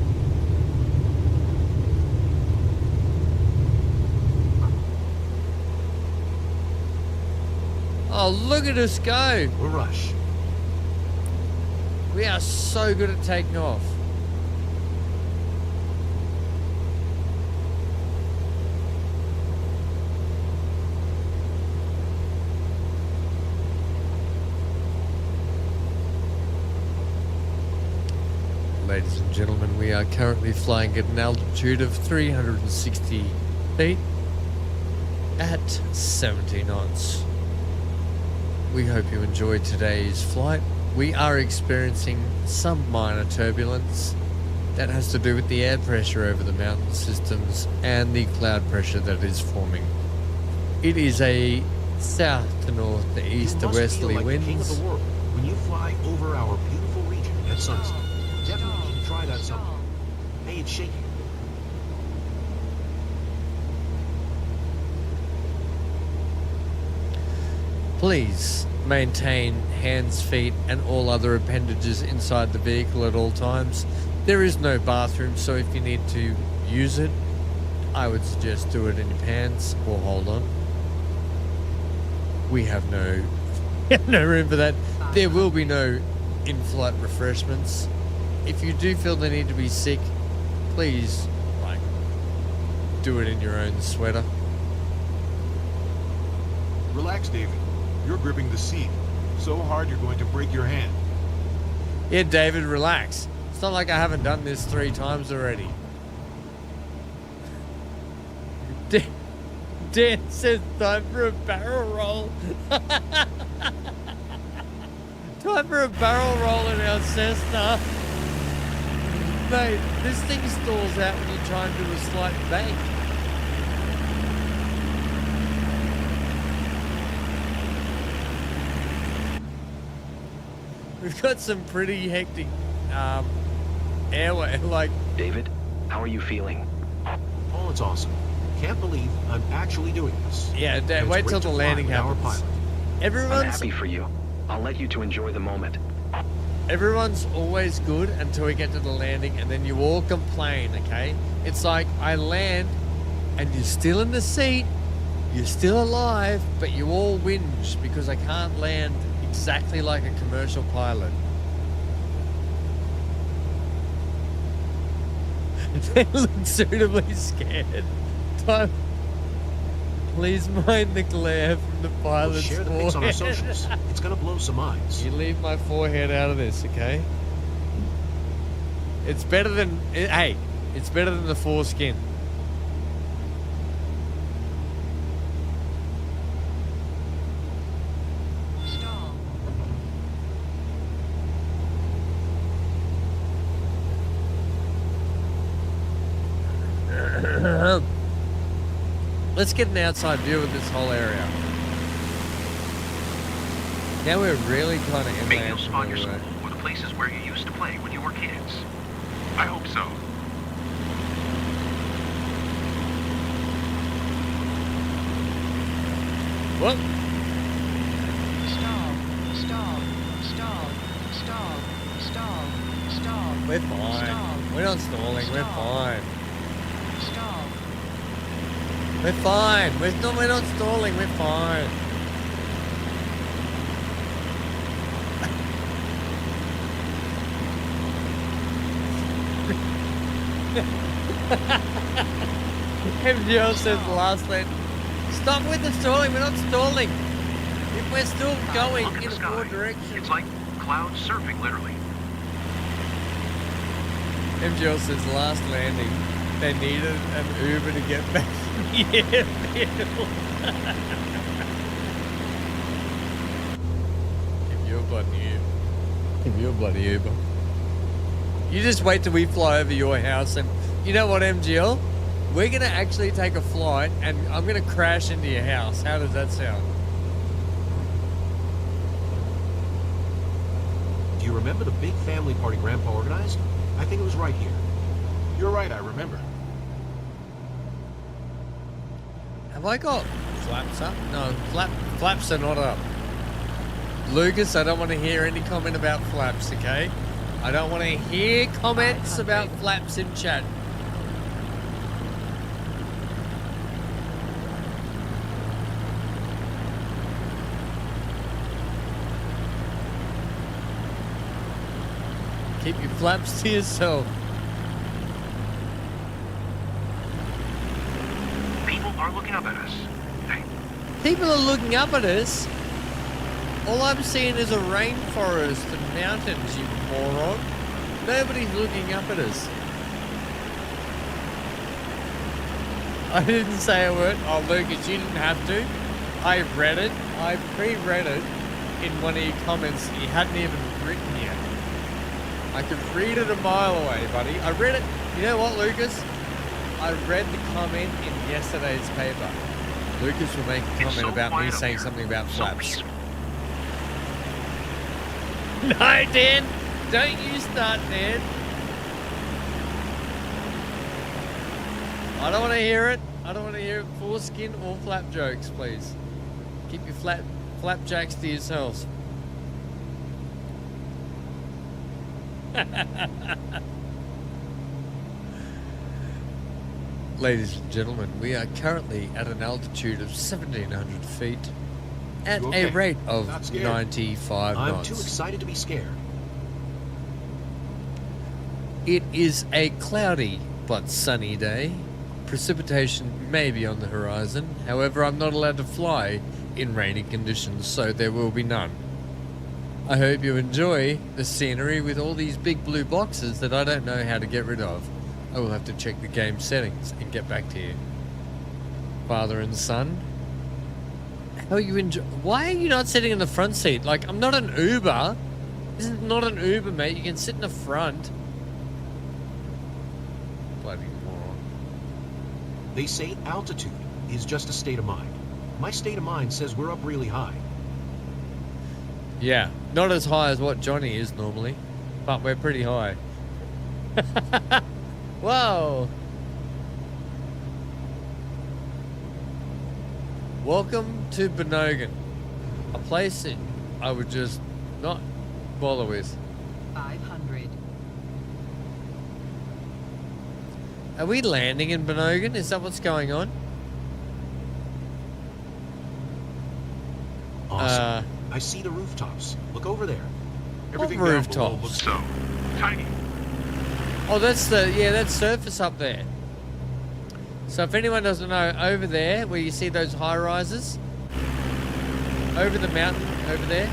Speaker 1: Oh, look at us go.
Speaker 14: We're rush.
Speaker 1: We are so good at taking off. Ladies and gentlemen, we are currently flying at an altitude of 360 feet at 70 knots. We hope you enjoyed today's flight. We are experiencing some minor turbulence that has to do with the air pressure over the mountain systems and the cloud pressure that is forming. It is a south to north to east to westerly
Speaker 14: like
Speaker 1: winds.
Speaker 14: The king of the world when you fly over our beautiful region at sunset. Definitely should try that sometime. Hey, it's shaking.
Speaker 1: Please maintain hands, feet, and all other appendages inside the vehicle at all times. There is no bathroom, so if you need to use it, I would suggest do it in your pants or hold on. We have no room for that. There will be no in-flight refreshments. If you do feel the need to be sick, please, do it in your own sweater.
Speaker 12: Relax, David. You're gripping the seat so hard you're going to break your hand.
Speaker 1: Yeah, David, relax. It's not like I haven't done this 3 times already. Dan says time for a barrel roll. Time for a barrel roll in our Cessna. Mate, this thing stalls out when you try and do a slight bank. We've got some pretty hectic airway,
Speaker 5: David, how are you feeling?
Speaker 14: Oh, it's awesome. Can't believe I'm actually doing this.
Speaker 1: Yeah, Dad, wait till the landing happens.
Speaker 5: I'm happy for you. I'll let you to enjoy the moment.
Speaker 1: Everyone's always good until we get to the landing, and then you all complain, okay? It's like I land, and you're still in the seat, you're still alive, but you all whinge because I can't land exactly like a commercial pilot. They look suitably scared. Time. Please mind the glare from the pilot's
Speaker 14: We'll share the
Speaker 1: forehead.
Speaker 14: pics on our socials. It's gonna blow some minds.
Speaker 1: You leave my forehead out of this, okay? It's better than... Hey, it's better than the foreskin. Let's get an outside view of this whole area. Now we're really kind of
Speaker 4: Maybe you'll spot your school or the places where you used to play when you were kids.
Speaker 12: I hope so.
Speaker 1: What?
Speaker 11: Stall.
Speaker 1: We're fine.
Speaker 11: Stall.
Speaker 1: We're not stalling. We're fine.
Speaker 11: Stall.
Speaker 1: We're fine. We're not stalling. We're fine. MGL says last land. Stop with the stalling. We're not stalling. If we're still going
Speaker 4: Look at
Speaker 1: in
Speaker 4: the
Speaker 1: a
Speaker 4: sky.
Speaker 1: forward direction.
Speaker 4: It's like cloud surfing, literally.
Speaker 1: MGL says last landing, they needed an Uber to get back in the airfield. Give you a bloody Uber. Give you a bloody Uber. You just wait till we fly over your house, and you know what, MGL? We're going to actually take a flight, and I'm going to crash into your house. How does that sound?
Speaker 14: Do you remember the big family party Grandpa organized? I think it was right here.
Speaker 12: You're right, I remember.
Speaker 1: Have I got flaps up? No, flaps are not up. Lucas, I don't want to hear any comment about flaps, okay? I don't want to hear comments about flaps in chat. Keep your flaps to yourself.
Speaker 4: People are looking up at us. Hey,
Speaker 1: People are looking up at us. All I'm seeing is a rainforest and mountains, you moron. Nobody's looking up at us. I didn't say a word. Oh, Lucas, you didn't have to. I read it. I pre-read it. in one of your comments that you hadn't even written yet. I could read it a mile away, buddy. I read it. You know what, Lucas? I read the comment in yesterday's paper. Lucas will make a comment about me saying something about flaps. No, Dan! Don't you start, Dan! I don't want to hear it. I don't want to hear foreskin or flap jokes, please. Keep your flapjacks to yourselves. Ladies and gentlemen, we are currently at an altitude of 1,700 feet at
Speaker 14: Okay?
Speaker 1: a rate of
Speaker 14: Not scared.
Speaker 1: 95
Speaker 14: I'm
Speaker 1: knots.
Speaker 14: too excited to be scared.
Speaker 1: It is a cloudy but sunny day. Precipitation may be on the horizon. However, I'm not allowed to fly in rainy conditions, so there will be none. I hope you enjoy the scenery with all these big blue boxes that I don't know how to get rid of. I will have to check the game settings and get back to you. Father and son. How you enjoy? Why are you not sitting in the front seat? Like, I'm not an Uber. This is not an Uber, mate. You can sit in the front. Bloody moron.
Speaker 14: They say altitude is just a state of mind. My state of mind says we're up really high.
Speaker 1: Yeah, not as high as what Johnny is normally, but we're pretty high. Whoa! Welcome to Benogan, a place that I would just not bother with.
Speaker 11: 500.
Speaker 1: Are we landing in Benogan? Is that what's going on?
Speaker 14: Awesome. I see the rooftops. Look over there.
Speaker 1: What
Speaker 12: Everything down below
Speaker 1: rooftops?
Speaker 12: looks so tiny.
Speaker 1: Oh, that's that surface up there. So if anyone doesn't know, over there where you see those high rises, over the mountain, over there,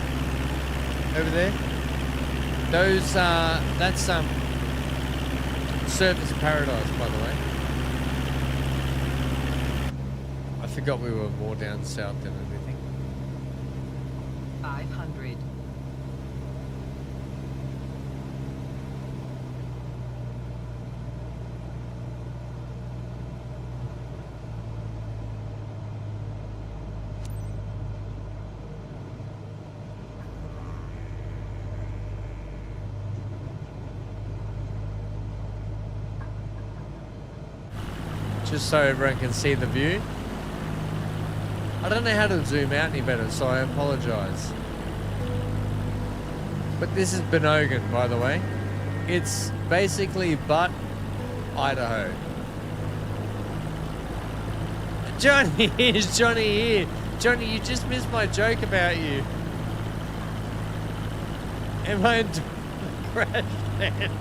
Speaker 1: those that's surface paradise, by the way. I forgot we were more down south than anything.
Speaker 11: 500.
Speaker 1: Just so everyone can see the view. I don't know how to zoom out any better, so I apologize. But this is Benogan, by the way. It's basically Butt, Idaho. Johnny, is Johnny here? Johnny, you just missed my joke about you. Am I crash landing?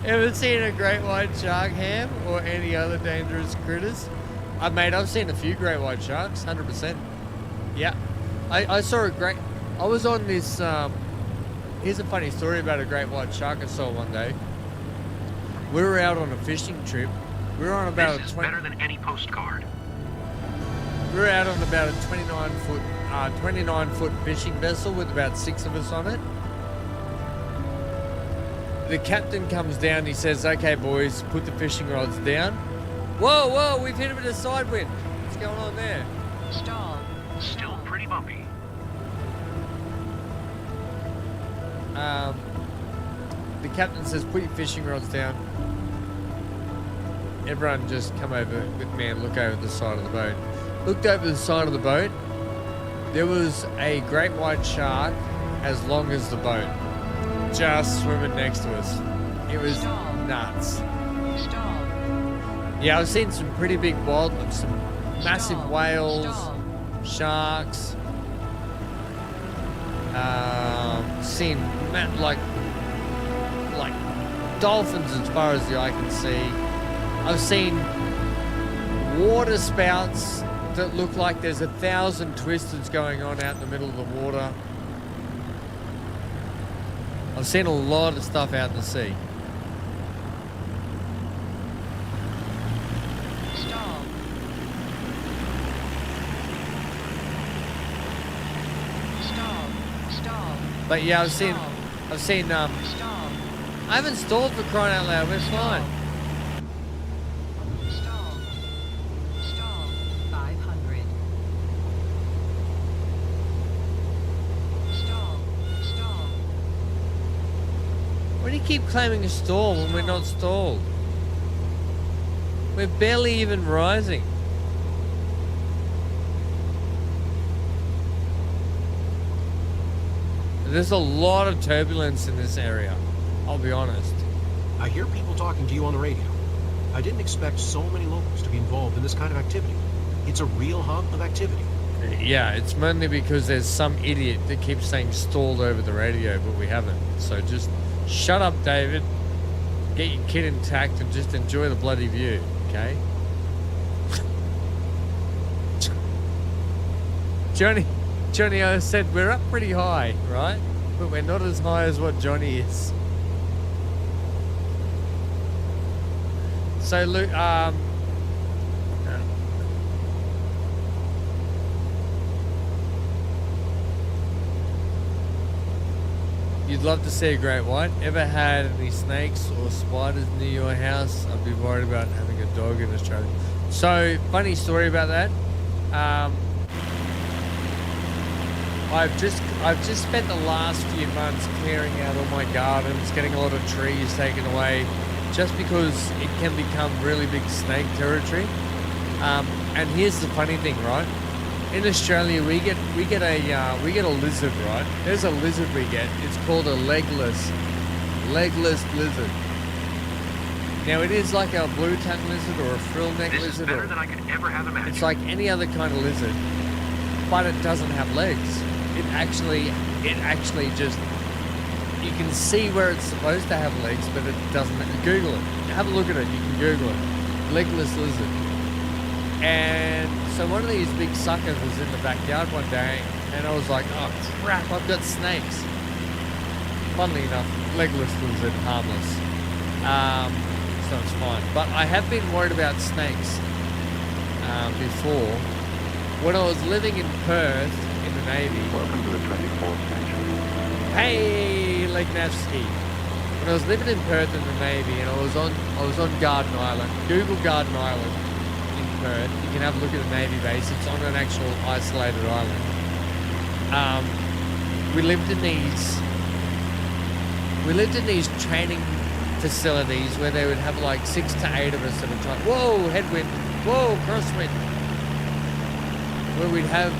Speaker 1: Ever seen a great white shark, Ham, or any other dangerous critters? Mate, I've seen a few great white sharks, 100%. Yeah, I saw a great. I was on this. Here's a funny story about a great white shark I saw one day. We were out on a fishing trip. We were on about
Speaker 4: This is better than any postcard.
Speaker 1: We were out on about a 29-foot fishing vessel with about 6 of us on it. The captain comes down, he says, "Okay, boys, put the fishing rods down." Whoa, whoa, we've hit a bit of side wind. What's going on there?
Speaker 11: Stall.
Speaker 4: Still pretty bumpy.
Speaker 1: The captain says, "Put your fishing rods down." Everyone just come over with me and look over the side of the boat. Looked over the side of the boat. There was a great white shark as long as the boat, just swimming next to us. It was nuts.
Speaker 11: Stall.
Speaker 1: Yeah, I've seen some pretty big wildlife, some massive whales, sharks. Seen like dolphins as far as the eye can see. I've seen water spouts that look like there's 1,000 twisters going on out in the middle of the water. I've seen a lot of stuff out in the sea.
Speaker 11: Stall.
Speaker 1: But yeah, I've seen,
Speaker 11: Stall.
Speaker 1: I haven't stalled for crying out loud. We're fine.
Speaker 11: Stall. 500. Stall.
Speaker 1: Why do you keep claiming a stall when we're not stalled? We're barely even rising. There's a lot of turbulence in this area, I'll be honest.
Speaker 14: I hear people talking to you on the radio. I didn't expect so many locals to be involved in this kind of activity. It's a real hub of activity.
Speaker 1: Yeah, it's mainly because there's some idiot that keeps saying stalled over the radio, but we haven't. So just shut up, David. Get your kid intact and just enjoy the bloody view, okay? Johnny, I said we're up pretty high, right? But we're not as high as what Johnny is. So, Luke, you'd love to see a great white. Ever had any snakes or spiders near your house? I'd be worried about having a dog in Australia. So, funny story about that. I've just spent the last few months clearing out all my gardens, getting a lot of trees taken away, just because it can become really big snake territory. And here's the funny thing, right? In Australia, we get a lizard, right? There's a lizard we get. It's called a legless lizard. Now it is like a blue tongue lizard or a frill neck lizard.
Speaker 4: This is better than I could ever have imagined.
Speaker 1: It's like any other kind of lizard, but it doesn't have legs. It actually just, you can see where it's supposed to have legs, but it doesn't. Google it. Have a look at it. You can Google it. Legless lizard. And so one of these big suckers was in the backyard one day, and I was like, oh crap, I've got snakes. Funnily enough, legless lizard, harmless. So it's fine. But I have been worried about snakes before. When I was living in Perth, in the Navy.
Speaker 6: Welcome to the 24th century.
Speaker 1: Hey, Lake Navsky. When I was living in Perth in the Navy, and I was on Garden Island. Google Garden Island in Perth. You can have a look at the Navy base. It's on an actual isolated island. We lived in these training facilities where they would have like 6 to 8 of us at a time. Whoa, headwind. Whoa, crosswind. Where we'd have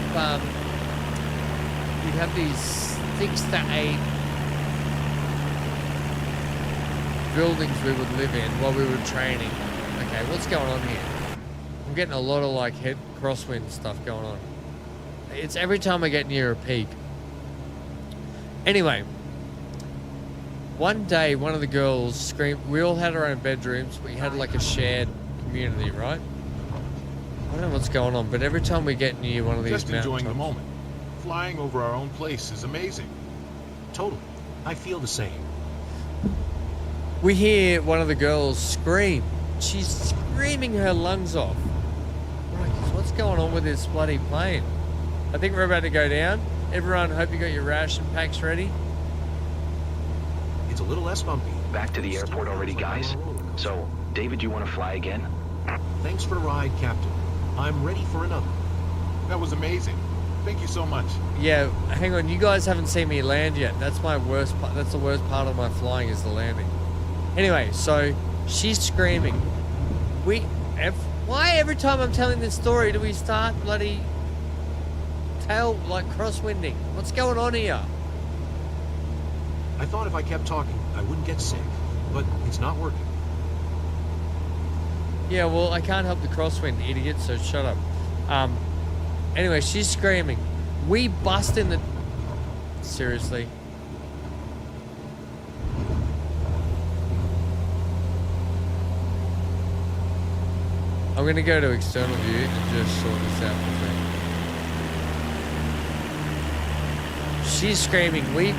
Speaker 1: these 6 to 8 buildings we would live in while we were training. Okay, what's going on here? I'm getting a lot of like head crosswind stuff going on. It's every time I get near a peak. Anyway, one day one of the girls screamed. We all had our own bedrooms. We had like a shared community, right? I don't know what's going on, but every time we get near one of these
Speaker 14: Just enjoying the
Speaker 1: mountaintops,
Speaker 14: moment. Flying over our own place is amazing. Totally. I feel the same.
Speaker 1: we hear one of the girls scream. She's screaming her lungs off. Like, what's going on with this bloody plane? I think we're about to go down. Everyone, hope you got your ration packs ready.
Speaker 14: It's a little less bumpy.
Speaker 5: Back to the airport already, guys? So, David, you want to fly again?
Speaker 14: Thanks for the ride, Captain. I'm ready for another.
Speaker 12: That was amazing. Thank you so much.
Speaker 1: Yeah, hang on. You guys haven't seen me land yet. That's my worst part. That's the worst part of my flying is the landing. Anyway, so she's screaming. Why every time I'm telling this story do we start bloody crosswinding? What's going on here?
Speaker 14: I thought if I kept talking, I wouldn't get sick, but it's not working.
Speaker 1: Yeah, well, I can't help the crosswind, idiot, so shut up. Anyway, she's screaming. We bust in the... Seriously. I'm going to go to external view and just sort this out with me. She's screaming. We...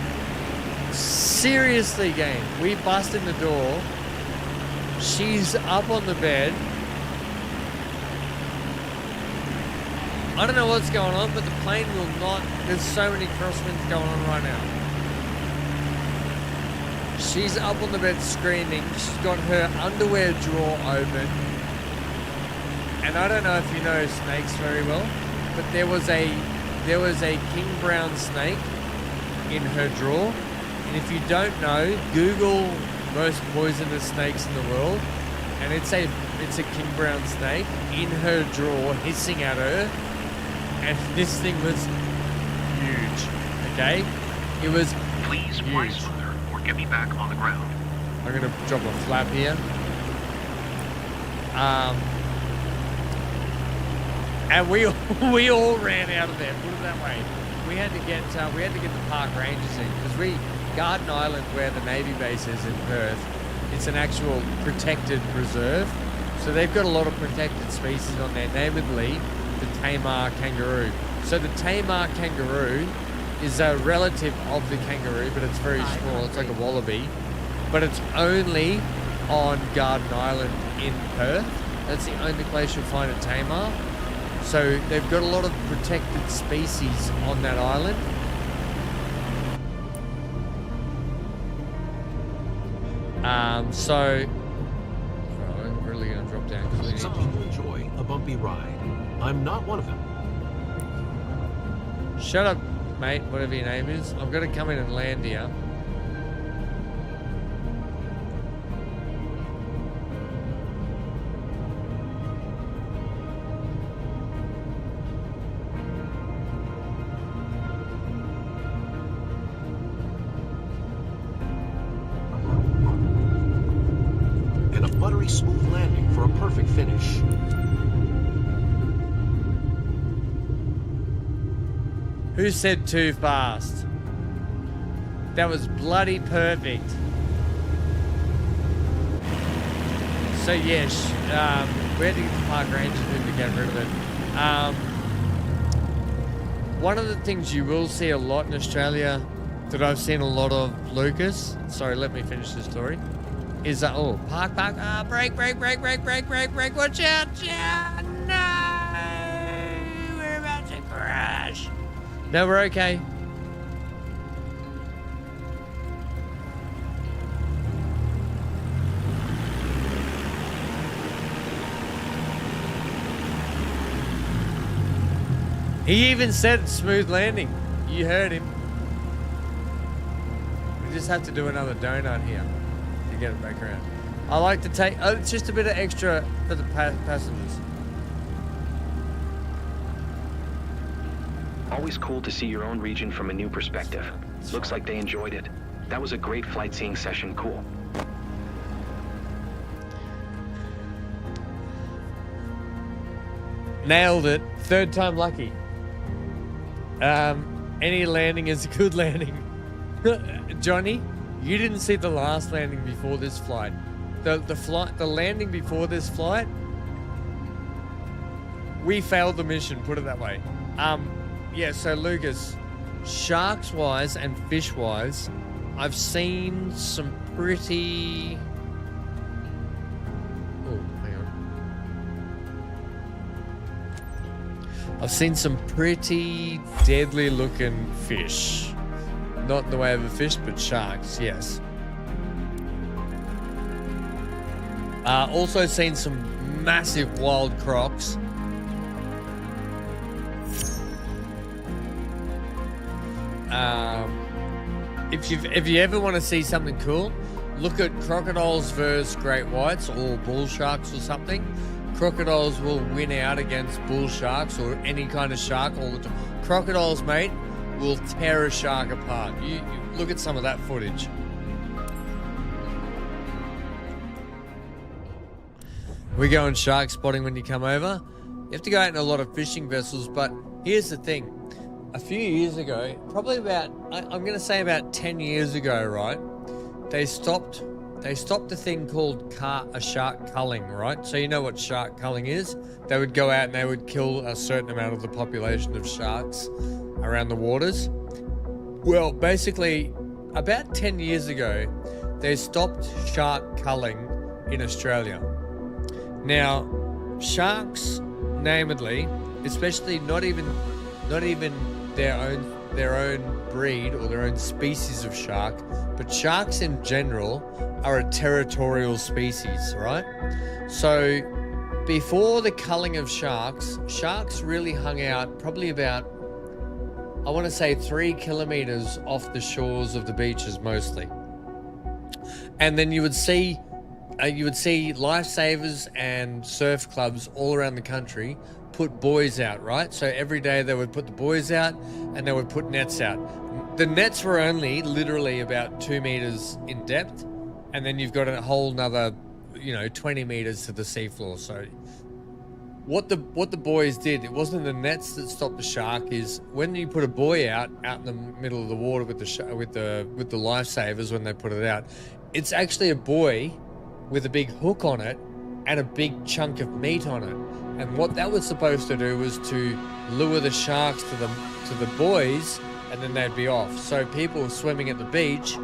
Speaker 1: Seriously, game. We bust in the door. She's up on the bed. I don't know what's going on, but the plane will not... There's so many crosswinds going on right now. She's up on the bed screaming. She's got her underwear drawer open. And I don't know if you know snakes very well, but there was a king brown snake in her drawer. And if you don't know, Google most poisonous snakes in the world, and it's a king brown snake in her drawer hissing at her. And this thing was huge. Okay? It was
Speaker 4: Please fly smoother or get me back on the ground.
Speaker 1: I'm gonna drop a flap here. And we all ran out of there. Put it that way. We had to get the park rangers in because Garden Island, where the Navy base is in Perth, it's an actual protected reserve. So they've got a lot of protected species on there, namely the Tamar kangaroo. So the Tamar kangaroo is a relative of the kangaroo, but it's very small. It's like a wallaby, but it's only on Garden Island in Perth. That's the only place you'll find a Tamar. So they've got a lot of protected species on that island. So I'm really going to drop down.
Speaker 14: Some people enjoy a bumpy ride. I'm not one of them.
Speaker 1: Shut up, mate, whatever your name is. I'm going to come in and land here.
Speaker 14: And a buttery smooth landing for a perfect finish.
Speaker 1: Who said too fast? That was bloody perfect. So yes, we had to get the park rangers in to get rid of it. One of the things you will see a lot in Australia that I've seen a lot of, Lucas, sorry, let me finish the story, is park, brake, watch out, no, we're about to crash. No, we're okay. He even said smooth landing. You heard him. We just have to do another donut here to get it back around. I like to take, it's just a bit of extra for the passengers.
Speaker 5: Always cool to see your own region from a new perspective. Looks like they enjoyed it. That was a great flight seeing session. Cool.
Speaker 1: Nailed it. Third time lucky. Any landing is a good landing. Johnny, you didn't see the last landing before this flight. The landing before this flight, we failed the mission, put it that way. Yeah, so Lucas, sharks wise and fish wise, I've seen some pretty... Oh, hang on. I've seen some pretty deadly looking fish. Not in the way of a fish, but sharks, yes. Also seen some massive wild crocs. If you ever want to see something cool, look at crocodiles versus great whites or bull sharks or something. Crocodiles will win out against bull sharks or any kind of shark all the time. Crocodiles, mate, will tear a shark apart. You look at some of that footage. We're going shark spotting when you come over. You have to go out in a lot of fishing vessels, but here's the thing. A few years ago, probably about, I'm going to say about 10 years ago, right? They stopped the thing called shark culling, right? So you know what shark culling is? They would go out and they would kill a certain amount of the population of sharks around the waters. Well, basically, about 10 years ago, they stopped shark culling in Australia. Now, sharks, namely, especially not even their own breed or their own species of shark, but sharks in general are a territorial species, right? So before the culling of sharks really hung out probably about, I want to say 3 kilometers off the shores of the beaches mostly. And then you would see lifesavers and surf clubs all around the country put buoys out, right? So every day they would put the buoys out and they would put nets out. The nets were only literally about 2 meters in depth, and then you've got a whole nother, 20 meters to the seafloor. So what the buoys did, it wasn't the nets that stopped the shark. Is when you put a buoy out in the middle of the water with the lifesavers when they put it out, it's actually a buoy with a big hook on it and a big chunk of meat on it. And what that was supposed to do was to lure the sharks to the buoys, and then they'd be off. So people swimming at the beach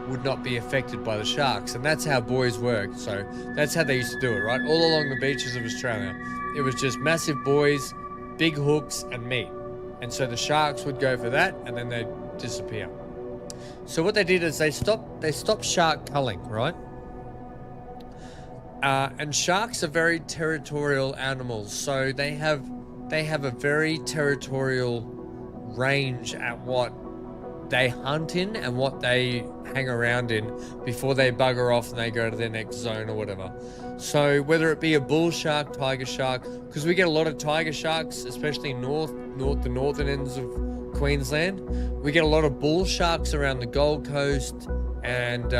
Speaker 1: would not be affected by the sharks. And that's how buoys work. So that's how they used to do it, right? All along the beaches of Australia. It was just massive buoys, big hooks, and meat. And so the sharks would go for that, and then they'd disappear. So what they did is they stopped shark culling, right? And sharks are very territorial animals, so they have a very territorial range at what they hunt in and what they hang around in before they bugger off and they go to their next zone or whatever. So whether it be a bull shark, tiger shark, because we get a lot of tiger sharks, especially the northern ends of Queensland. We get a lot of bull sharks around the Gold Coast and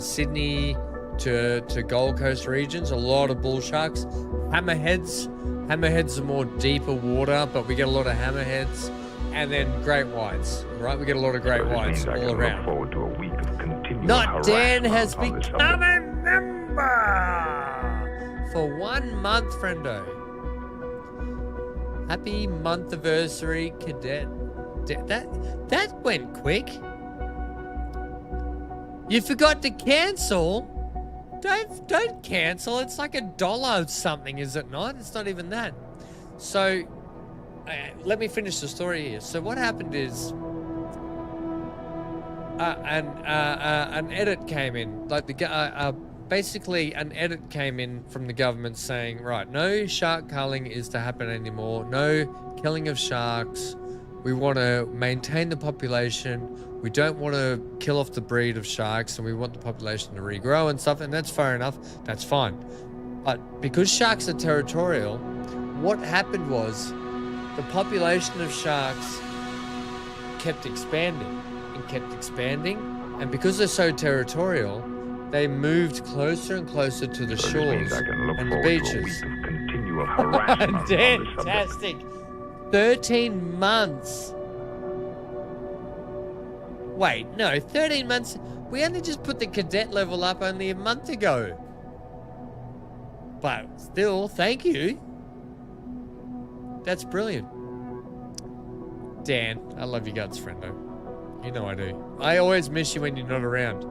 Speaker 1: Sydney to Gold Coast regions. A lot of bull sharks. Hammerheads are more deeper water, but we get a lot of hammerheads. And then great whites, right? We get a lot of great whites all around.
Speaker 12: Forward to a week of continual
Speaker 1: Not Dan has
Speaker 12: harassment on this
Speaker 1: become
Speaker 12: subject.
Speaker 1: a member for 1 month, friendo. Happy month-iversary, cadet. That went quick. You forgot to cancel. Don't cancel. It's like $1 something, is it not? It's not even that. So let me finish the story here. So what happened is an edit came in, like basically an edit came in from the government saying, right, no shark culling is to happen anymore. No killing of sharks. We want to maintain the population. We don't want to kill off the breed of sharks, and we want the population to regrow and stuff, and that's fair enough. That's fine. But because sharks are territorial, what happened was the population of sharks kept expanding and kept expanding, and because they're so territorial, they moved closer and closer to the shores and the beaches.
Speaker 12: Continual harassment on this subject.
Speaker 1: Fantastic. 13 months. Wait, no, 13 months. We only just put the cadet level up only a month ago. But still, thank you. That's brilliant. Dan, I love you guts, friendo. You know I do. I always miss you when you're not around.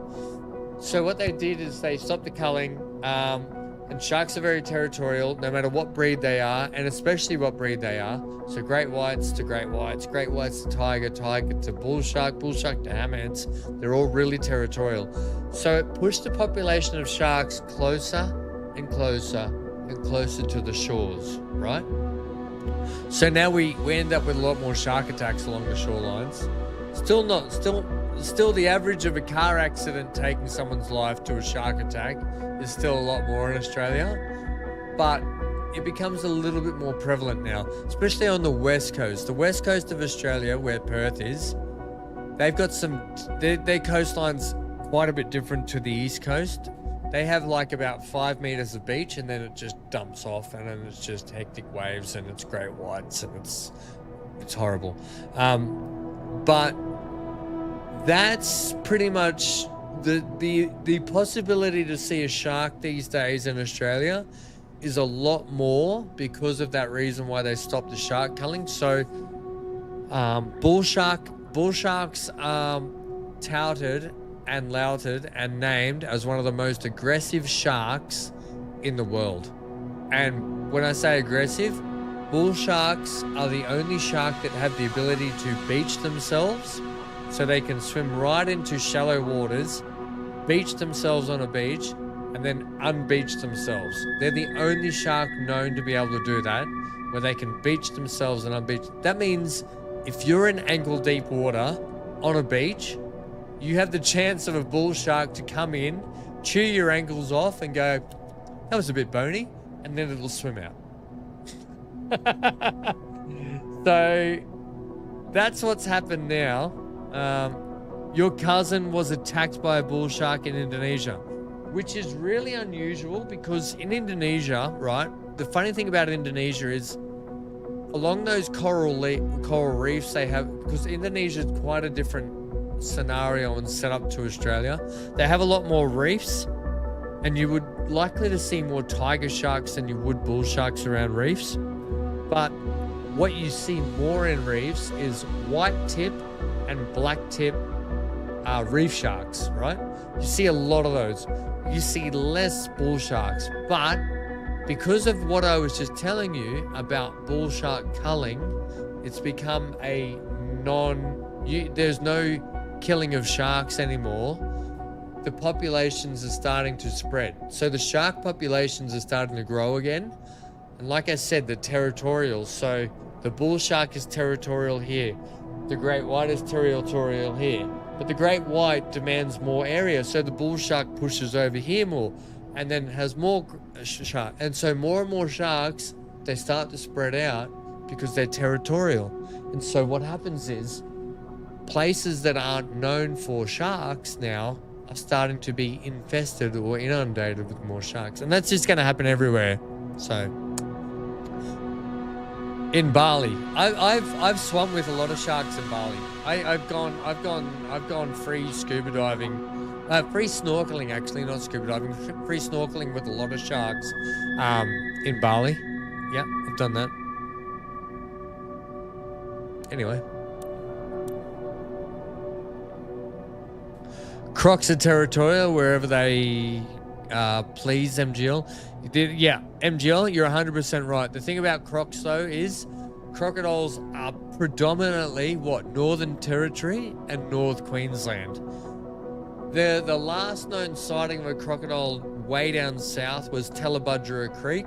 Speaker 1: So what they did is they stopped the culling, and sharks are very territorial, no matter what breed they are, and especially what breed they are. So great whites to great whites, great whites to tiger, tiger to bull shark to hammerheads. They're all really territorial. So it pushed the population of sharks closer and closer and closer to the shores, right? So now we end up with a lot more shark attacks along the shorelines. Still the average of a car accident taking someone's life to a shark attack is still a lot more in Australia, but it becomes a little bit more prevalent now, especially on the west coast. The west coast of Australia, where Perth is, they've got their coastline's quite a bit different to the east coast. They have like about 5 meters of beach, and then it just dumps off, and then it's just hectic waves, and it's great whites, and it's horrible. But that's pretty much the possibility to see a shark these days in Australia is a lot more because of that reason why they stopped the shark culling. So bull sharks are touted and lauded and named as one of the most aggressive sharks in the world. And when I say aggressive, bull sharks are the only shark that have the ability to beach themselves, so they can swim right into shallow waters, beach themselves on a beach, and then unbeach themselves. They're the only shark known to be able to do that, where they can beach themselves and unbeach. That means if you're in ankle-deep water on a beach, you have the chance of a bull shark to come in, chew your ankles off and go, that was a bit bony, and then it'll swim out. So that's what's happened now. Your cousin was attacked by a bull shark in Indonesia, which is really unusual because in Indonesia, right, the funny thing about Indonesia is along those coral reefs they have, because Indonesia is quite a different scenario and setup to Australia. They have a lot more reefs, and you would likely to see more tiger sharks than you would bull sharks around reefs. But what you see more in reefs is white tip and black tip reef sharks, right? You see a lot of those. You see less bull sharks, but because of what I was just telling you about bull shark culling, it's become a there's no killing of sharks anymore. The populations are starting to spread. So the shark populations are starting to grow again. And like I said, they're territorial. So the bull shark is territorial here. The great white is territorial here. But the great white demands more area. So the bull shark pushes over here more and then has more shark. And so more and more sharks, they start to spread out because they're territorial. And so what happens is places that aren't known for sharks now are starting to be infested or inundated with more sharks. And that's just going to happen everywhere. So in Bali, I've swum with a lot of sharks in Bali. I've gone free scuba diving, free snorkeling actually, not scuba diving, free snorkeling with a lot of sharks in Bali. Yeah, I've done that. Anyway. Crocs are territorial wherever they please, MGL. Yeah, MGL, you're 100% right. The thing about crocs, though, is crocodiles are predominantly, Northern Territory and North Queensland. The last known sighting of a crocodile way down south was Tallabudgera Creek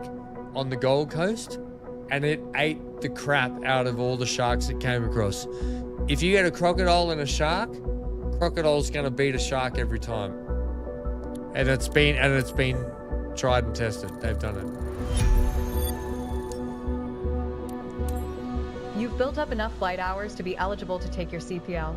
Speaker 1: on the Gold Coast, and it ate the crap out of all the sharks it came across. If you get a crocodile and a shark, crocodile's going to beat a shark every time. And it's been tried and tested. They've done
Speaker 3: it. You've built up enough flight hours to be eligible to take your CPL.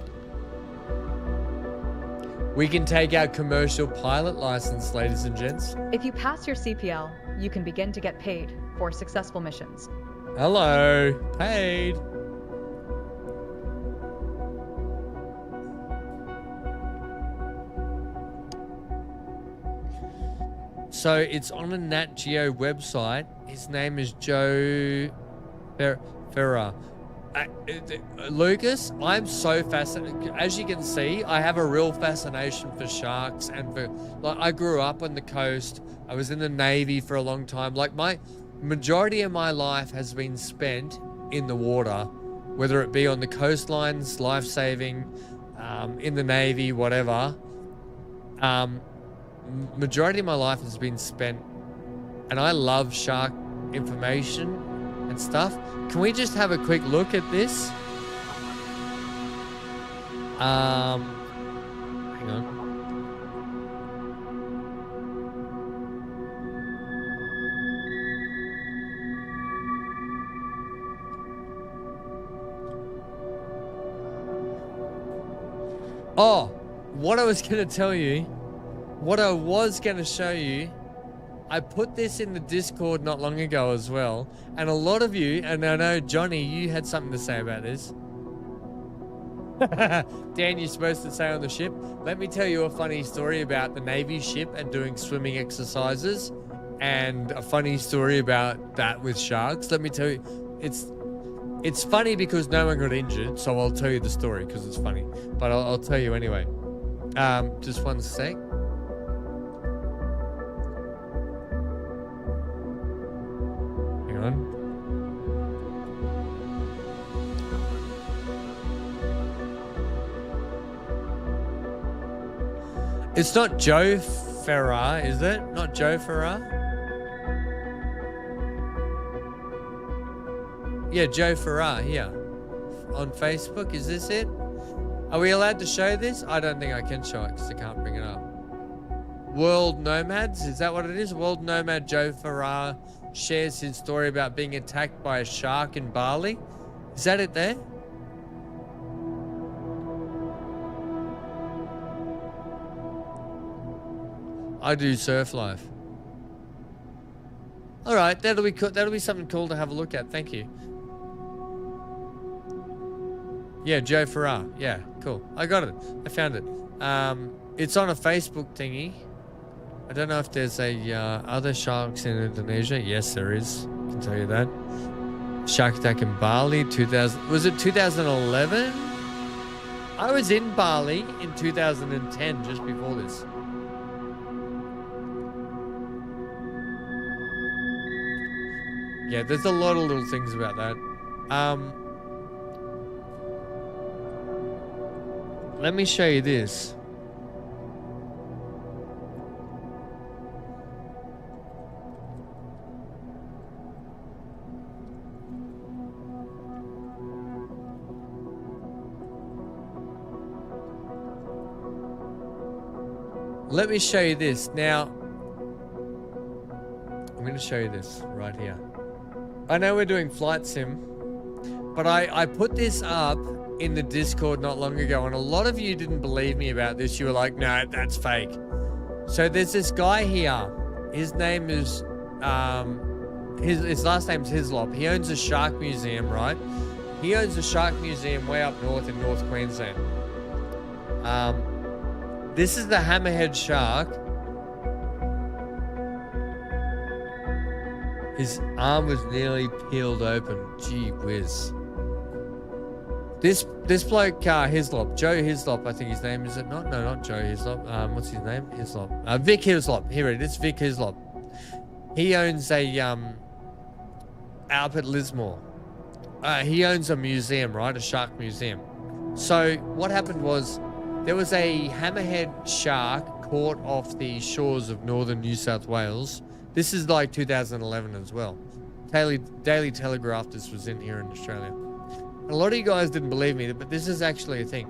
Speaker 1: We can take our commercial pilot license, ladies and gents.
Speaker 3: If you pass your CPL, you can begin to get paid for successful missions.
Speaker 1: Hello, paid. So it's on a Nat Geo website. His name is Joe Ferrer. Lucas, I'm so fascinated. As you can see, I have a real fascination for sharks and for, I grew up on the coast. I was in the Navy for a long time. My majority of my life has been spent in the water, whether it be on the coastlines, life-saving, in the Navy, whatever. Majority of my life has been spent, and I love shark information and stuff. Can we just have a quick look at this? Hang on. Oh, what I was going to tell you, what I was going to show you, I put this in the Discord not long ago as well, and a lot of you, and I know, Johnny, you had something to say about this. Dan, you're supposed to say on the ship. Let me tell you a funny story about the Navy ship and doing swimming exercises, and a funny story about that with sharks. Let me tell you, it's funny because no one got injured, so I'll tell you the story because it's funny, but I'll tell you anyway. Just one sec. Hang on. It's not Joe Ferrar, is it? Not Joe Ferrar? Yeah, Joe Ferrar here on Facebook. Is this it? Are we allowed to show this? I don't think I can show it because I can't bring it up. World Nomads, is that what it is? World Nomad Joe Ferrar shares his story about being attacked by a shark in Bali. Is that it there? I do surf life. All right, that'll be cool. That'll be something cool to have a look at. Thank you. Yeah, Joe Ferrar. Yeah, cool. I got it. I found it. It's on a Facebook thingy. I don't know if there's a other sharks in Indonesia. Yes, there is. I can tell you that. Shark attack in Bali, 2000. Was it 2011? I was in Bali in 2010, just before this. Yeah, there's a lot of little things about that. Let me show you this. Let me show you this. Now, I'm going to show you this right here. I know we're doing flight sim, but I put this up in the Discord not long ago, and a lot of you didn't believe me about this. You were like, no, that's fake. So there's this guy here. His name is, his last name's Hislop. He owns a shark museum, right? He owns a shark museum way up north in North Queensland. This is the hammerhead shark. His arm was nearly peeled open. Gee whiz. This bloke, Hislop, Joe Hislop, I think his name is it not? No, not Joe Hislop. What's his name? Hislop. Vic Hislop. Here it is. Vic Hislop. He owns a up at Lismore. He owns a museum, right? A shark museum. So what happened was there was a hammerhead shark caught off the shores of northern New South Wales. This is like 2011 as well. Daily Telegraph, this was in here in Australia. A lot of you guys didn't believe me, but this is actually a thing.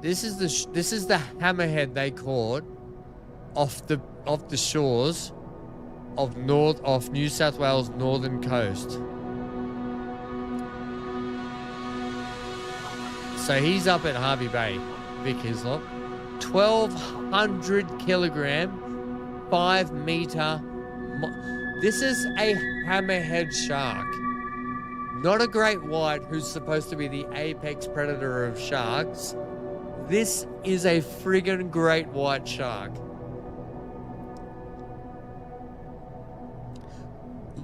Speaker 1: This is the hammerhead they caught off the shores of New South Wales northern coast. So he's up at Harvey Bay, Vic Hislop. 1,200 kilogram, 5 meter. This is a hammerhead shark. Not a great white who's supposed to be the apex predator of sharks. This is a friggin' great white shark.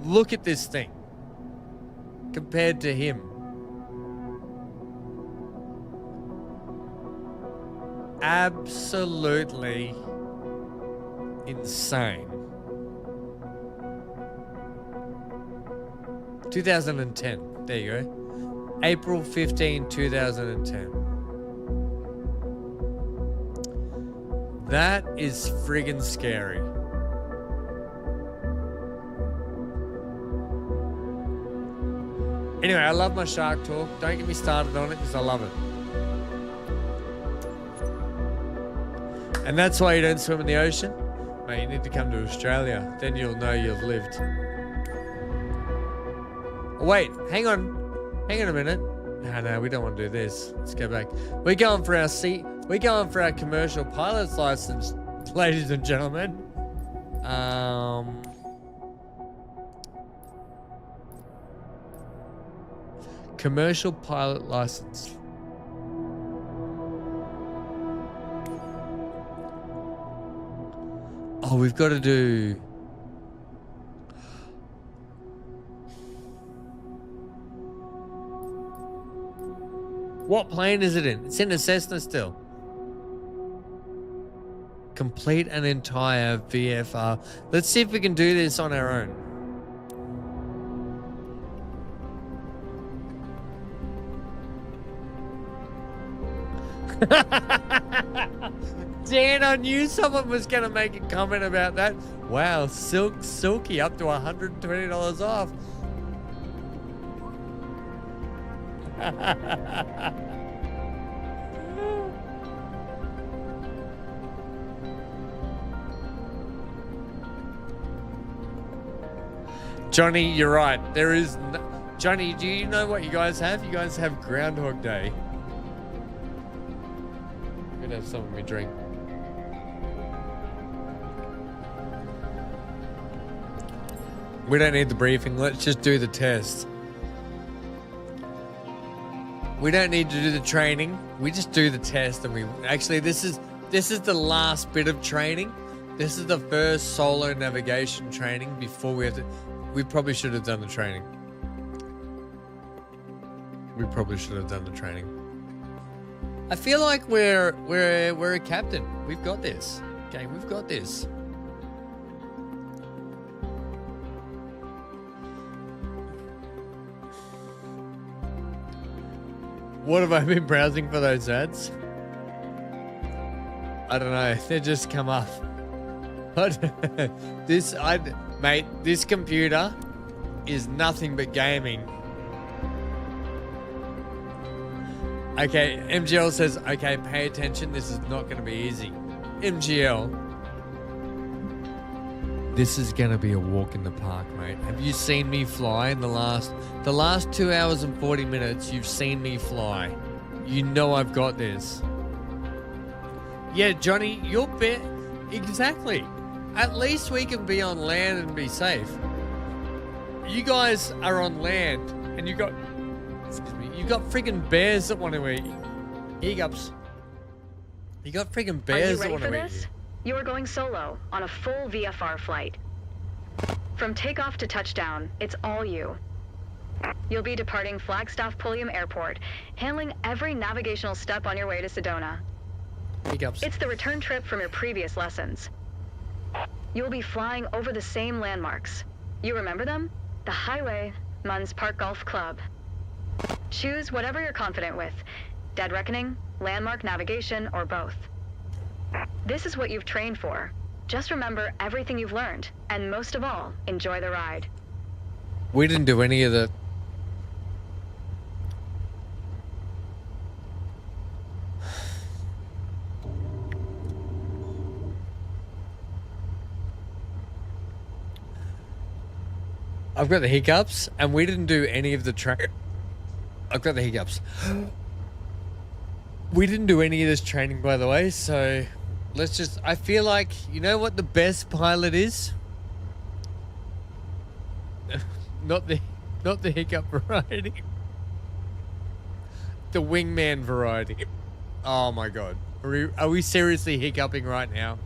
Speaker 1: Look at this thing compared to him. Absolutely insane. 2010. There you go. April 15, 2010. That is friggin' scary. Anyway, I love my shark talk. Don't get me started on it because I love it. And that's why you don't swim in the ocean. Mate, you need to come to Australia. Then you'll know you've lived. Oh, wait, hang on. Hang on a minute. No, we don't want to do this. Let's go back. We're going for our seat. We're going for our commercial pilot's license, ladies and gentlemen. Commercial pilot license. Oh, we've got to do... What plane is it in? It's in a Cessna still. Complete an entire VFR. Let's see if we can do this on our own. Dan, I knew someone was going to make a comment about that. Wow, silky up to $120 off. Johnny, you're right. There is no... Johnny, do you know what you guys have? You guys have Groundhog Day. I'm gonna have some of me drink. We don't need the briefing. Let's just do the test. We don't need to do the training. We just do the test, and we actually this is the last bit of training. This is the first solo navigation training before we have to. We probably should have done the training. We probably should have done the training. I feel like we're a captain. We've got this. Okay, we've got this. What have I been browsing for those ads? I don't know. They just come up. But mate, this computer is nothing but gaming. Okay, MGL says, okay, pay attention. This is not going to be easy. MGL. This is going to be a walk in the park, mate. Have you seen me fly in the last 2 hours and 40 minutes? You've seen me fly. You know I've got this. Yeah, Johnny, you're exactly. At least we can be on land and be safe. You guys are on land and you got friggin' bears that want to eat you. Hiccups. You got friggin' bears that want to eat you.
Speaker 2: You are going solo on a full VFR flight. From takeoff to touchdown, it's all you. You'll be departing Flagstaff Pulliam Airport, handling every navigational step on your way to Sedona.
Speaker 1: Hiccups.
Speaker 2: It's the return trip from your previous lessons. You'll be flying over the same landmarks. You remember them? The highway, Munns Park Golf Club. Choose whatever you're confident with. Dead Reckoning, landmark navigation, or both. This is what you've trained for. Just remember everything you've learned, and most of all, enjoy the ride.
Speaker 1: We didn't do any of the... I've got the hiccups, and we didn't do any of the I've got the hiccups. We didn't do any of this training, by the way, so let's just... I feel like, you know what the best pilot is? Not the hiccup variety. The wingman variety. Oh my god. Are we seriously hiccuping right now?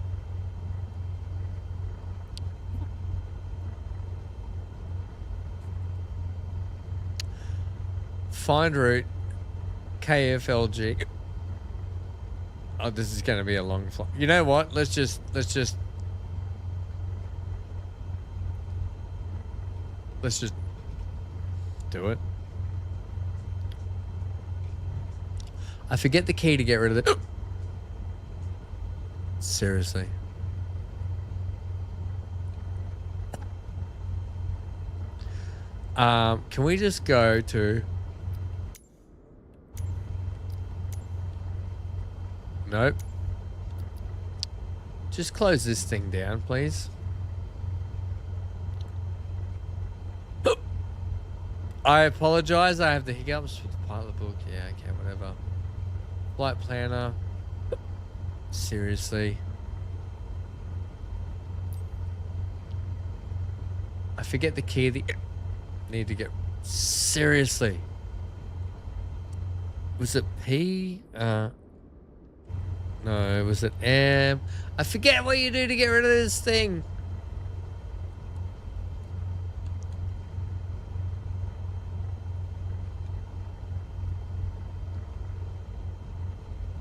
Speaker 1: Find route KFLG. Oh, this is going to be a long flight. You know what? Let's just do it. I forget the key to get rid of it. Seriously. Can we just go to... Nope. Just close this thing down, please. I apologize. I have the hiccups with the pilot book. Yeah, okay, whatever. Flight planner. Seriously. I forget the key. Need to get... Seriously. Was it P? No, was it M? I forget what you do to get rid of this thing.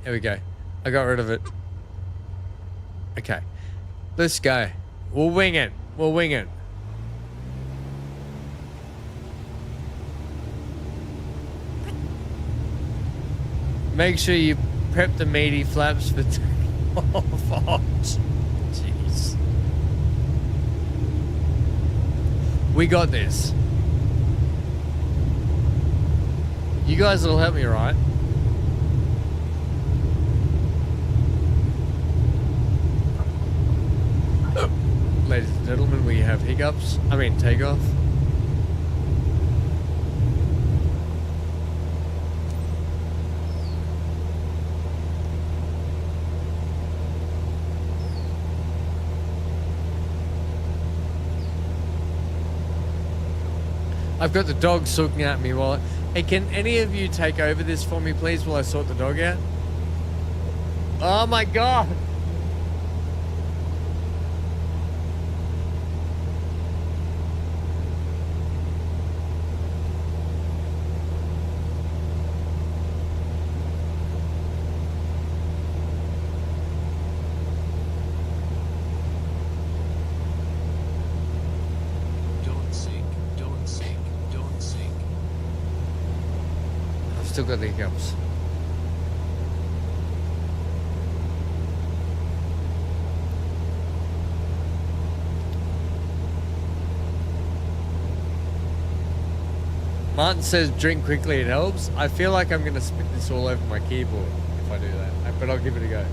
Speaker 1: There we go. I got rid of it. Okay. Let's go. We'll wing it. We'll wing it. Make sure you prep the meaty flaps for oh, jeez. We got this. You guys will help me, right? Ladies and gentlemen, we have hiccups. I mean, takeoff. I've got the dog looking at me while... Hey, can any of you take over this for me, please, while I sort the dog out? Oh my god! Still got the hiccups. Martin says drink quickly, it helps. I feel like I'm going to spit this all over my keyboard if I do that, but I'll give it a go.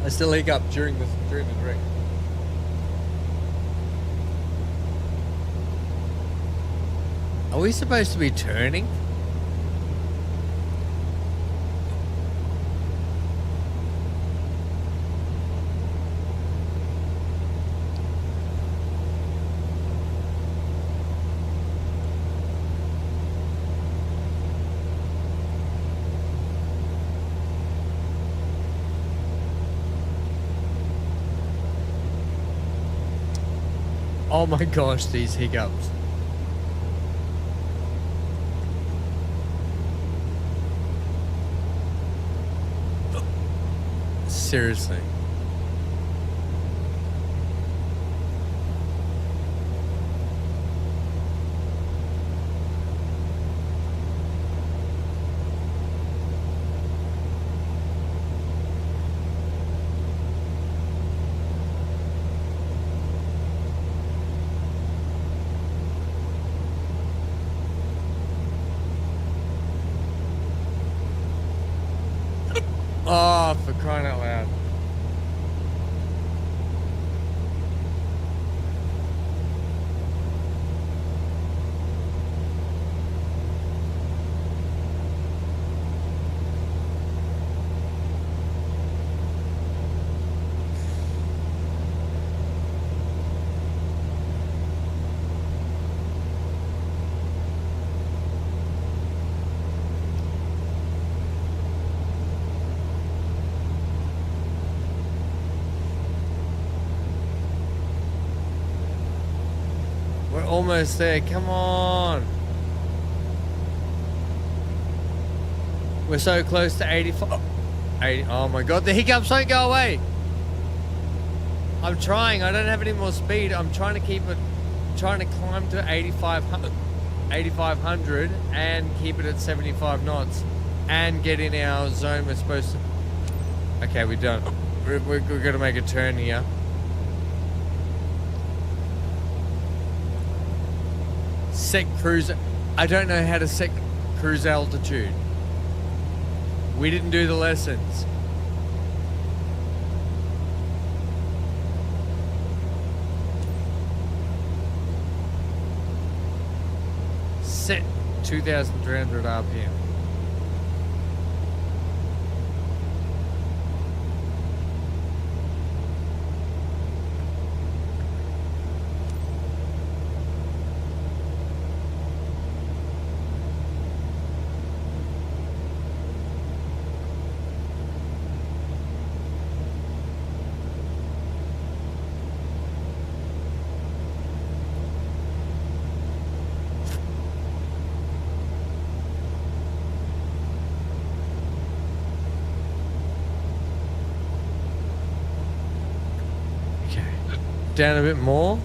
Speaker 1: I still hiccup during the drink. Are we supposed to be turning? Oh my gosh, these hiccups. Seriously. Oh, for crying out loud. Almost there, come on. We're so close to 85. 80, oh my god, the hiccups don't go away. I'm trying, I don't have any more speed. I'm trying to keep it, trying to climb to 8,500 and keep it at 75 knots and get in our zone we're supposed to. Okay, we're done. We're gonna make a turn here. Set cruise. I don't know how to set cruise altitude. We didn't do the lessons. Set 2,300 RPM. Down a bit more.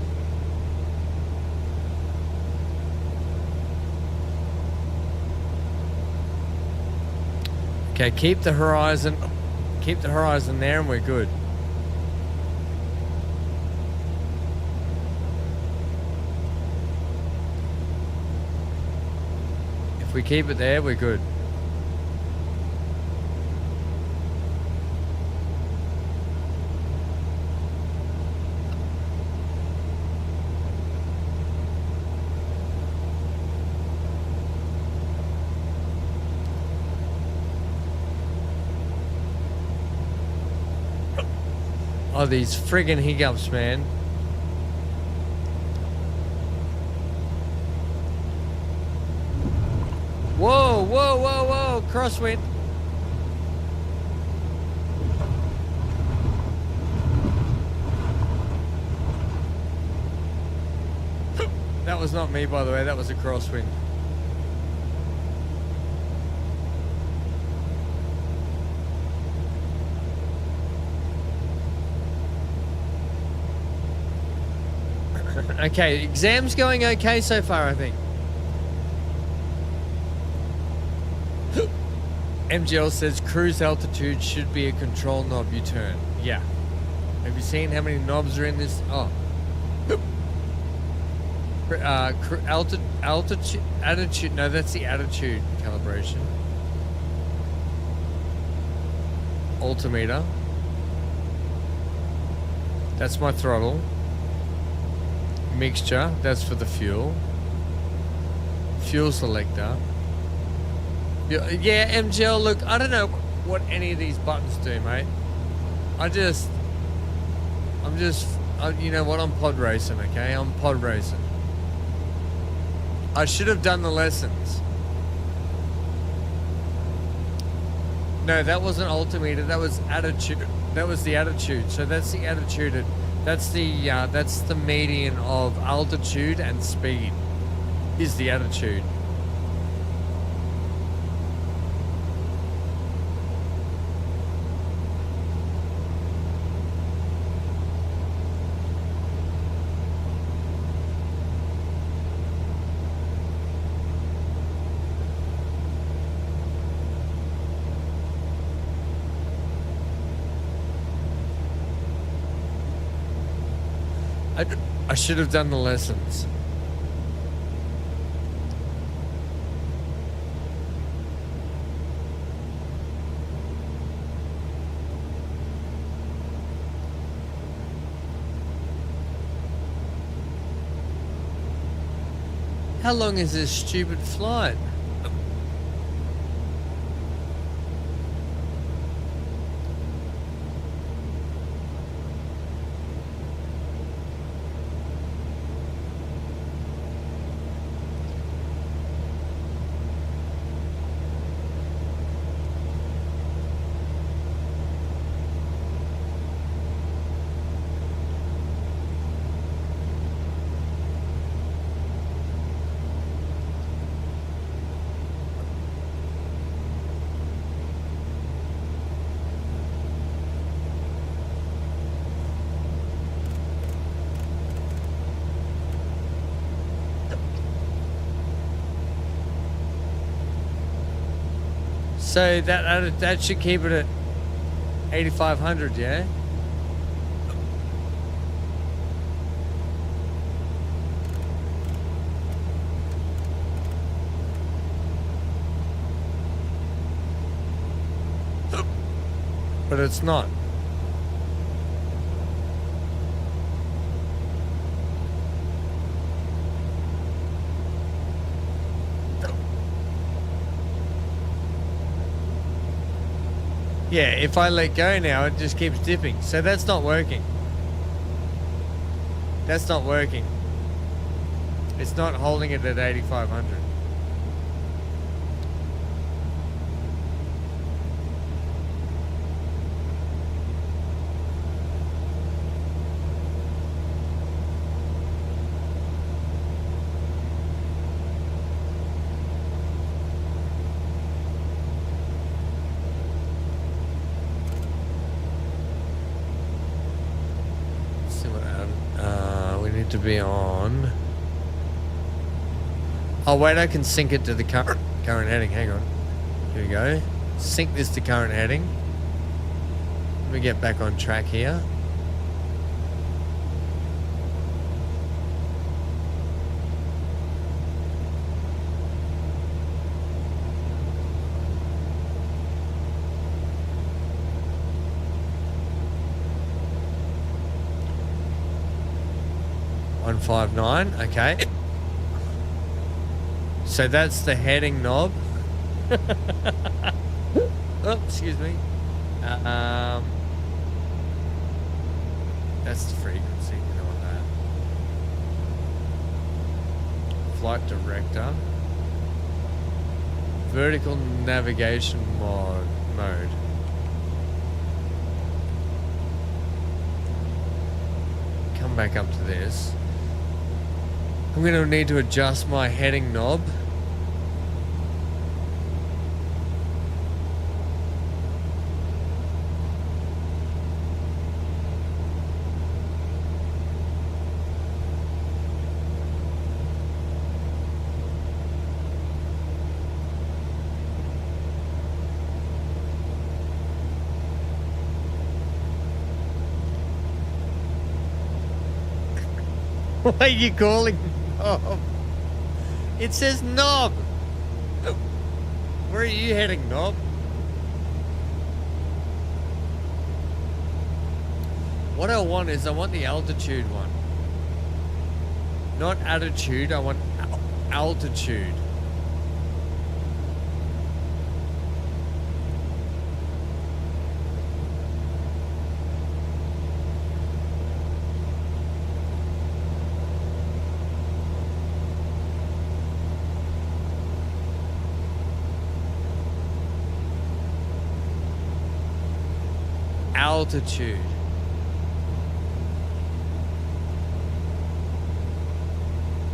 Speaker 1: Okay, keep the horizon there and we're good. If we keep it there, we're good. Oh, these friggin' hiccups, man. Whoa, whoa, whoa, whoa, crosswind. That was not me, by the way, that was a crosswind. Okay, exam's going okay so far, I think. MGL says cruise altitude should be a control knob you turn. Yeah. Have you seen how many knobs are in this? Oh. Attitude. No, that's the attitude calibration. Altimeter. That's my throttle. Mixture, that's for the fuel. Fuel selector. Yeah, MGL, look, I don't know what any of these buttons do, mate. You know what, I'm pod racing, okay? I'm pod racing. I should have done the lessons. No, that wasn't altimeter, that was attitude. That was the attitude, so that's the attitude. That's the median of altitude and speed is the attitude. I should have done the lessons. How long is this stupid flight? So that should keep it at 8,500, yeah? But it's not. Yeah, if I let go now, it just keeps dipping. So that's not working. That's not working. It's not holding it at 8,500. To be on. Oh wait, I can sync it to the current heading. Hang on. Here we go. Sync this to current heading. Let me get back on track here. $159, okay. So that's the heading knob. Oh, excuse me. That's the frequency, you know that. Flight director. Vertical navigation mode. Come back up to this. I'm going to need to adjust my heading knob. What are you calling knob? It says knob. Where are you heading, knob? What I want is I want the altitude one. Not attitude, I want altitude. Altitude.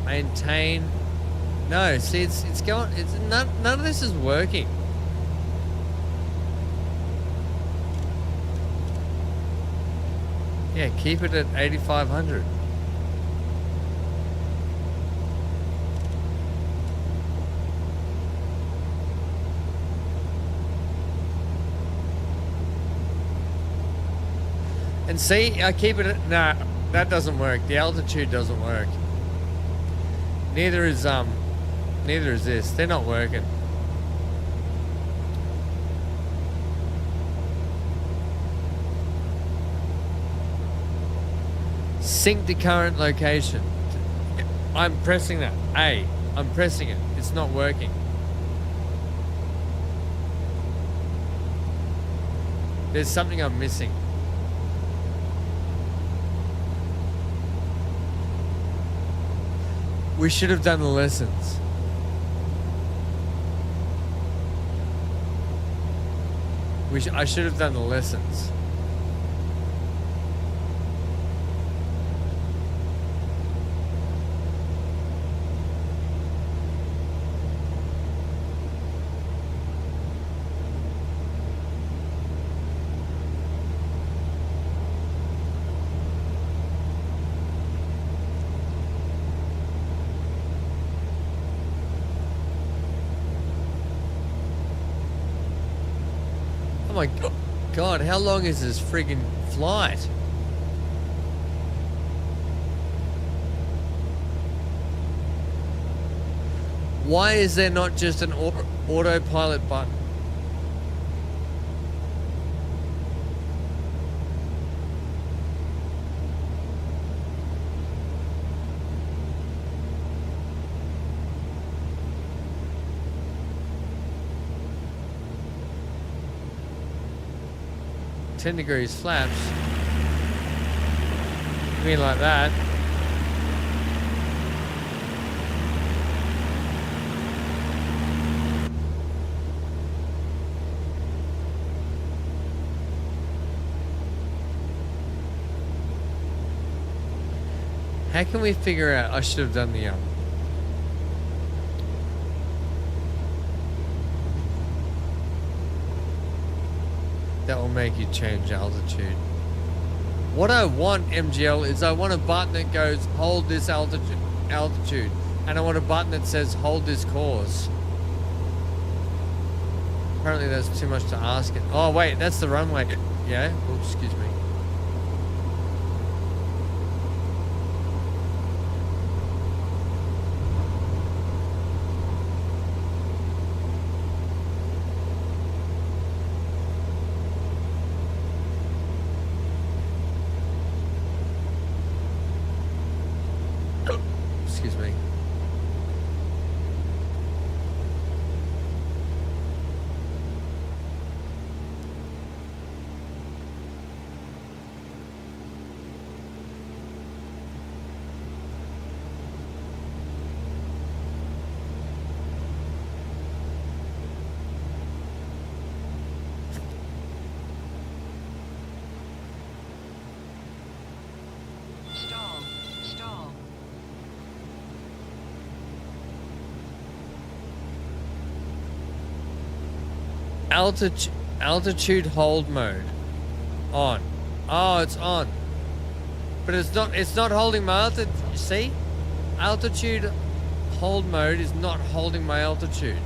Speaker 1: Maintain. No, see, it's going. It's none of this is working. Yeah, keep it at 8,500. And see, I keep it at, nah, that doesn't work. The altitude doesn't work. Neither is this. They're not working. Sync the current location. I'm pressing that. I'm pressing it. It's not working. There's something I'm missing. We should have done the lessons. I should have done the lessons. Oh my God, how long is this friggin' flight? Why is there not just an autopilot button? $10 degrees flaps. You mean like that? How can we figure out? I should have done the that will make you change altitude. What I want, MGL, is I want a button that goes hold this altitude, and I want a button that says hold this course. Apparently there's too much to ask it. Oh, wait, that's the runway. Yeah? Oh, excuse me. Excuse me.
Speaker 11: Stall.
Speaker 1: Altitude hold mode. On. Oh, it's on. But it's not holding my altitude. See? Altitude hold mode is not holding my altitude.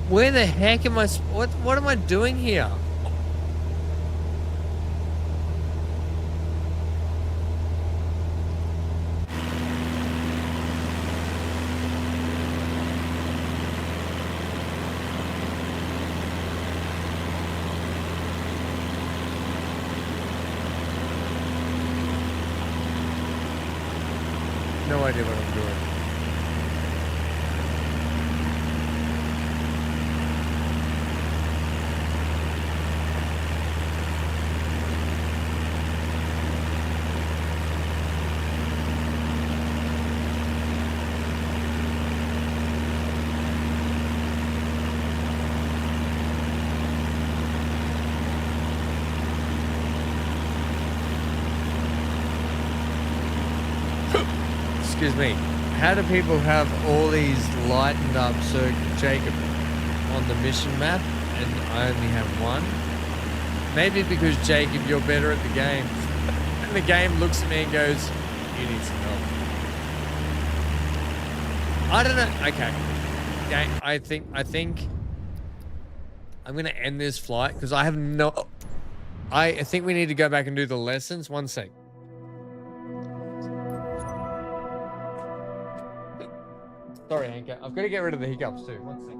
Speaker 1: Where the heck am I? What am I doing here? No idea what I'm doing. Excuse me. How do people have all these lightened up Jacob on the mission map and I only have one? Maybe because Jacob, you're better at the game. And the game looks at me and goes, you need some help. I don't know. Okay. Okay. I think I'm gonna end this flight because I have no. I think we need to go back and do the lessons. One sec. Sorry, Anchor. I've got to get rid of the hiccups too. One sec.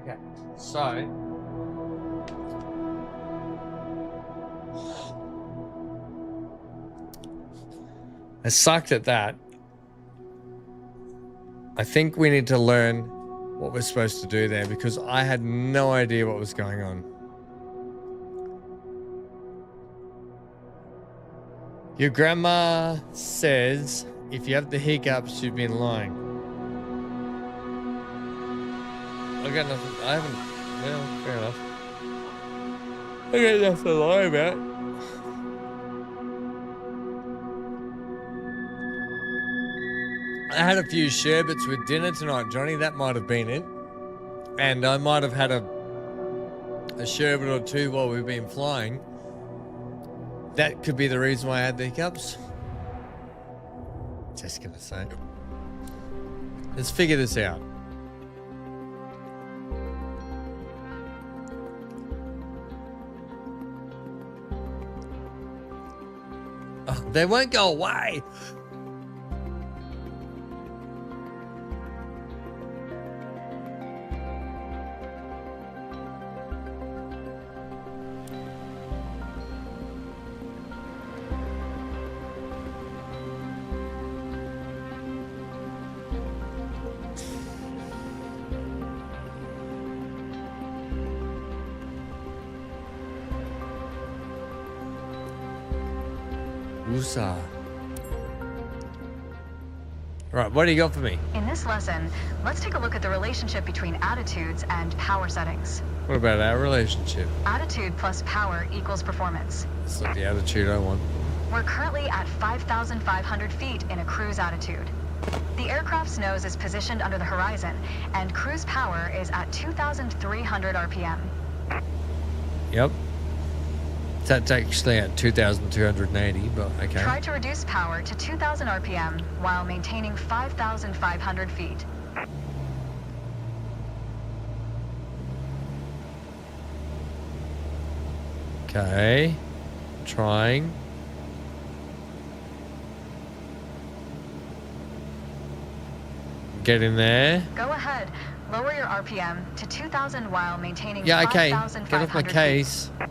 Speaker 1: Okay, so I sucked at that. I think we need to learn what we're supposed to do there because I had no idea what was going on. Your grandma says if you have the hiccups, you've been lying. I got nothing. I haven't. Well, fair enough. I got nothing to lie about. I had a few sherbets with dinner tonight, Johnny. That might have been it. And I might have had a sherbet or two while we've been flying. That could be the reason why I had the hiccups. Just gonna say. Let's figure this out. Oh, they won't go away. Right, what do you got for me?
Speaker 2: In this lesson, let's take a look at the relationship between attitudes and power settings.
Speaker 1: What about our relationship?
Speaker 2: Attitude plus power equals performance.
Speaker 1: That's not the attitude I want.
Speaker 2: We're currently at 5,500 feet in a cruise attitude. The aircraft's nose is positioned under the horizon, and cruise power is at 2,300 RPM.
Speaker 1: Yep. That's actually at 2,280, but okay.
Speaker 2: Try to reduce power to 2,000 RPM while maintaining 5,500 feet.
Speaker 1: Okay. Trying. Get in there.
Speaker 2: Go ahead. Lower your RPM to 2,000 while maintaining 5,500
Speaker 1: okay. Get off my case.
Speaker 2: Feet.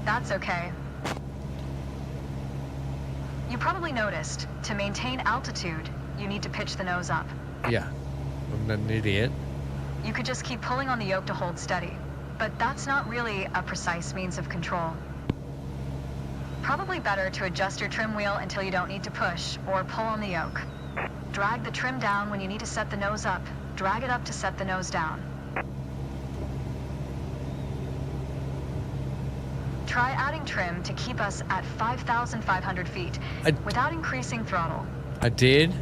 Speaker 2: That's okay. You probably noticed, to maintain altitude, you need to pitch the nose up.
Speaker 1: Yeah. I'm an idiot.
Speaker 2: You could just keep pulling on the yoke to hold steady, but that's not really a precise means of control. Probably better to adjust your trim wheel until you don't need to push, or pull on the yoke. Drag the trim down when you need to set the nose up. Drag it up to set the nose down. Try adding trim to keep us at 5,500 feet without increasing throttle.
Speaker 1: I did.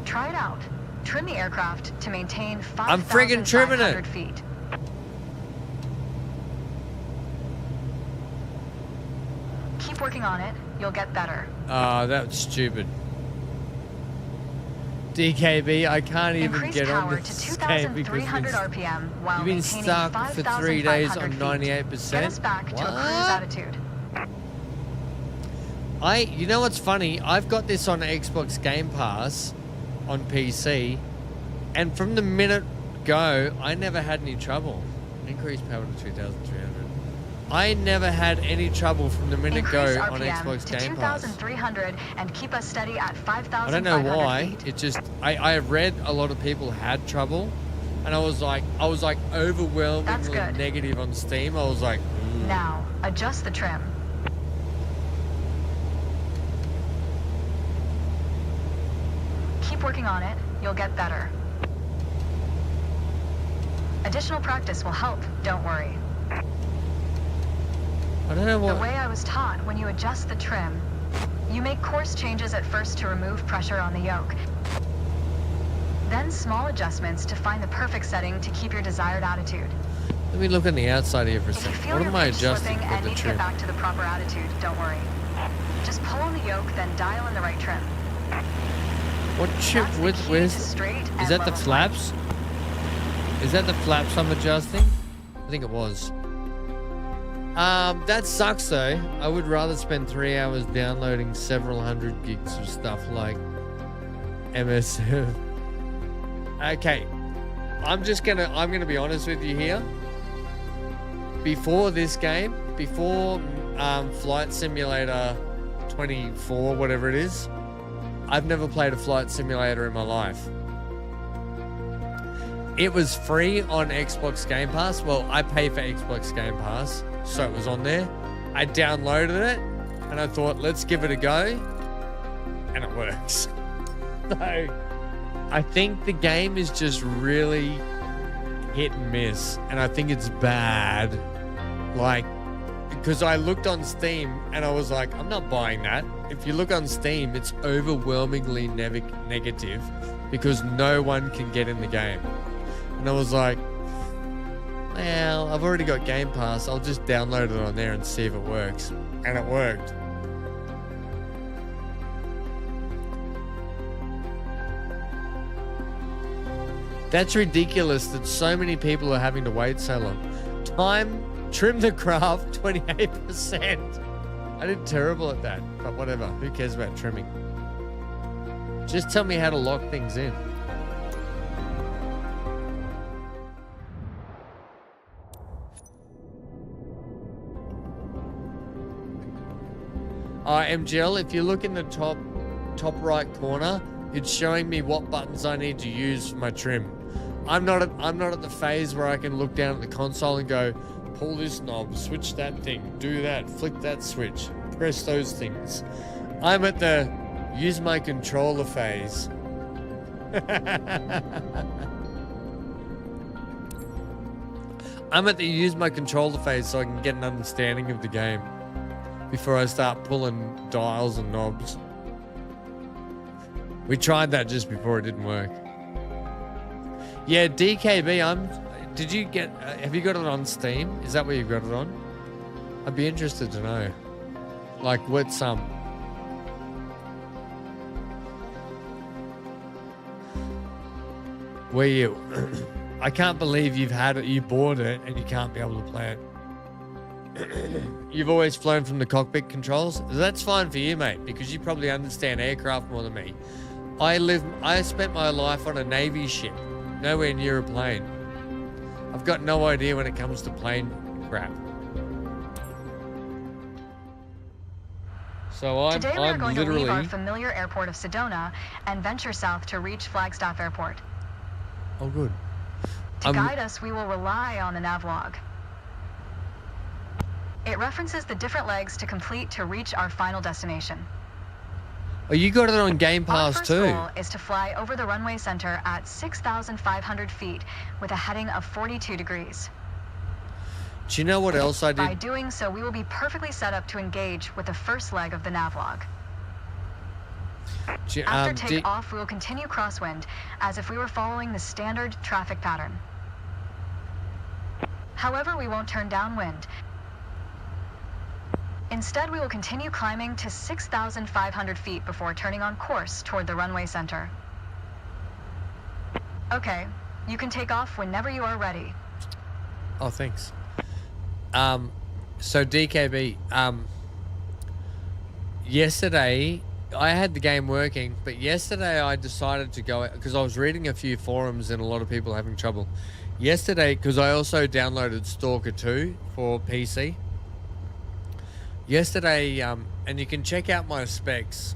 Speaker 2: Try it out. Trim the aircraft to maintain
Speaker 1: I'm friggin' trimming it.
Speaker 2: 5,500 feet. Keep working on it. You'll get better.
Speaker 1: That's stupid. DKB, I can't even
Speaker 2: Increase
Speaker 1: get on
Speaker 2: power
Speaker 1: this
Speaker 2: to
Speaker 1: game because
Speaker 2: 2,300 RPM while
Speaker 1: you've been
Speaker 2: maintaining
Speaker 1: stuck for 3 days on
Speaker 2: 5,500
Speaker 1: 98%.
Speaker 2: Get us back to a cruise attitude.
Speaker 1: You know what's funny? I've got this on Xbox Game Pass on PC, and from the minute go, I never had any trouble. Increase power to 2,300. I never had any trouble from the minute go on Xbox Game Pass.
Speaker 2: 2,300 and keep us steady at 5,500
Speaker 1: I don't know why.
Speaker 2: feet.
Speaker 1: It just I read a lot of people had trouble, and I was like overwhelmingly negative on Steam. I was like,
Speaker 2: Now adjust the trim. Keep working on it. You'll get better. Additional practice will help. Don't worry.
Speaker 1: I don't know what.
Speaker 2: The way I was taught, when you adjust the trim, you make course changes at first to remove pressure on the yoke. Then small adjustments to find the perfect setting to keep your desired attitude.
Speaker 1: Let me look on the outside here for a
Speaker 2: If you
Speaker 1: second.
Speaker 2: feel
Speaker 1: What
Speaker 2: your
Speaker 1: am I
Speaker 2: pitch
Speaker 1: adjusting
Speaker 2: slipping
Speaker 1: for
Speaker 2: and
Speaker 1: the
Speaker 2: need to get
Speaker 1: trim?
Speaker 2: back to the proper attitude, don't worry. Just pull on the yoke, then dial in the right trim.
Speaker 1: What chip? Where's? Is that the flaps? Is that the flaps I'm adjusting? I think it was. That sucks though. I would rather spend 3 hours downloading several hundred gigs of stuff like MS Okay, I'm gonna be honest with you here. Before this game, before Flight Simulator 24, whatever it is, I've never played a flight simulator in my life. It was free on Xbox Game Pass. Well, I pay for Xbox Game Pass, so it was on there. I downloaded it, and I thought, let's give it a go, and it works. So, I think the game is just really hit and miss, and I think it's bad. Like, because I looked on Steam and I was like, I'm not buying that. If you look on Steam, it's overwhelmingly negative because no one can get in the game. And I was like, well, I've already got Game Pass. I'll just download it on there and see if it works. And it worked. That's ridiculous that so many people are having to wait so long. Time, trim the craft, 28%. I did terrible at that, but whatever. Who cares about trimming? Just tell me how to lock things in. MGL, if you look in the top right corner, it's showing me what buttons I need to use for my trim. I'm not at the phase where I can look down at the console and go, pull this knob, switch that thing, do that, flick that switch, press those things. I'm at the use my controller phase. I'm at the use my controller phase so I can get an understanding of the game before I start pulling dials and knobs. We tried that just before, it didn't work. Yeah, DKB, have you got it on Steam? Is that where you got it on? I'd be interested to know. Like, what's where you, I can't believe you've had it, you bought it, and you can't be able to play it. You've always flown from the cockpit controls? That's fine for you, mate, because you probably understand aircraft more than me. I spent my life on a Navy ship, nowhere near a plane. I've got no idea when it comes to plane crap. So
Speaker 2: Today we are going to
Speaker 1: literally
Speaker 2: leave our familiar airport of Sedona and venture south to reach Flagstaff Airport.
Speaker 1: Oh, good.
Speaker 2: To guide us, we will rely on the navlog. It references the different legs to complete to reach our final destination.
Speaker 1: Oh, you got it on Game Pass
Speaker 2: Our
Speaker 1: too.
Speaker 2: first goal is to fly over the runway center at 6,500 feet with a heading of 42 degrees.
Speaker 1: Do you know what else I did?
Speaker 2: By doing so, we will be perfectly set up to engage with the first leg of the navlog. After takeoff, we will continue crosswind as if we were following the standard traffic pattern. However, we won't turn downwind. Instead, we will continue climbing to 6,500 feet before turning on course toward the runway center. Okay, you can take off whenever you are ready.
Speaker 1: Oh, thanks. So DKB, yesterday I had the game working, but yesterday I decided to go, because I was reading a few forums and a lot of people having trouble. Yesterday, because I also downloaded Stalker 2 for PC. Yesterday, and you can check out my specs.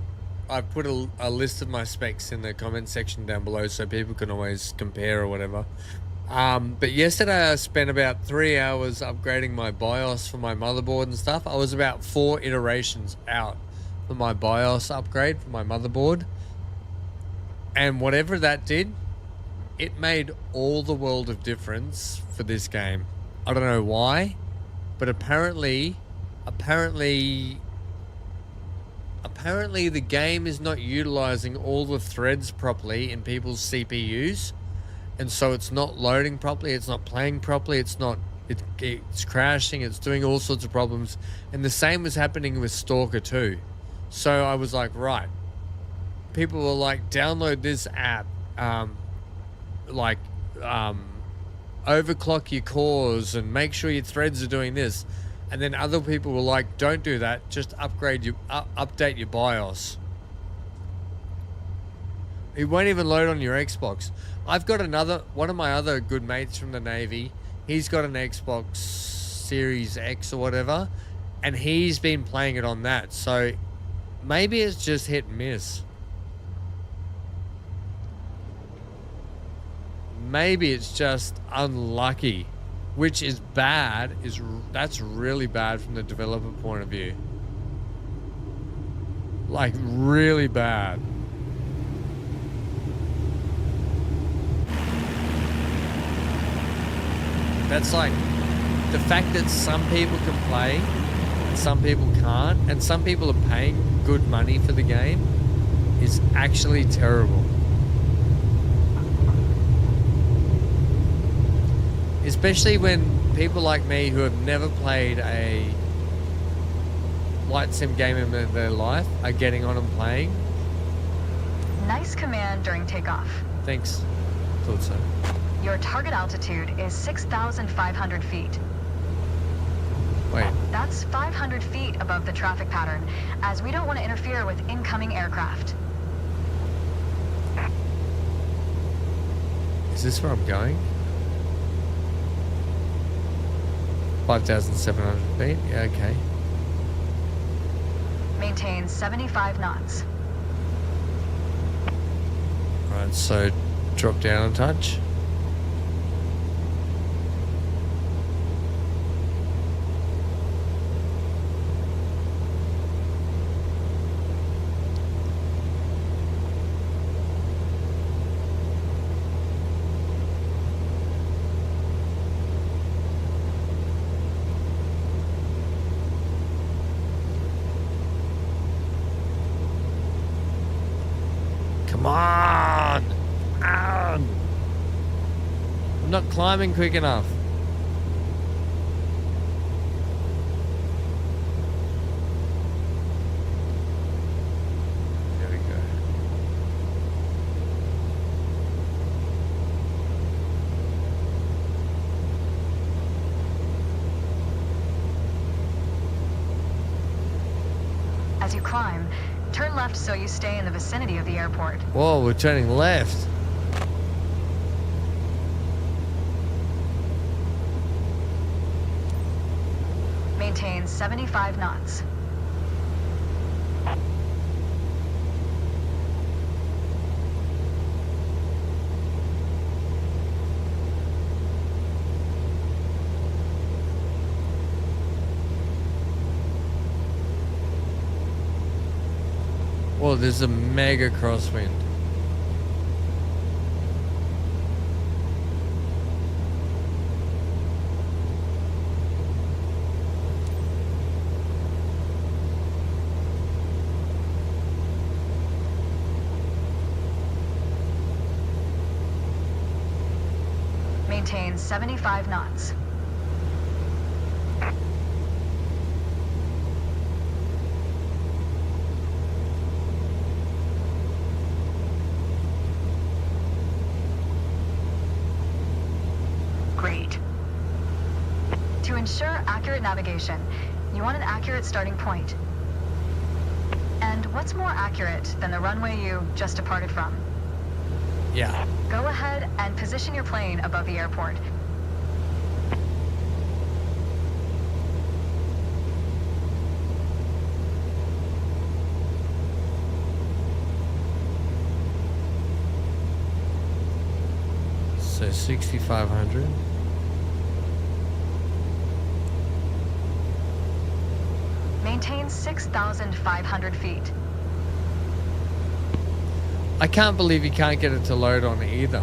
Speaker 1: I've put a list of my specs in the comment section down below so people can always compare or whatever. But yesterday I spent about 3 hours upgrading my BIOS for my motherboard and stuff. I was about 4 iterations out for my BIOS upgrade for my motherboard. And whatever that did, it made all the world of difference for this game. I don't know why, but apparently the game is not utilizing all the threads properly in people's CPUs, and so it's not loading properly, it's not playing properly, it's crashing, it's doing all sorts of problems. And the same was happening with Stalker 2. So I was like, right, people were like, download this app, overclock your cores and make sure your threads are doing this. And then other people were like, don't do that, just update your BIOS. It won't even load on your Xbox. I've got one of my other good mates from the Navy. He's got an Xbox Series X or whatever, and he's been playing it on that. So maybe it's just hit and miss. Maybe it's just unlucky, which is bad. That's really bad from the developer point of view. Like, really bad. That's like the fact that some people can play and some people can't, and some people are paying good money for the game, is actually terrible. Especially when people like me who have never played a light sim game in their life are getting on and playing.
Speaker 2: Nice command during takeoff.
Speaker 1: Thanks. Thought so.
Speaker 2: Your target altitude is 6,500 feet.
Speaker 1: Wait.
Speaker 2: That's 500 feet above the traffic pattern, as we don't want to interfere with incoming aircraft.
Speaker 1: Is this where I'm going? 5,700 feet? Yeah, okay.
Speaker 2: Maintain 75 knots.
Speaker 1: Alright, so drop down a touch. Come on! I'm not climbing quick enough. There we go.
Speaker 2: As you climb, turn left so you stay in the vicinity of the airport.
Speaker 1: Whoa, we're turning left.
Speaker 2: Maintain 75 knots.
Speaker 1: Whoa, there's a mega crosswind.
Speaker 2: Maintain 75 knots. Great. To ensure accurate navigation, you want an accurate starting point. And what's more accurate than the runway you just departed from?
Speaker 1: Yeah.
Speaker 2: Go ahead and position your plane above the airport.
Speaker 1: So 6,500.
Speaker 2: Maintain 6,500 feet.
Speaker 1: I can't believe you can't get it to load on either.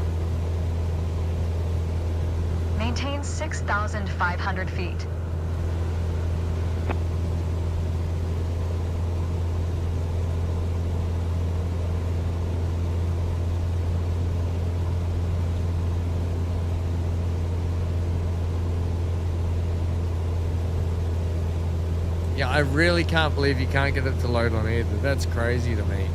Speaker 2: Maintain 6,500 feet.
Speaker 1: Yeah, I really can't believe you can't get it to load on either. That's crazy to me.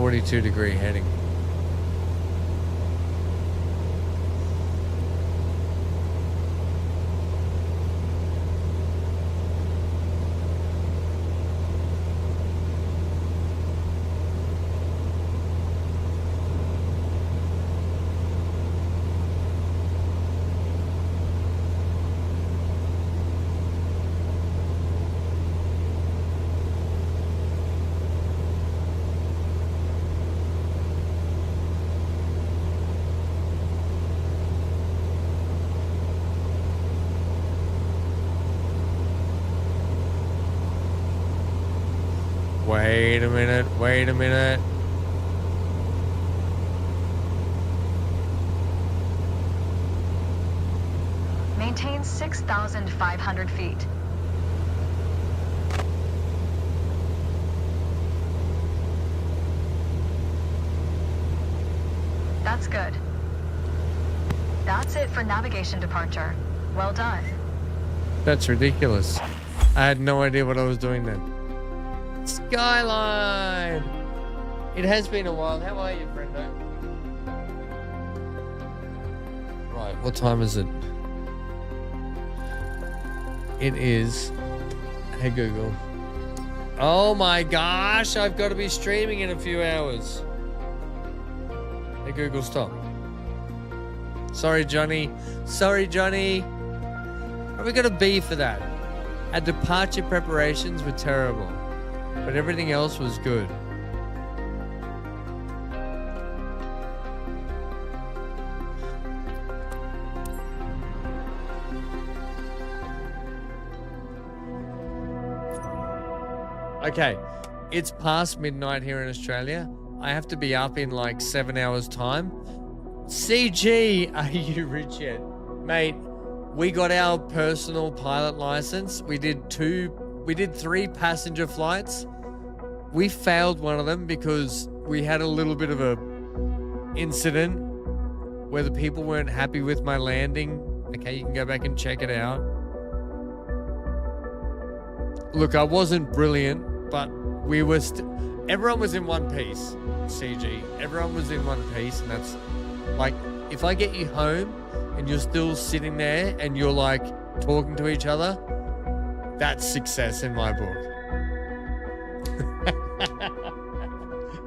Speaker 1: 42-degree heading. Wait a minute, wait a minute.
Speaker 2: Maintain 6,500 feet. That's good. That's it for navigation departure. Well done.
Speaker 1: That's ridiculous. I had no idea what I was doing then. Skyline! It has been a while. How are you, friendo? Right, what time is it? It is... Hey, Google. Oh my gosh, I've got to be streaming in a few hours. Hey, Google, stop. Sorry, Johnny. Sorry, Johnny. What are we going to be for that? Our departure preparations were terrible, but everything else was good. Okay, it's past midnight here in Australia. I have to be up in like 7 hours time. CG, are you rich yet? Mate, we got our personal pilot license. We did 3 passenger flights. We failed one of them because we had a little bit of a incident where the people weren't happy with my landing. Okay, you can go back and check it out. Look, I wasn't brilliant, but we were everyone was in one piece, CG. Everyone was in one piece, and that's like, if I get you home and you're still sitting there and you're like talking to each other, that's success in my book.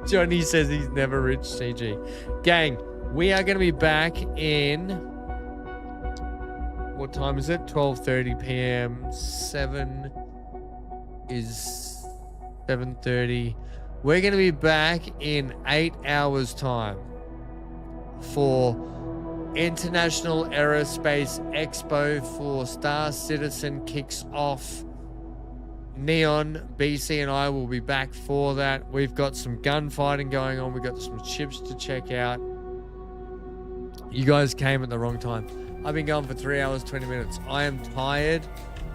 Speaker 1: Johnny says he's never rich, CG. Gang, we are going to be back in... What time is it? 12:30 p.m. 7 is 7:30. We're going to be back in 8 hours' time for International Aerospace Expo for Star Citizen kicks off. Neon, BC and I will be back for that. We've got some gunfighting going on. We've got some ships to check out. You guys came at the wrong time. I've been going for 3 hours, 20 minutes. I am tired.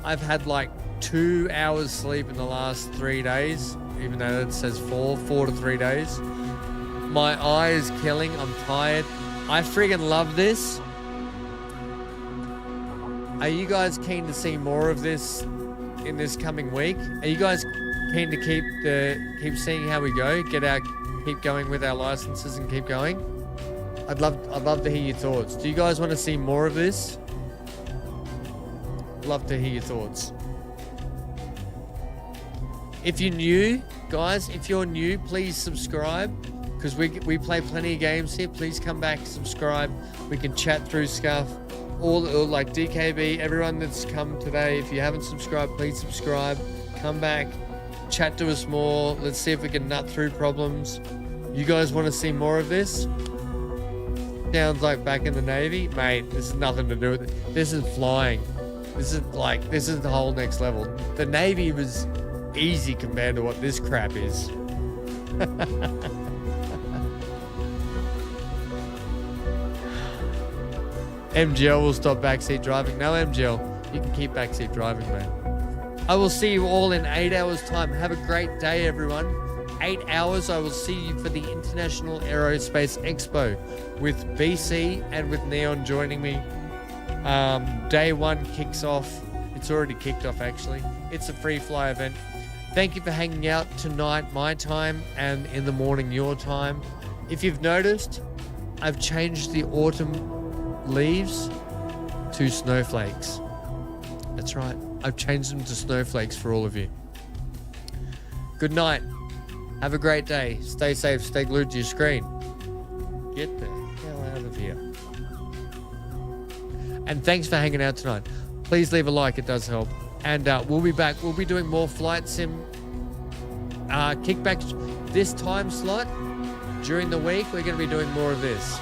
Speaker 1: I've had like 2 hours sleep in the last 3 days, even though it says 4 to 3 days. My eye is killing. I'm tired. I friggin' love this. Are you guys keen to see more of this in this coming week? Are you guys keen to keep seeing how we go? Keep going with our licenses and keep going? I'd love to hear your thoughts. Do you guys want to see more of this? Love to hear your thoughts. If you're new, guys, please subscribe, because we play plenty of games here. Please come back, subscribe. We can chat through stuff. All like DKB, everyone that's come today, if you haven't subscribed, please subscribe. Come back, chat to us more. Let's see if we can nut through problems. You guys want to see more of this? Sounds like back in the Navy. Mate, this has nothing to do with it. This is flying. This is the whole next level. The Navy was easy compared to what this crap is. MGL will stop backseat driving. No, MGL, you can keep backseat driving, man. I will see you all in 8 hours' time. Have a great day, everyone. 8 hours, I will see you for the International Aerospace Expo with BC and with Neon joining me. Day 1 kicks off. It's already kicked off, actually. It's a free fly event. Thank you for hanging out tonight, my time, and in the morning, your time. If you've noticed, I've changed the autumn leaves to snowflakes. That's right. I've changed them to snowflakes for all of you. Good night. Have a great day. Stay safe. Stay glued to your screen. Get the hell out of here. And thanks for hanging out tonight. Please leave a like. It does help. And we'll be back. We'll be doing more Flight Sim kickbacks this time slot. During the week, we're going to be doing more of this.